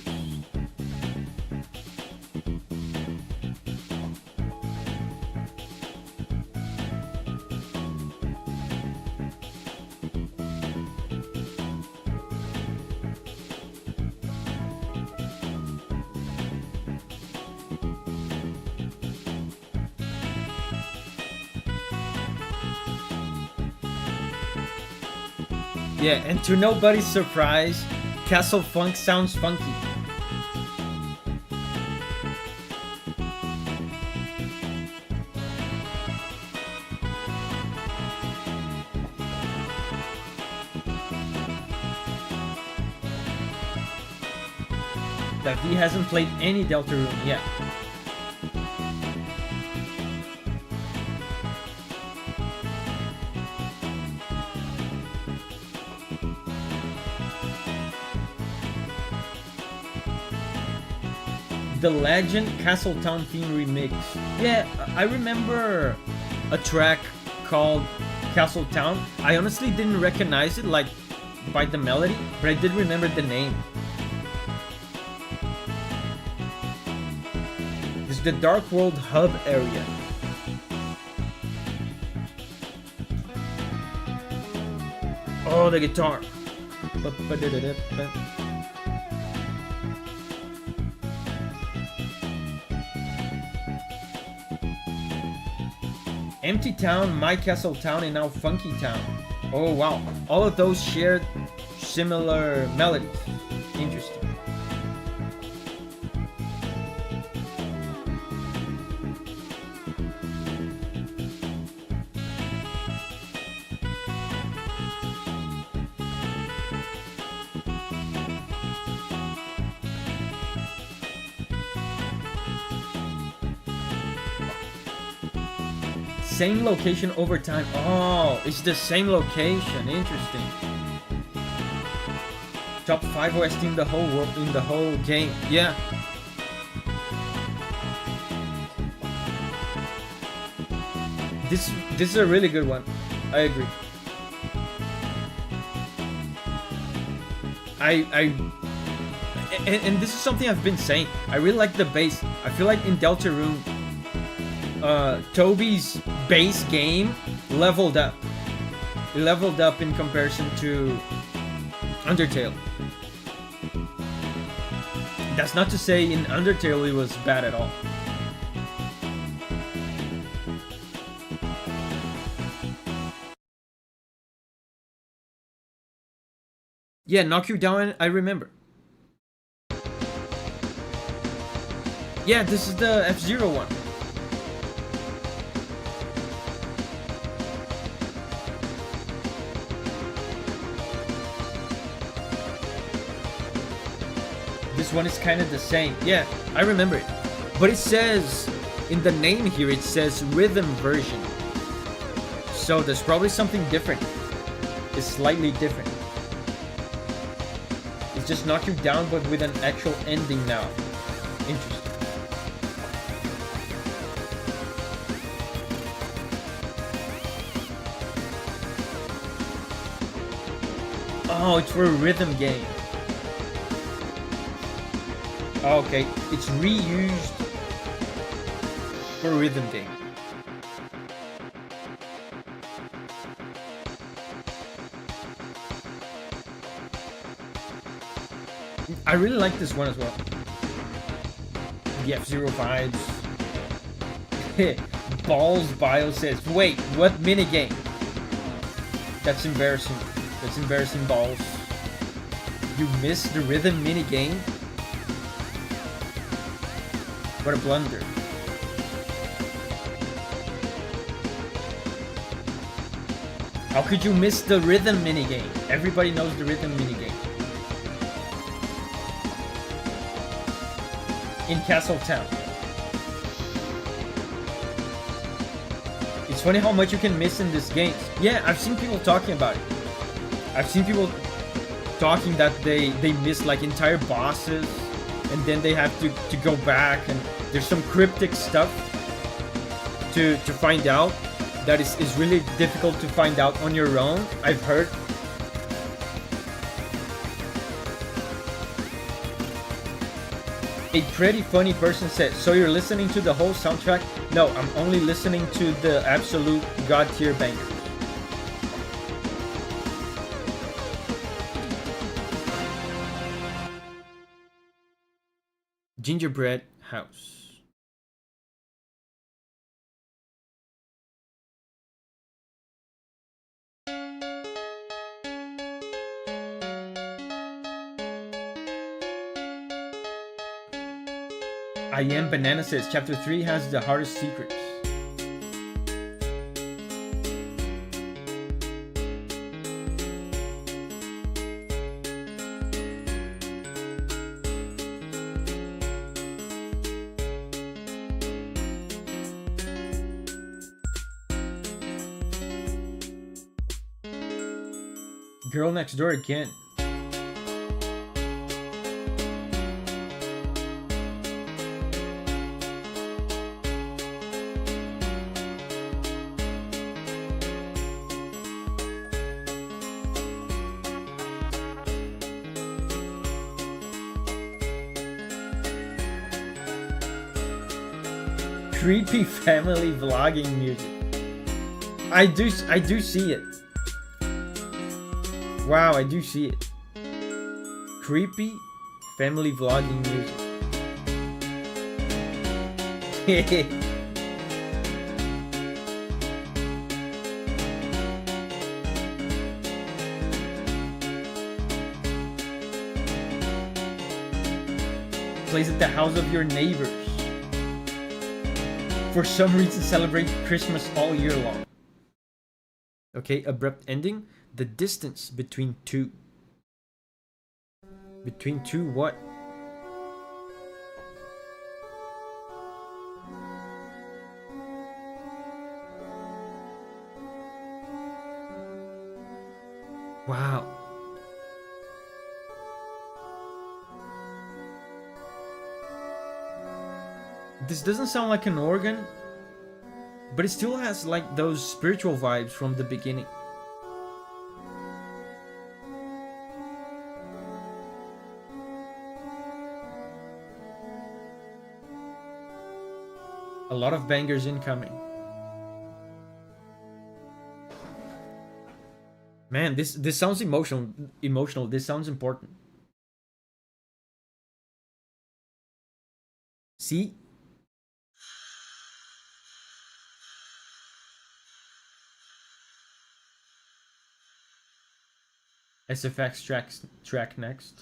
Yeah, and to nobody's surprise, Castle Funk sounds funky. Davi hasn't played any Deltarune yet. The Legend Castletown theme remix. Yeah, I remember a track called Castletown. I honestly didn't recognize it like by the melody, but I did remember the name. This is the Dark World hub area. Oh, the guitar. Empty Town, My Castle Town, and now Funky Town. Oh wow, all of those shared similar melodies. Interesting. Same location over time. Oh, it's the same location. Interesting. Top 5 OST in the whole world, in the whole game. Yeah. This is a really good one. I agree. And this is something I've been saying. I really like the bass. I feel like in Deltarune, Toby's base game leveled up. It leveled up in comparison to Undertale. That's not to say in Undertale it was bad at all. Yeah, Knock You Down, I remember. Yeah, this is the F-Zero one. This one is kind of the same. Yeah, I remember it. But it says, in the name here, it says rhythm version. So there's probably something different. It's slightly different. It's just Knock You Down, but with an actual ending now. Interesting. Oh, it's for a rhythm game. Okay, it's reused for a rhythm game. I really like this one as well. The F-Zero vibes. Balls Bio says, wait, what minigame? That's embarrassing. That's embarrassing, Balls. You missed the rhythm minigame? What a blunder. How could you miss the rhythm minigame? Everybody knows the rhythm minigame. In Castletown. It's funny how much you can miss in this game. Yeah, I've seen people talking about it. I've seen people talking that they miss like entire bosses, and then they have to go back, and there's some cryptic stuff to find out that is really difficult to find out on your own, I've heard. A pretty funny person said, so you're listening to the whole soundtrack? No, I'm only listening to the absolute god tier bangers. Gingerbread House. I Am Banana says chapter 3 has the hardest secrets. Girl Next Door again. Creepy family vlogging music. I do see it. Wow, I do see it. Creepy family vlogging music. Plays at the house of your neighbors. For some reason, celebrate Christmas all year long. Okay, abrupt ending. The distance between two. Between two what? Wow. This doesn't sound like an organ, but it still has like those spiritual vibes from the beginning. A lot of bangers incoming. Man, this sounds emotional. This sounds important. See? SFX track next.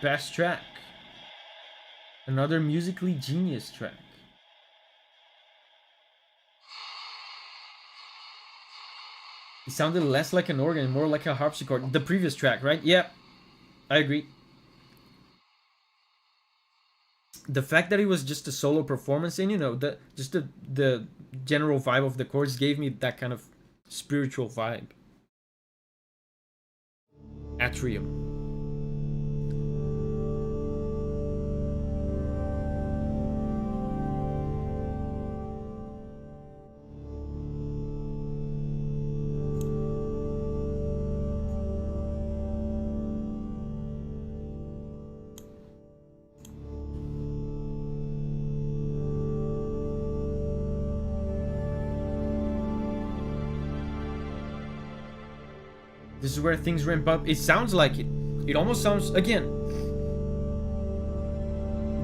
Best track. Another musically genius track. It sounded less like an organ, more like a harpsichord. The previous track, right? Yeah, I agree. The fact that it was just a solo performance, and you know, the general vibe of the chords gave me that kind of spiritual vibe. Atrium. This is where things ramp up. It sounds like it. It almost sounds, again,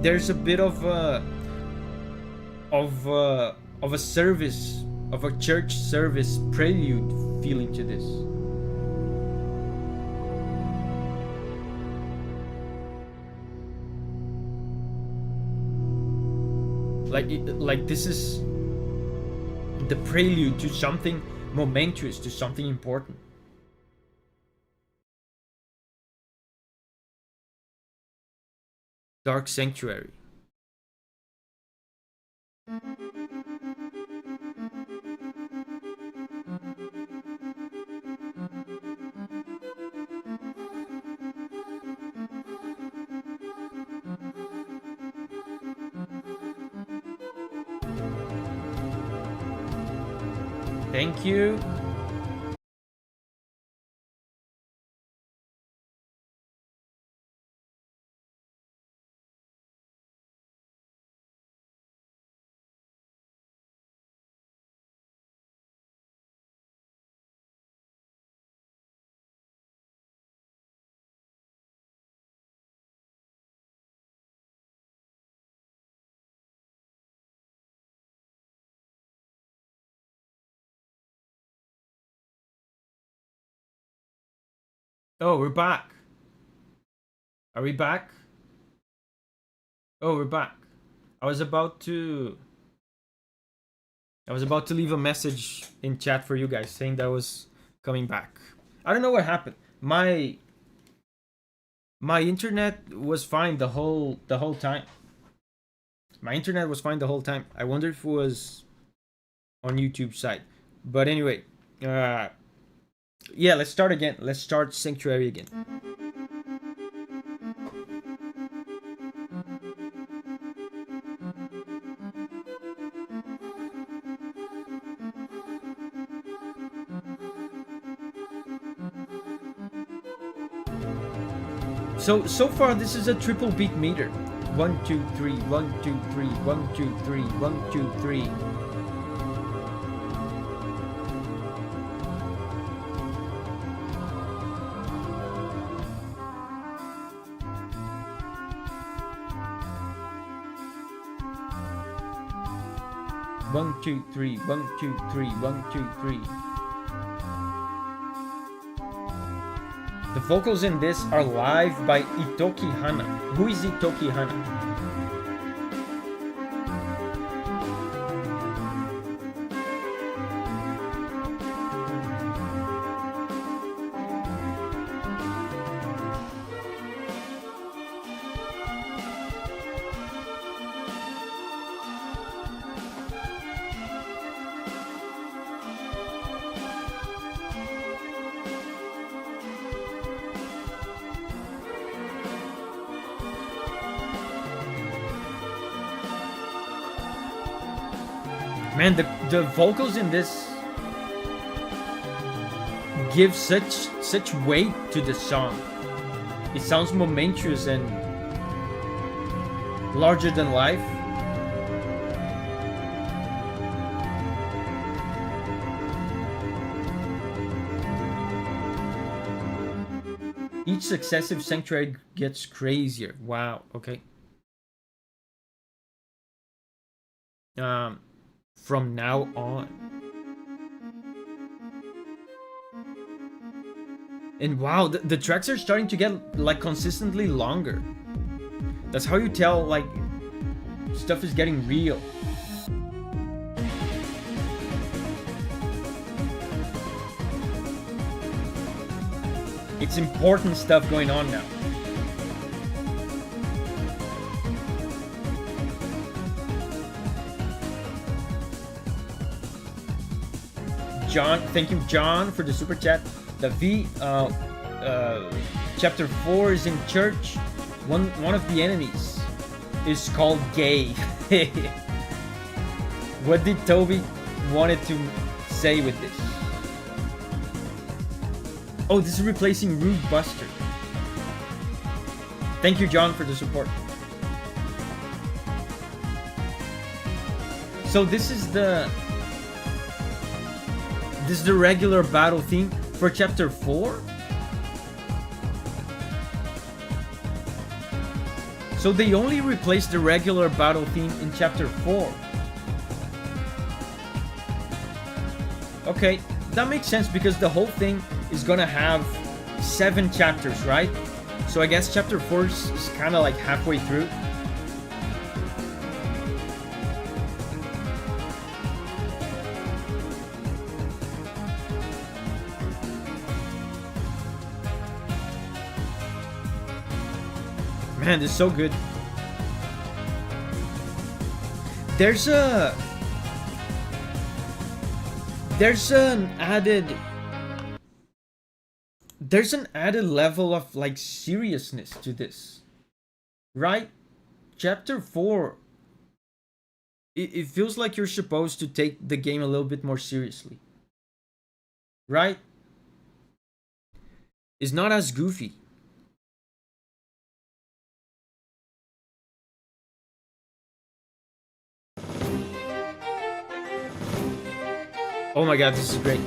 there's a bit of a service, of a church service prelude feeling to this. Like this is the prelude to something momentous, to something important. Dark Sanctuary. Thank you. Oh, we're back. Are we back? Oh, we're back. I was about to leave a message in chat for you guys saying that I was coming back. I don't know what happened. My internet was fine the whole time. My internet was fine the whole time. I wonder if it was on YouTube side. But anyway, yeah, let's start again. Let's start Sanctuary again. So far this is a triple beat meter. 1 2 3 1 2 3 1 2 3 1 2 3. One, two, three, 1 2 3 1 2 3. The vocals in this are live by Itoki Hana. Who is Itoki Hana? Man, the vocals in this give such weight to the song. It sounds momentous and larger than life. Each successive sanctuary gets crazier. Wow, okay. From now on. And wow, the tracks are starting to get like consistently longer. That's how you tell like stuff is getting real. It's important stuff going on now. John, thank you, John, for the super chat. Davi, chapter 4 is in church. One of the enemies is called gay. What did Toby wanted to say with this? Oh, this is replacing Rude Buster. Thank you, John, for the support. So this is the regular battle theme. for chapter 4? So they only replaced the regular battle theme in chapter 4. Okay, that makes sense because the whole thing is gonna have 7 chapters, right? So I guess chapter 4 is kind of like halfway through. Man, this is so good. There's an added level of like seriousness to this, right? Chapter 4, it feels like you're supposed to take the game a little bit more seriously, right? It's not as goofy. Oh my god, this is great.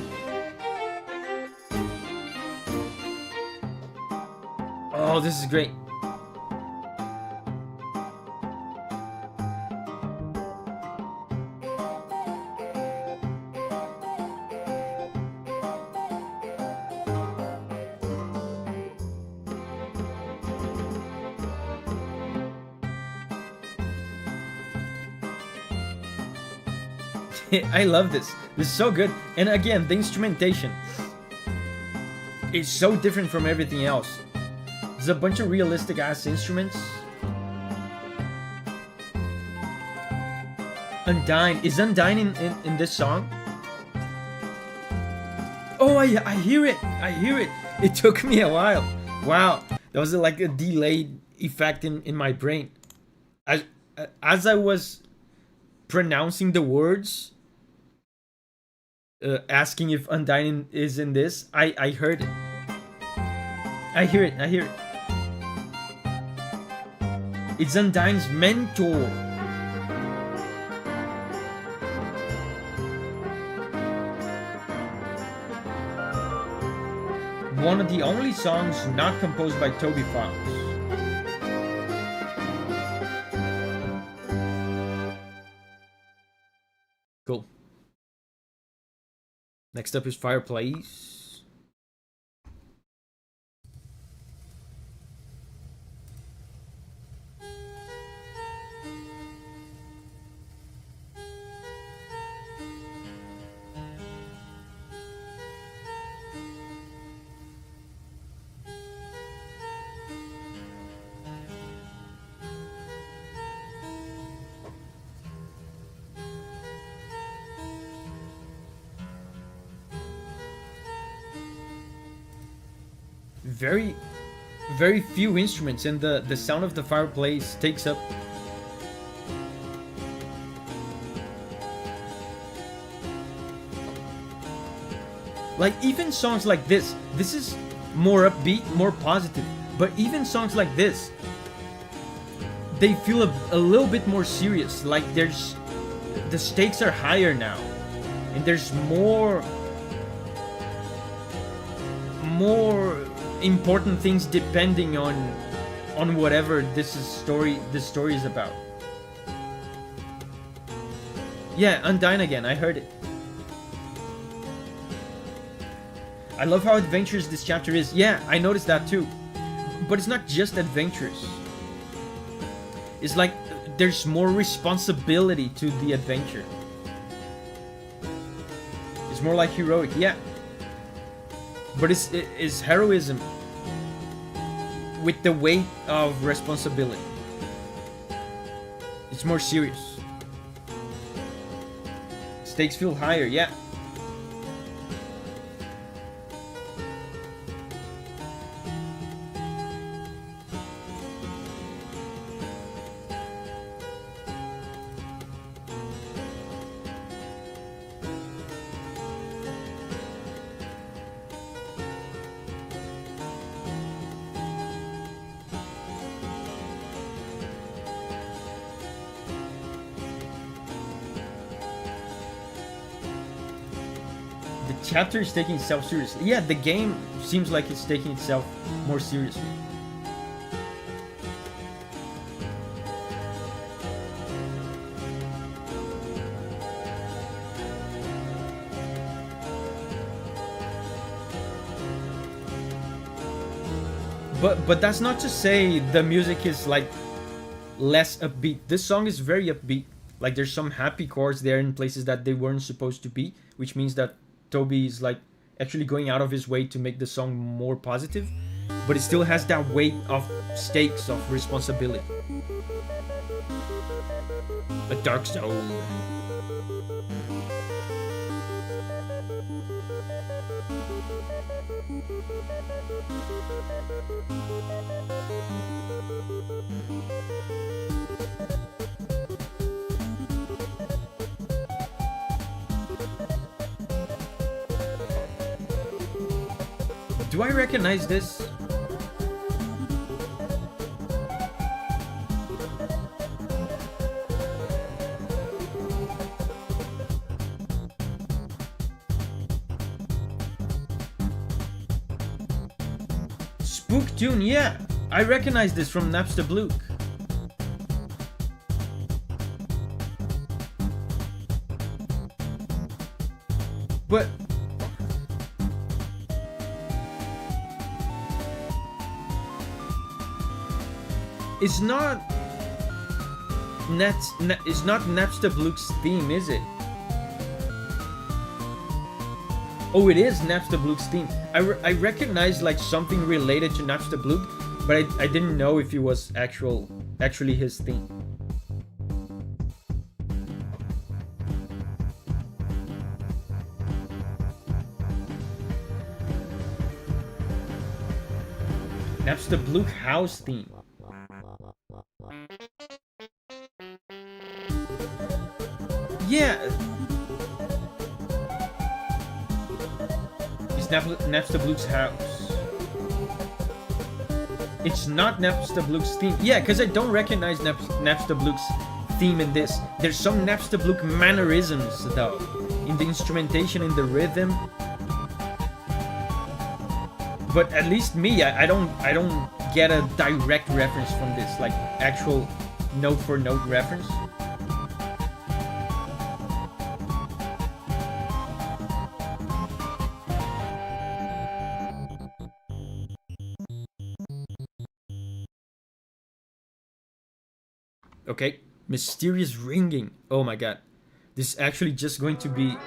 Oh, this is great. I love this. This is so good. And again, the instrumentation is so different from everything else. There's a bunch of realistic ass instruments. Undyne. Is Undyne in this song? Oh, I hear it. I hear it. It took me a while. Wow. That was like a delayed effect in my brain. As I was pronouncing the words, asking if Undyne is in this, I heard it. I hear it. I hear it. It's Undyne's mentor. One of the only songs not composed by Toby Fox. Cool. Next up is Fireplace. Very few instruments, and the sound of the fireplace takes up. Like even songs like this is more upbeat, more positive, but even songs like this, they feel a little bit more serious. Like the stakes are higher now, and there's more important things depending on whatever this story is about. Yeah, Undyne again, I heard it. I love how adventurous this chapter is. Yeah, I noticed that too. But it's not just adventurous. It's like there's more responsibility to the adventure. It's more like heroic, yeah. But it's heroism with the weight of responsibility. It's more serious. Stakes feel higher, yeah. The chapter is taking itself seriously. Yeah, the game seems like it's taking itself more seriously. But that's not to say the music is like less upbeat. This song is very upbeat. Like there's some happy chords there in places that they weren't supposed to be, which means that Toby is like actually going out of his way to make the song more positive, but it still has that weight of stakes of responsibility. A dark zone. Do I recognize this? Spook tune, yeah. I recognize this from Napster Blue. But it's not it's not Napster Blue's theme, is it? Oh, it is Napster Blue's theme. I recognize like something related to Napster Blue, but I didn't know if it was actually his theme. Napster Blue house theme. Yeah. It's Napster Blue's house. It's not Napster Blue's theme. Yeah, because I don't recognize Napster Blue's theme in this. There's some Napster Blue mannerisms though, in the instrumentation, in the rhythm. But at least me, I don't get a direct reference from this, like actual note for note reference. Okay, mysterious ringing. Oh my god. This is actually just going to be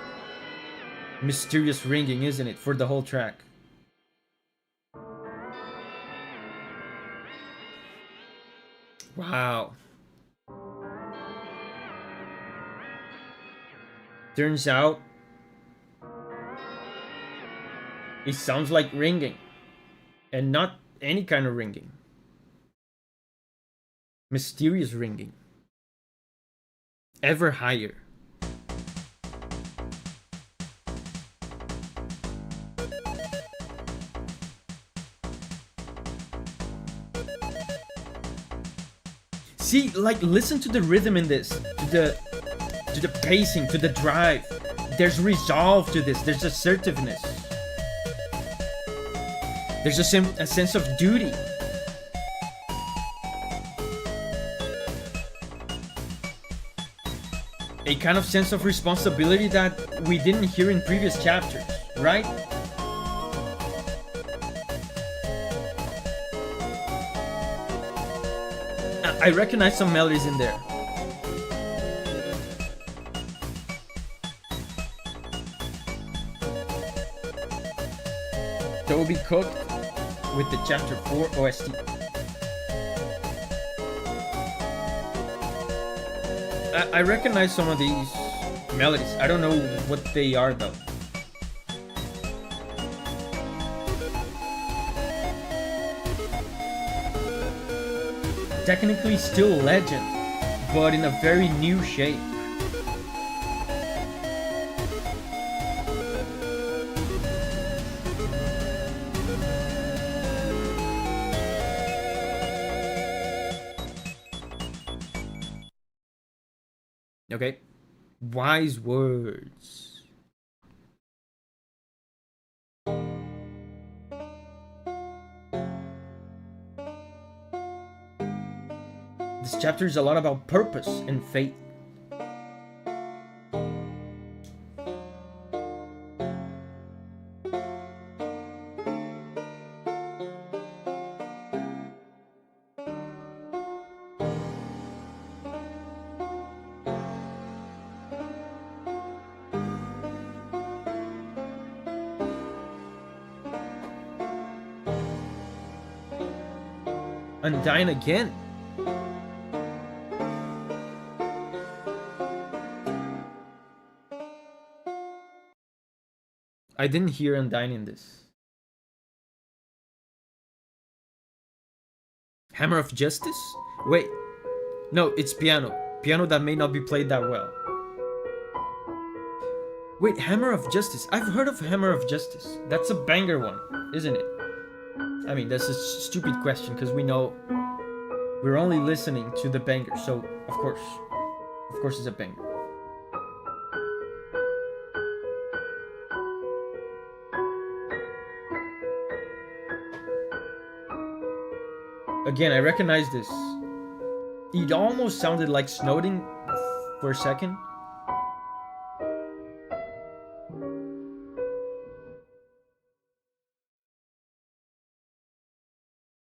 mysterious ringing, isn't it, for the whole track? Wow. Turns out it sounds like ringing, and not any kind of ringing. Mysterious ringing. Ever higher. See, like, listen to the rhythm in this, to the pacing, to the drive. There's resolve to this. There's assertiveness. There's a sense of duty. A kind of sense of responsibility that we didn't hear in previous chapters, right? I recognize some melodies in there. Toby cooked with the chapter 4 OST. I recognize some of these melodies. I don't know what they are though. Technically still legend, but in a very new shape. Okay, wise words. chapter is a lot about purpose and faith. Undying again. I didn't hear Undying in this. Hammer of Justice? Wait. No, it's piano. Piano that may not be played that well. Wait, Hammer of Justice. I've heard of Hammer of Justice. That's a banger one, isn't it? I mean, that's a stupid question because we know we're only listening to the banger, so of course it's a banger. Again, I recognize this. It almost sounded like Snowden for a second.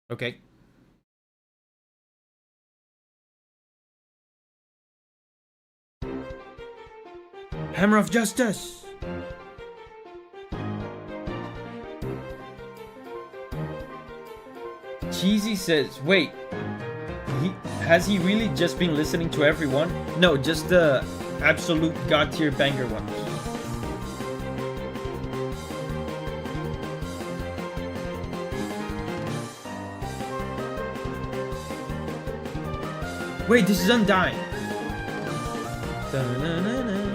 Okay. Hammer of Justice! Cheesy says, wait, has he really just been listening to everyone? No, just the absolute god tier banger ones. Wait, this is Undying. Da-na-na-na.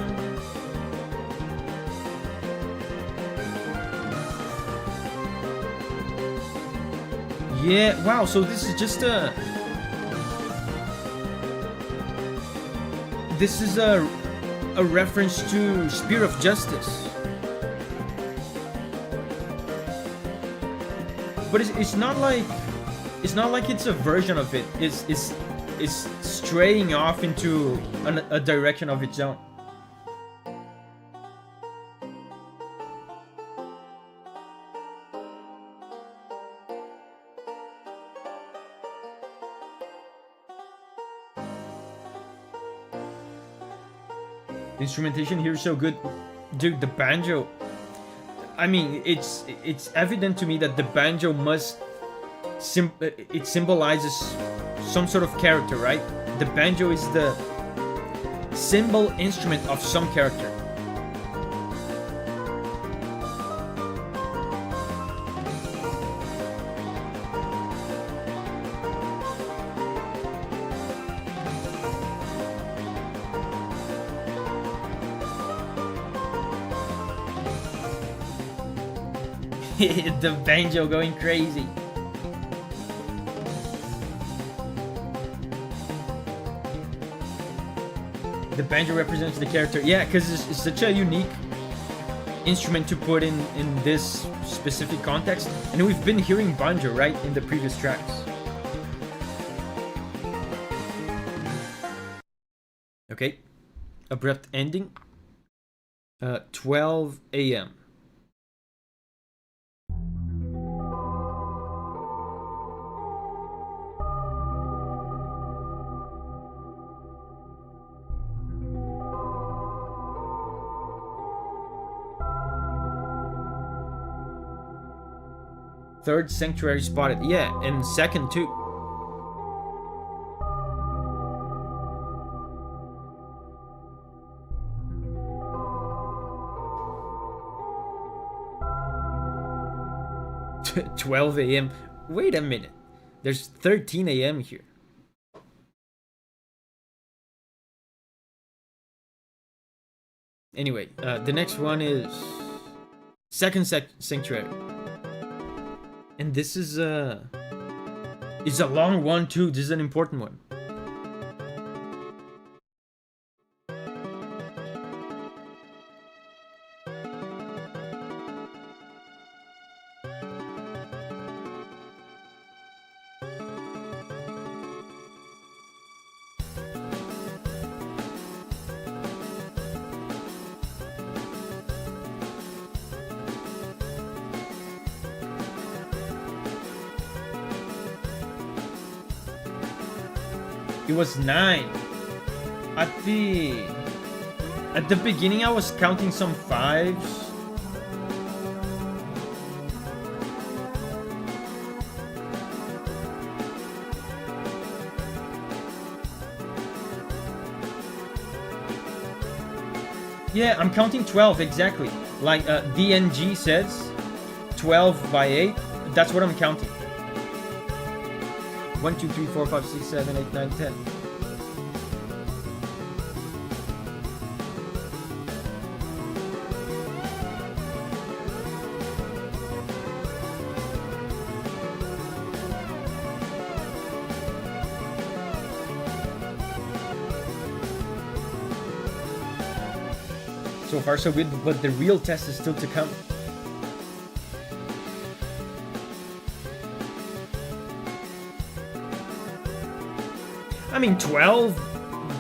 Yeah, wow, so this is just a... This is a reference to Spear of Justice. But it's not like it's a version of it. It's straying off into a direction of its own. The instrumentation here is so good. Dude, the banjo. I mean, it's evident to me that the banjo must... it symbolizes some sort of character, right? The banjo is the symbol instrument of some character. The banjo going crazy. The banjo represents the character. Yeah, because it's such a unique instrument to put in this specific context. And we've been hearing banjo, right, in the previous tracks. Okay. Abrupt ending. 12 a.m. Third sanctuary spotted. Yeah, and second too. T 12 a.m. Wait a minute. There's 13 a.m. here. Anyway, the next one is second sanctuary. And this is it's a long one too. This is an important one. It was 9. At the beginning I was counting some 5s. Yeah, I'm counting 12 exactly. Like DNG says, 12 by 8. That's what I'm counting. 1, 2, 3, 4, 5, 6, 7, 8, 9, 10. So far so good, but the real test is still to come. I mean, 12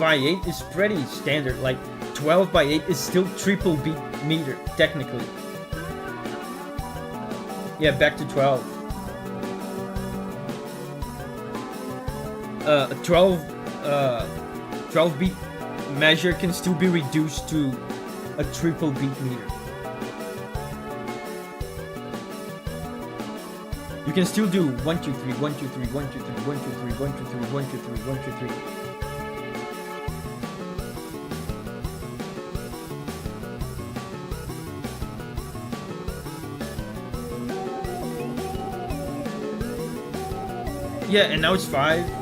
by 8 is pretty standard. Like, 12 by 8 is still triple beat meter, technically. Yeah, back to 12. 12 beat measure can still be reduced to a triple beat meter. You can still do 1, 2, 3, 1, 2, 3, 1, 2, 3, 1, 2, 3, 1, 2, 3, 1, 2, 3, 1, 2, 3. Yeah, and now it's 5.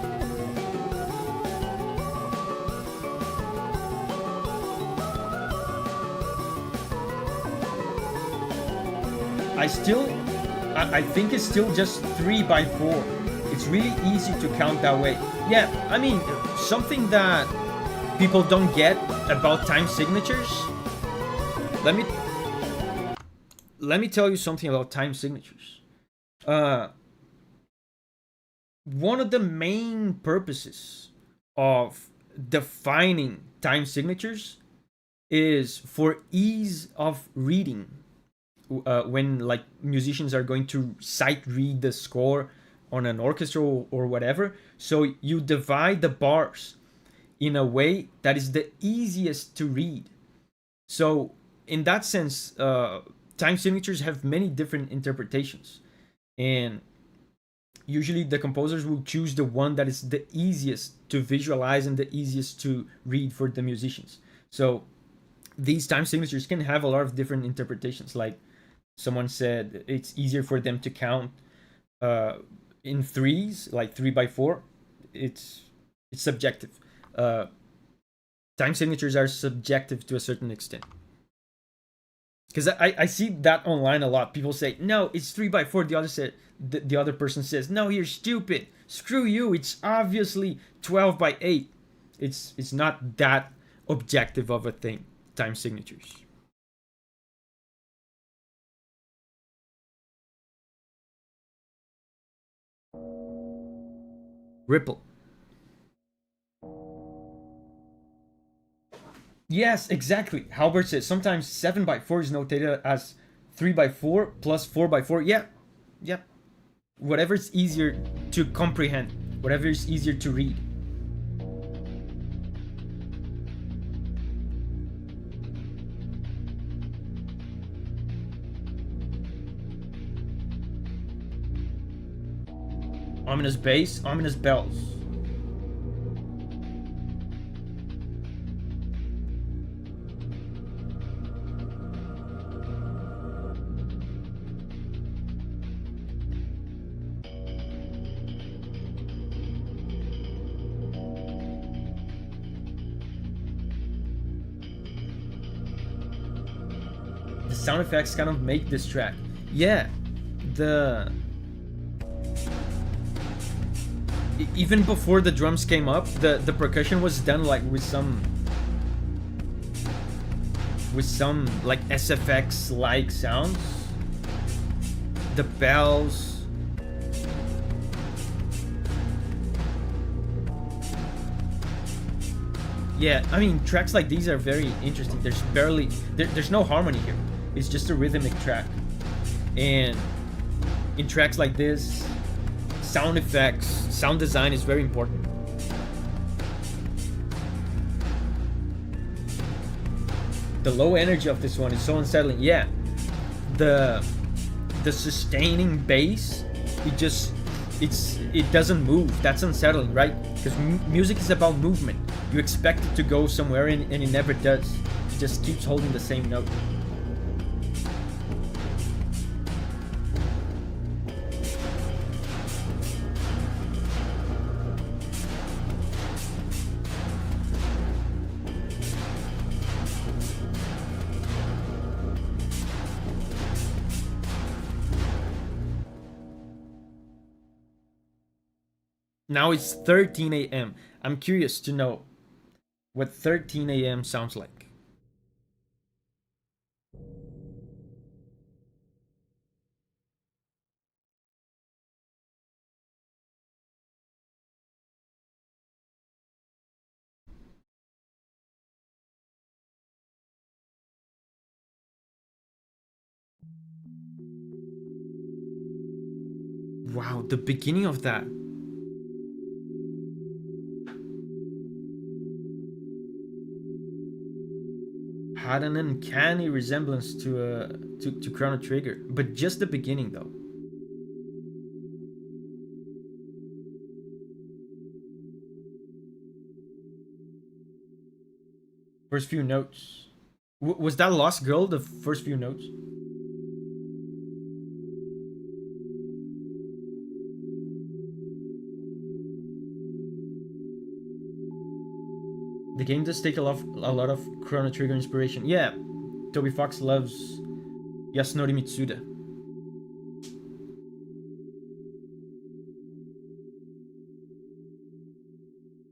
I think it's still just 3 by 4. It's really easy to count that way. Yeah, I mean, something that people don't get about time signatures. Let me tell you something about time signatures. One of the main purposes of defining time signatures is for ease of reading. When like musicians are going to sight read the score on an orchestra or whatever, so you divide the bars in a way that is the easiest to read. So in that sense, time signatures have many different interpretations, and usually the composers will choose the one that is the easiest to visualize and the easiest to read for the musicians. So these time signatures can have a lot of different interpretations. Like someone said it's easier for them to count in 3s, like 3 by 4. It's subjective. Time signatures are subjective to a certain extent. Because I see that online a lot. People say, no, it's 3 by 4. The other person says, no, you're stupid. Screw you. It's obviously 12 by 8. It's not that objective of a thing, time signatures. Ripple. Yes, exactly. Halbert says sometimes 7 by 4 is notated as 3 by 4 plus 4 by 4. Yeah. Whatever is easier to comprehend, whatever is easier to read. Ominous bass, ominous bells. The sound effects kind of make this track. Yeah, even before the drums came up, the percussion was done like with some like SFX like sounds. The bells. Yeah, I mean, tracks like these are very interesting. There's no harmony here. It's just a rhythmic track. And in tracks like this, sound effects, sound design is very important. the low energy of this one is so unsettling. Yeah, the sustaining bass, it doesn't move. That's unsettling, right? Because music is about movement. You expect it to go somewhere and it never does. It just keeps holding the same note. Now it's 13 a.m. I'm curious to know what 13 a.m. sounds like. Wow, the beginning of that. Had an uncanny resemblance to Chrono Trigger, but just the beginning though. First few notes. Was that Lost Girl the first few notes? The game does take a lot of Chrono Trigger inspiration. Yeah, Toby Fox loves Yasunori Mitsuda.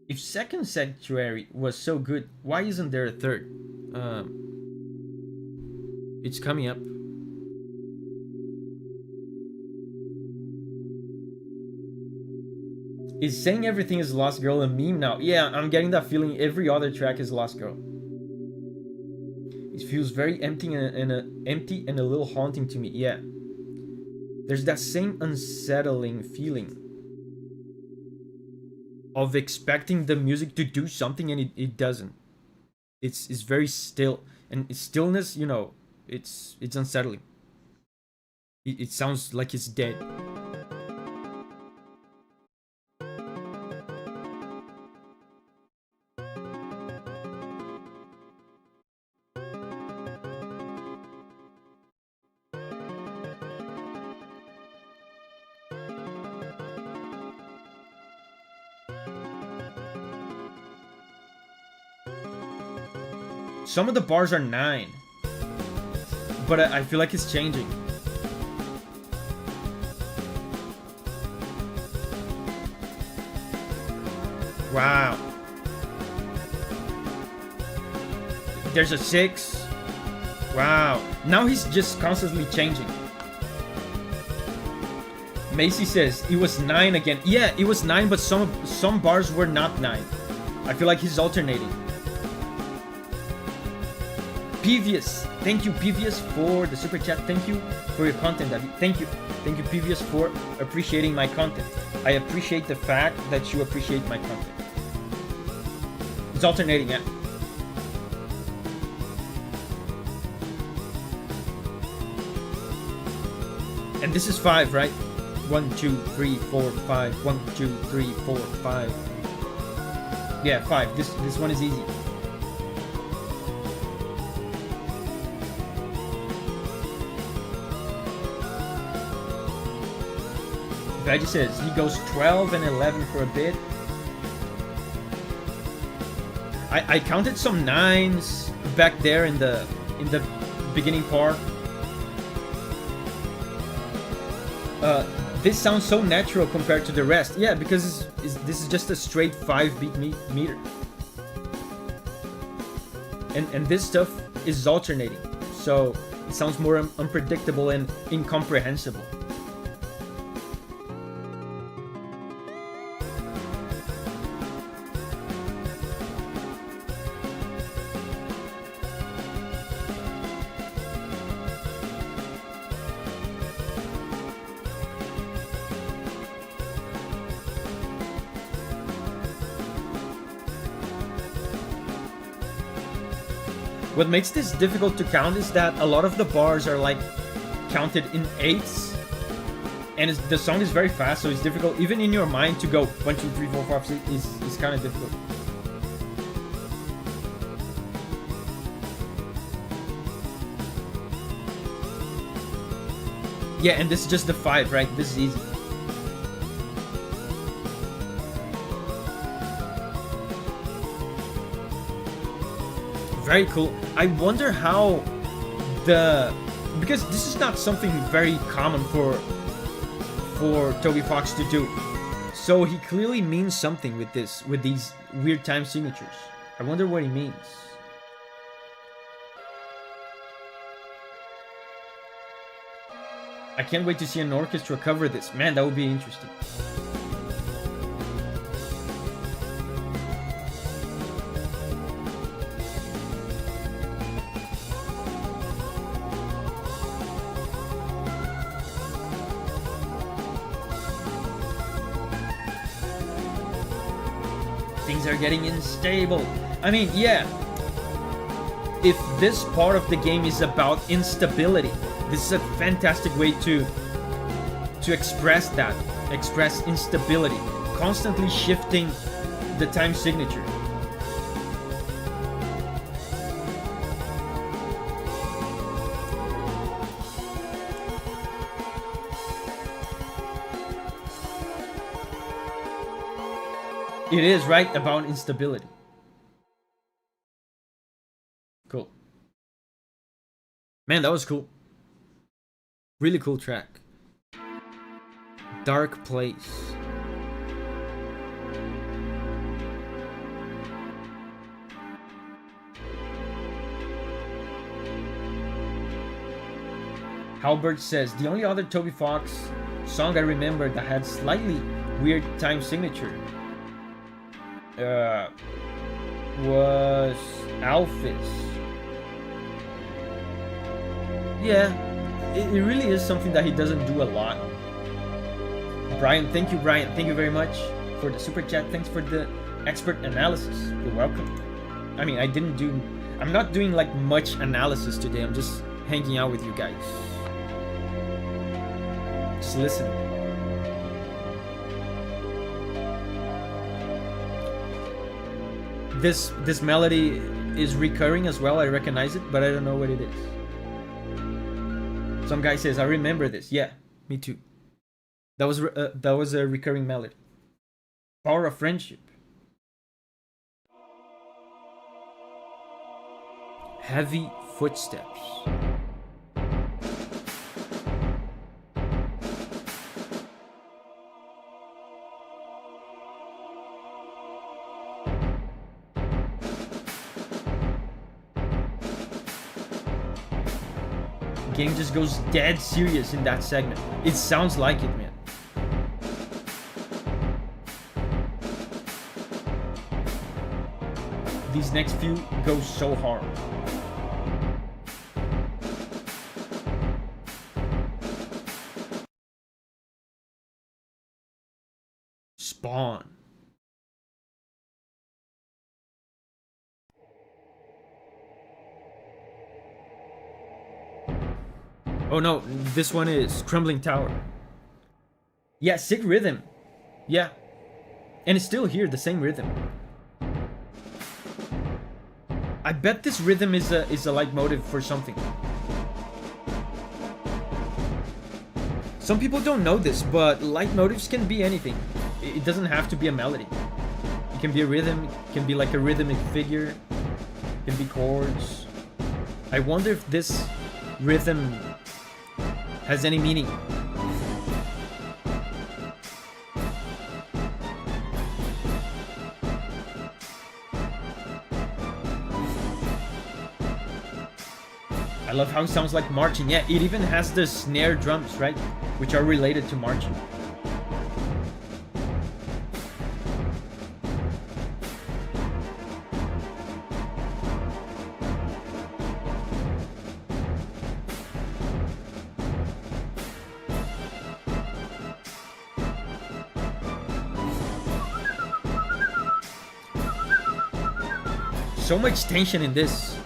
If Second Sanctuary was so good, why isn't there a third? It's coming up. Is saying everything is Lost Girl a meme now? Yeah, I'm getting that feeling every other track is Lost Girl. It feels very empty and a little haunting to me. Yeah. There's that same unsettling feeling of expecting the music to do something and it doesn't. It's very still, and stillness, you know, it's unsettling. It sounds like it's dead. Some of the bars are 9, but I feel like it's changing. Wow. There's a 6. Wow. Now he's just constantly changing. Macy says it was 9 again. Yeah, it was 9, but some bars were not 9. I feel like he's alternating. Pevious, thank you Pevious for the super chat. Thank you for your content, Davi. Thank you Pevious for appreciating my content. I appreciate the fact that you appreciate my content. It's alternating, yeah. And this is 5, right? 1, 2, 3, 4, 5. 1, 2, 3, 4, 5. Yeah, 5. This one is easy. Veggie says he goes 12 and 11 for a bit. I counted some 9s back there in the beginning part. This sounds so natural compared to the rest. Yeah, because this is just a straight 5-beat meter. And this stuff is alternating, so it sounds more unpredictable and incomprehensible. What makes this difficult to count is that a lot of the bars are like counted in eighths, and the song is very fast, so it's difficult even in your mind to go 1, 2, 3, 4, 5, 6 is kind of difficult. Yeah, and this is just the 5, right? This is easy. Very cool. I wonder how because this is not something very common for Toby Fox to do. So he clearly means something with these weird time signatures. I wonder what he means. I can't wait to see an orchestra cover this. Man, that would be interesting. Things are getting unstable. I mean, yeah. If this part of the game is about instability, this is a fantastic way to express that. Express instability. Constantly shifting the time signature. It is, right? About instability. Cool. Man, that was cool. Really cool track. Dark Place. Halbert says, the only other Toby Fox song I remember that had slightly weird time signature was Alphys. Yeah, it really is something that he doesn't do a lot. Brian, thank you, Brian. Thank you very much for the super chat. Thanks for the expert analysis. You're welcome. I mean, I'm not doing like much analysis today. I'm just hanging out with you guys. Just listen. This melody is recurring as well. I recognize it, but I don't know what it is. Some guy says, "I remember this." Yeah, me too. That was a recurring melody. Power of Friendship. Heavy Footsteps. Game just goes dead serious in that segment. It sounds like it, man. These next few go so hard. Spawn. Oh no, this one is Crumbling Tower. Yeah, sick rhythm. Yeah. And it's still here, the same rhythm. I bet this rhythm is a leitmotif for something. Some people don't know this, but leitmotifs can be anything. It doesn't have to be a melody. It can be a rhythm, it can be like a rhythmic figure, it can be chords. I wonder if this rhythm has any meaning. I love how it sounds like marching. Yeah, it even has the snare drums, right? Which are related to marching. So much tension in this.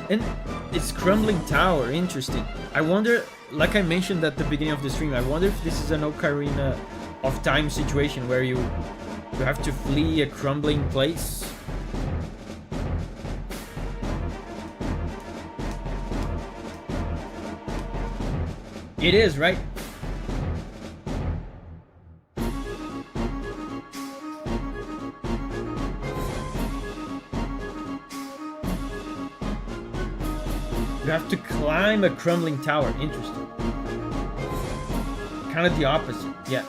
And it's crumbling tower, interesting. I wonder, like I mentioned at the beginning of the stream, I wonder if this is an Ocarina of Time situation where you have to flee a crumbling place. It is, right? You have to climb a crumbling tower. Interesting. Kind of the opposite, yeah.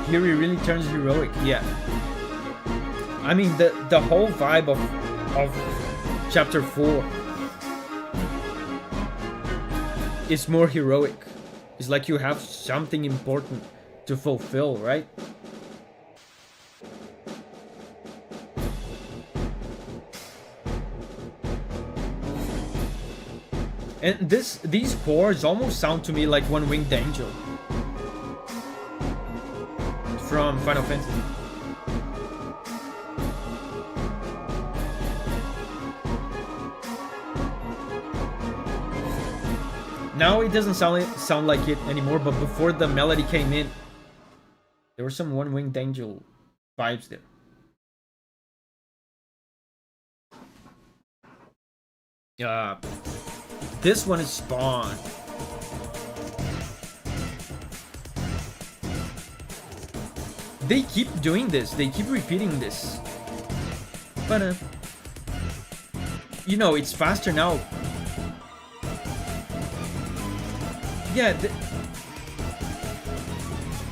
Here he really turns heroic, yeah. I mean, the whole vibe of chapter 4 is more heroic. It's like you have something important to fulfill, right? And these chords almost sound to me like One Winged Angel from Final Fantasy. Now it doesn't sound like it anymore, but before the melody came in, there were some One Winged Angel vibes there. This one is Spawn. They keep doing this. They keep repeating this. But you know, it's faster now. Yeah,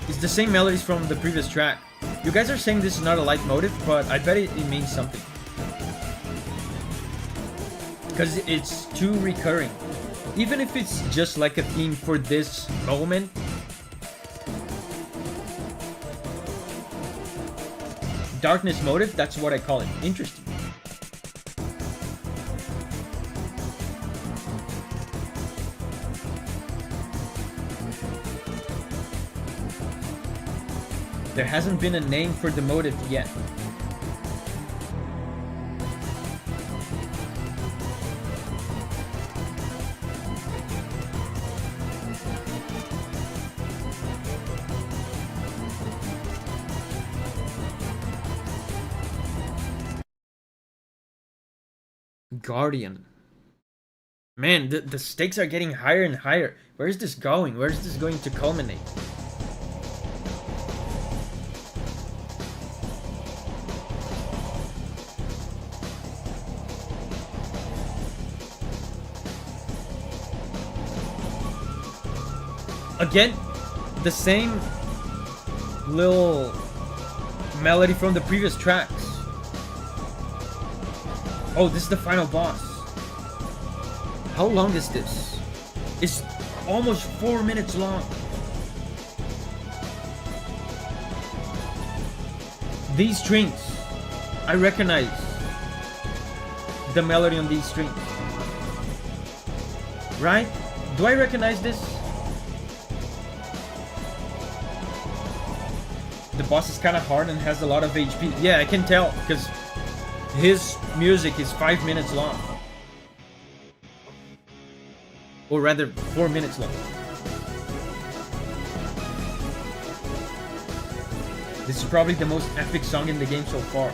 it's the same melodies from the previous track. You guys are saying this is not a light motive, but I bet it means something. Because it's too recurring. Even if it's just like a theme for this moment. Darkness motive, that's what I call it. Interesting. There hasn't been a name for the motive yet. Guardian. Man, the stakes are getting higher and higher. Where is this going? Where is this going to culminate? Again, the same little melody from the previous tracks. Oh, this is the final boss. How long is this? It's almost 4 minutes long. These strings, I recognize the melody on these strings. Right? Do I recognize this? The boss is kind of hard and has a lot of HP. Yeah, I can tell because his music is 5 minutes long. Or rather, 4 minutes long. This is probably the most epic song in the game so far.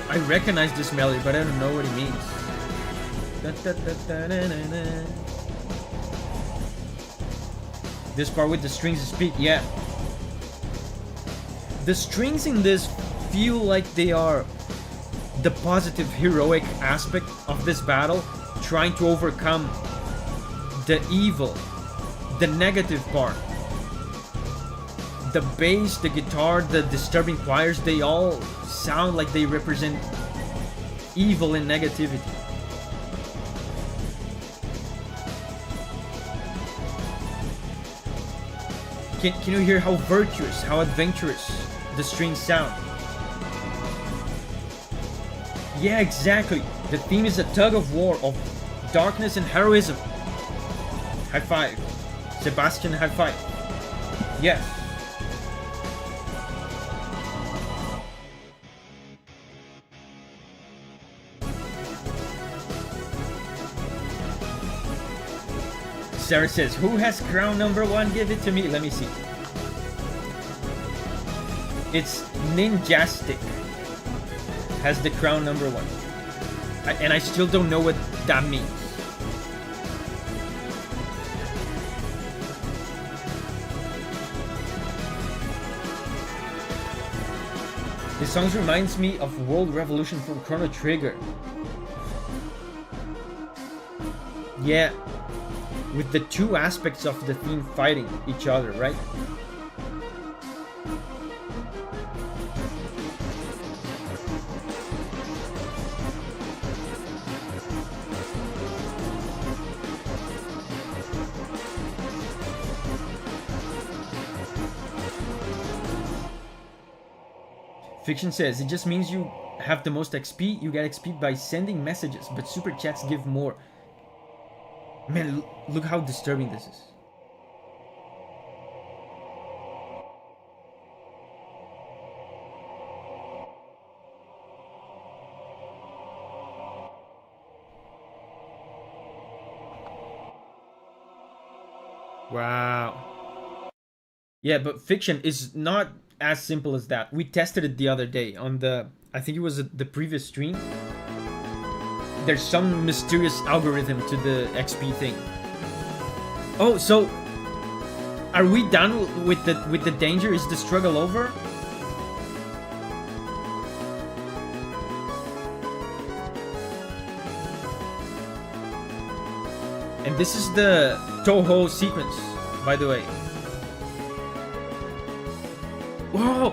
I recognize this melody, but I don't know what it means. This part with the strings is peak, yeah. The strings in this feel like they are the positive heroic aspect of this battle, trying to overcome the evil, the negative part. The bass, the guitar, the disturbing choirs, they all sound like they represent evil and negativity. Can you hear how virtuous, how adventurous the strings sound? Yeah, exactly. The theme is a tug of war of darkness and heroism. High five. Sebastian, high five. Yes. Sarah says, who has crown number 1? Give it to me. Let me see. It's Ninjastic. Has the crown number 1. And I still don't know what that means. This song reminds me of World Revolution from Chrono Trigger. Yeah. With the two aspects of the theme fighting each other, right? Fiction says, it just means you have the most XP, you get XP by sending messages, but super chats give more. Man, look how disturbing this is. Wow. Yeah, but Fiction is not as simple as that. We tested it the other day on the, I think it was the previous stream. There's some mysterious algorithm to the XP thing. Oh, so are we done with the danger? Is the struggle over? And this is the Toho sequence, by the way. Whoa!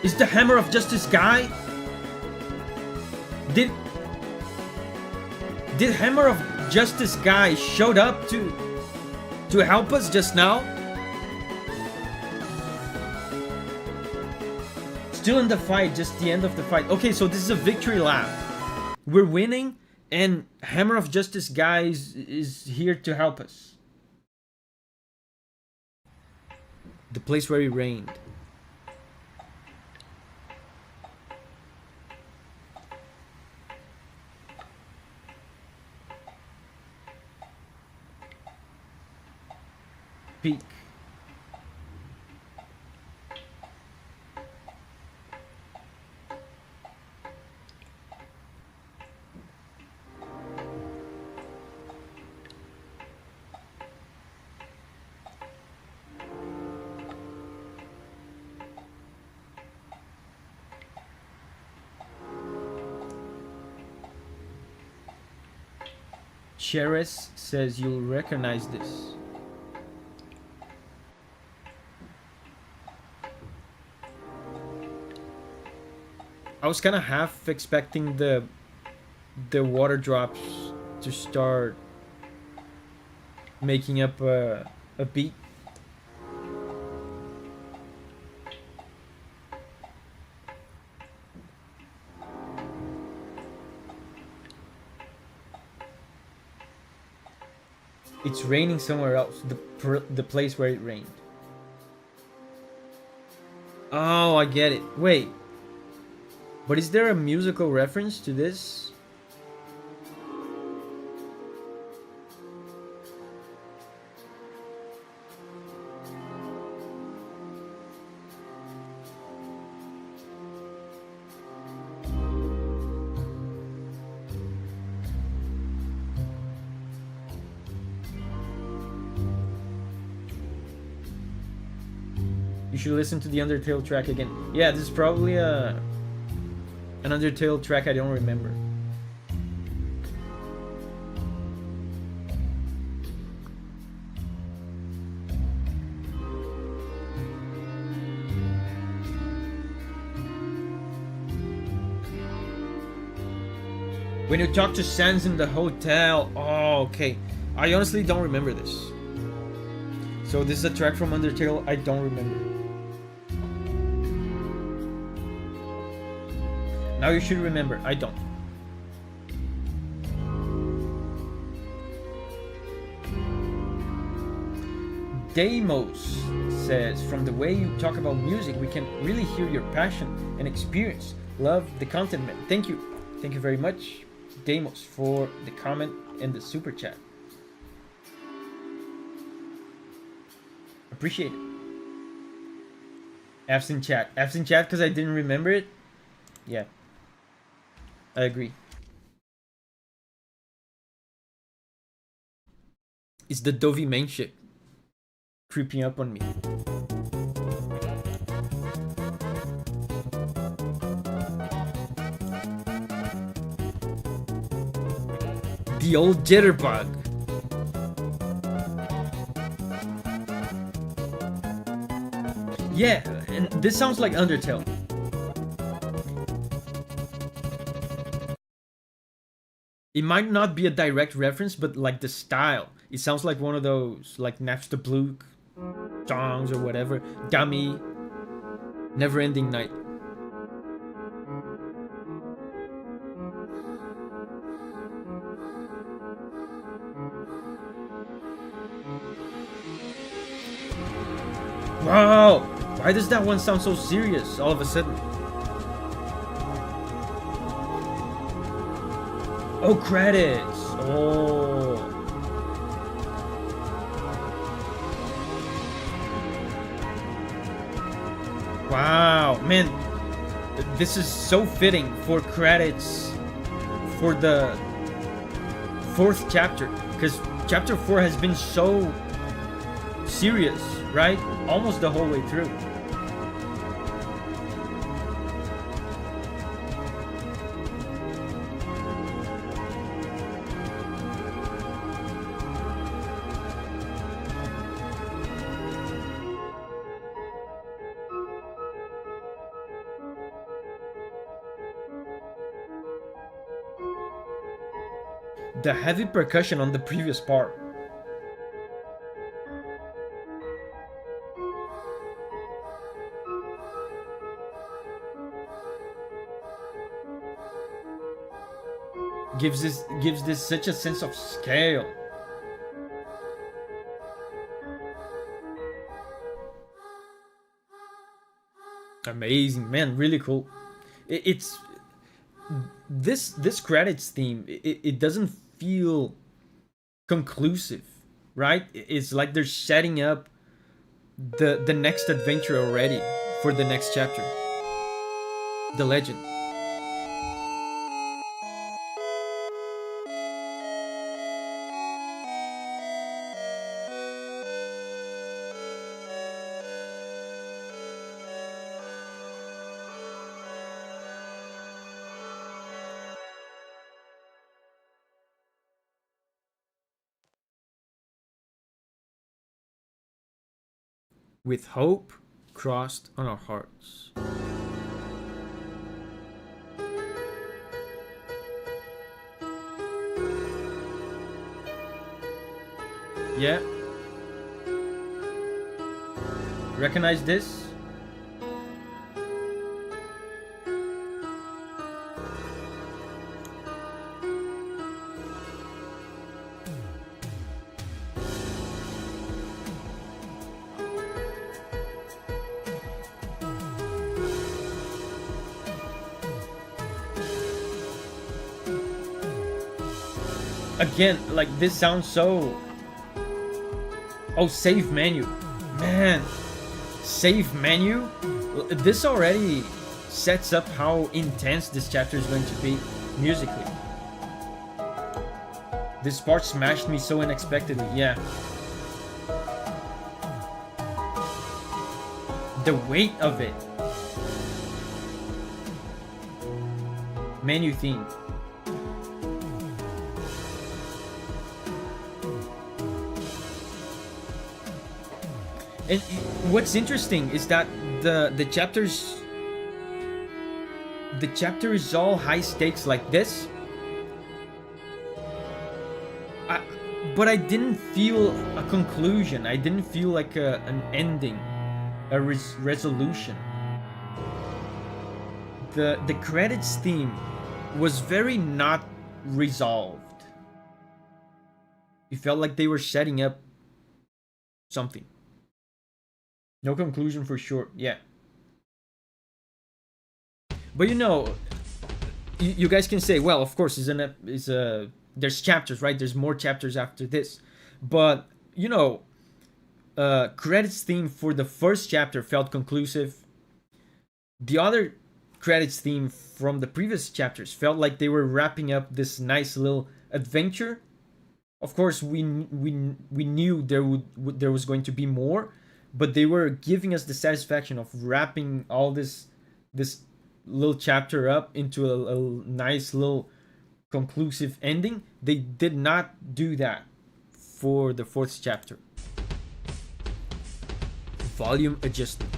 Is the Hammer of Justice guy? Did Hammer of Justice guy showed up to help us just now? Still in the fight, just the end of the fight. Okay, so this is a victory lap. We're winning, and Hammer of Justice guy is here to help us. The place where he reigned. Peak. Cheris says you'll recognize this. I was kind of half expecting the water drops to start making up a beat. It's raining somewhere else, the place where it rained. Oh, I get it. Wait. But is there a musical reference to this? You should listen to the Undertale track again. Yeah, this is probably an Undertale track I don't remember. When you talk to Sans in the hotel. Oh, okay. I honestly don't remember this. So this is a track from Undertale I don't remember. Now you should remember, I don't. Deimos says, from the way you talk about music, we can really hear your passion and experience. Love the content, man. Thank you. Thank you very much, Deimos, for the comment and the super chat. Appreciate it. Absent chat. Absent chat because I didn't remember it? Yeah. I agree. It's the Davi main shit creeping up on me. The old jitterbug. Yeah, and this sounds like Undertale. It might not be a direct reference, but like the style. It sounds like one of those like Napster Blue songs or whatever. Dummy. Never Ending Night. Wow! Why does that one sound so serious all of a sudden? Oh, credits! Oh. Wow, man. This is so fitting for credits for the 4th chapter. Because chapter 4 has been so serious, right? Almost the whole way through. The heavy percussion on the previous part. Gives this such a sense of scale. Amazing, man, really cool. It's this credits theme, it doesn't feel conclusive, right? It's like they're setting up the next adventure already for the next chapter. The legend. With hope crossed on our hearts. Yeah. Recognize this? Again, like this sounds so... Oh, save menu. Man, save menu? This already sets up how intense this chapter is going to be musically. This part smashed me so unexpectedly, yeah. The weight of it. Menu theme. And what's interesting is that the chapter is all high stakes like this, but I didn't feel a conclusion. I didn't feel like an ending, a resolution. The credits theme was very not resolved. It felt like they were setting up something. No conclusion for sure. Yeah. But you know, you guys can say, well, of course, there's chapters, right? There's more chapters after this. But you know, credits theme for the first chapter felt conclusive. The other credits theme from the previous chapters felt like they were wrapping up this nice little adventure. Of course, we knew there was going to be more, but they were giving us the satisfaction of wrapping all this little chapter up into a nice little conclusive ending. They did not do that for the fourth chapter. Volume adjustment.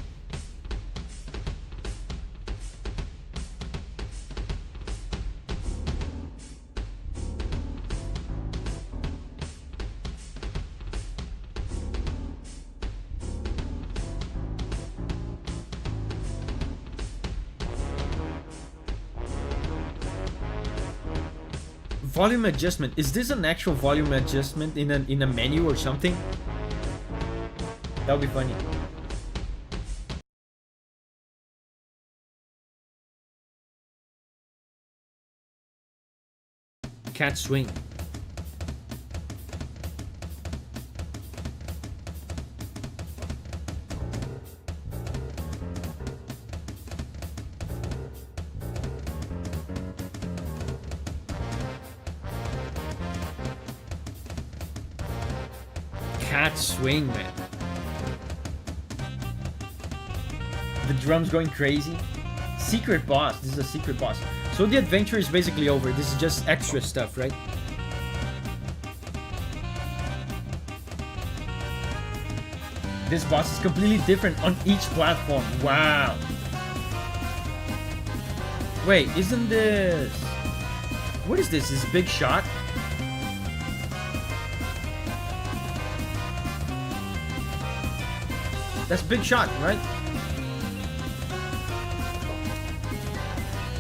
Volume adjustment. Is this an actual volume adjustment in a menu or something? That would be funny. Cat swing. Cat swing, man. The drums going crazy. Secret boss. This is a secret boss. So the adventure is basically over. This is just extra stuff, right? This boss is completely different on each platform. Wow. Wait, isn't this... What is this? Is Big Shot? That's Big Shot, right?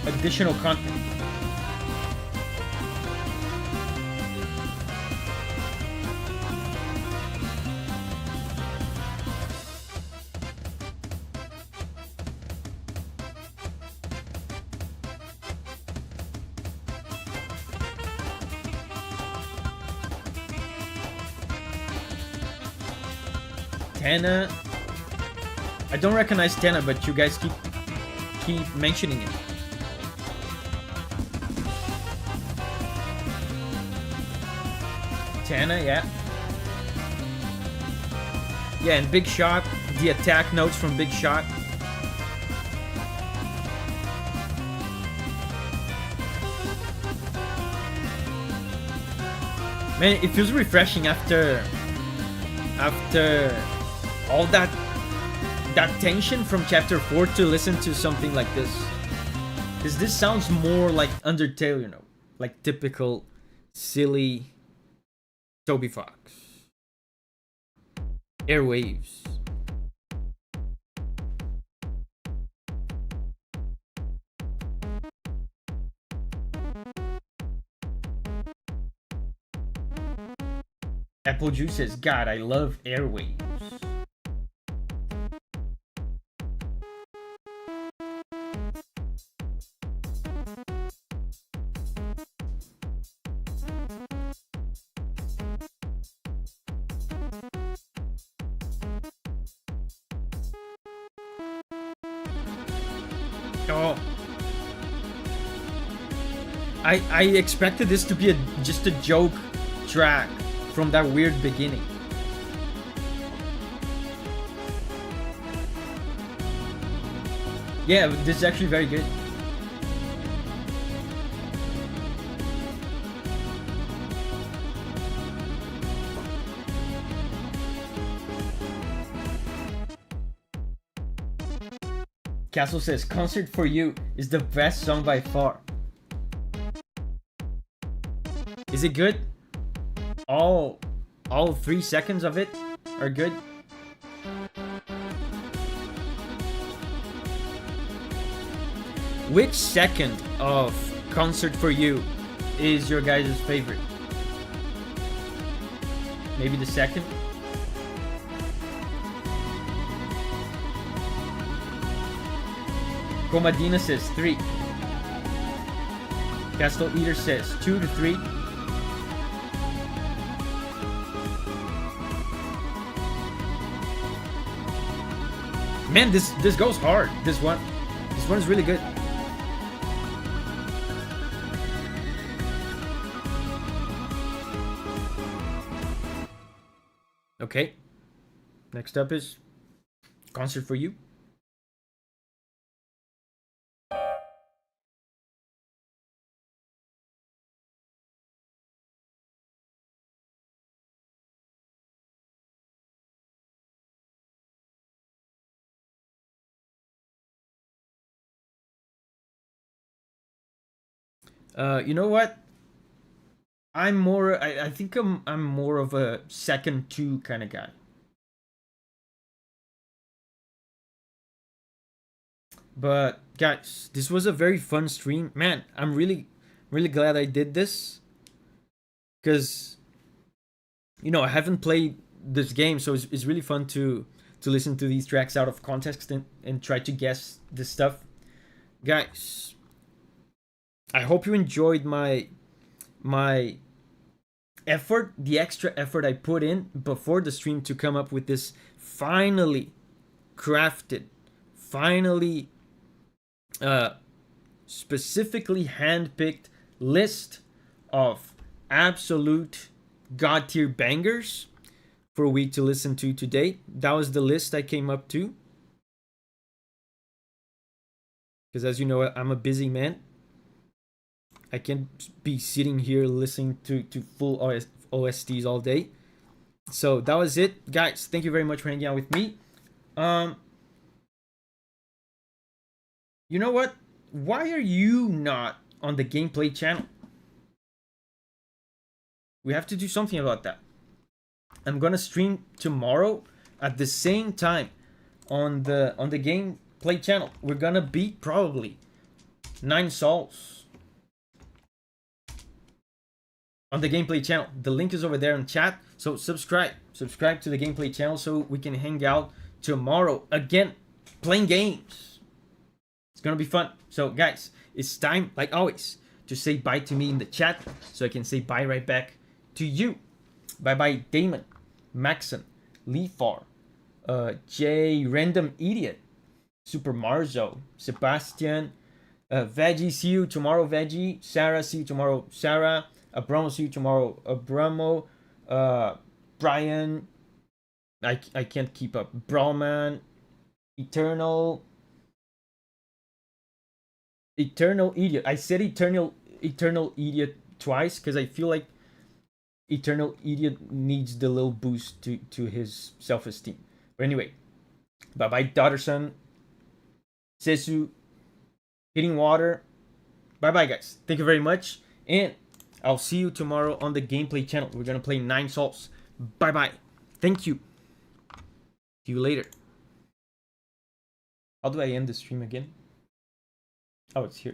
Additional content. Tana. I don't recognize Tana, but you guys keep mentioning it. Tana, yeah. Yeah, and Big Shot, the attack notes from Big Shot. Man, it feels refreshing after all that tension from chapter 4 to listen to something like this. Because this sounds more like Undertale, you know, like typical silly Toby Fox. Airwaves. Apple Juice says, God, I love Airwaves. Oh. I expected this to be just a joke track from that weird beginning. Yeah, this is actually very good. Castle says, Concert for You is the best song by far. Is it good? Oh, all 3 seconds of it are good. Which second of Concert for You is your guys' favorite? Maybe the second? Comadina says 3. Castle Eater says 2 to 3. Man, this goes hard. This one is really good. Okay. Next up is Concert for You. You know what? I think I'm more of a second 2 kind of guy. But guys, this was a very fun stream. Man, I'm really glad I did this. Cause you know, I haven't played this game, so it's really fun to listen to these tracks out of context and try to guess this stuff. Guys, I hope you enjoyed my effort, the extra effort I put in before the stream to come up with this finally crafted, finally specifically handpicked list of absolute god tier bangers for we to listen to today. That was the list I came up to, because as you know, I'm a busy man. I can't be sitting here listening to full OSTs all day. So that was it, guys. Thank you very much for hanging out with me. You know what? Why are you not on the gameplay channel? We have to do something about that. I'm gonna stream tomorrow at the same time on the gameplay channel. We're gonna beat probably 9 souls on the gameplay channel. The link is over there in chat. So subscribe to the gameplay channel so we can hang out tomorrow again, playing games. It's gonna be fun. So guys, it's time, like always, to say bye to me in the chat so I can say bye right back to you. Bye bye Damon, Maxon, Leafar, J Random Idiot, Super Marzo, Sebastian, Veggie, see you tomorrow, Veggie. Sarah, see you tomorrow, Sarah. Abramo, see you tomorrow, Abramo. Brian, I can't keep up. Brawlman, Eternal Idiot. I said Eternal Idiot twice because I feel like Eternal Idiot needs the little boost to his self-esteem. But anyway, bye bye Dotterson, Sesu, Hitting Water. Bye bye guys. Thank you very much, and I'll see you tomorrow on the gameplay channel. We're gonna play 9 souls. Bye bye. Thank you. See you later. How do I end the stream again? Oh, it's here.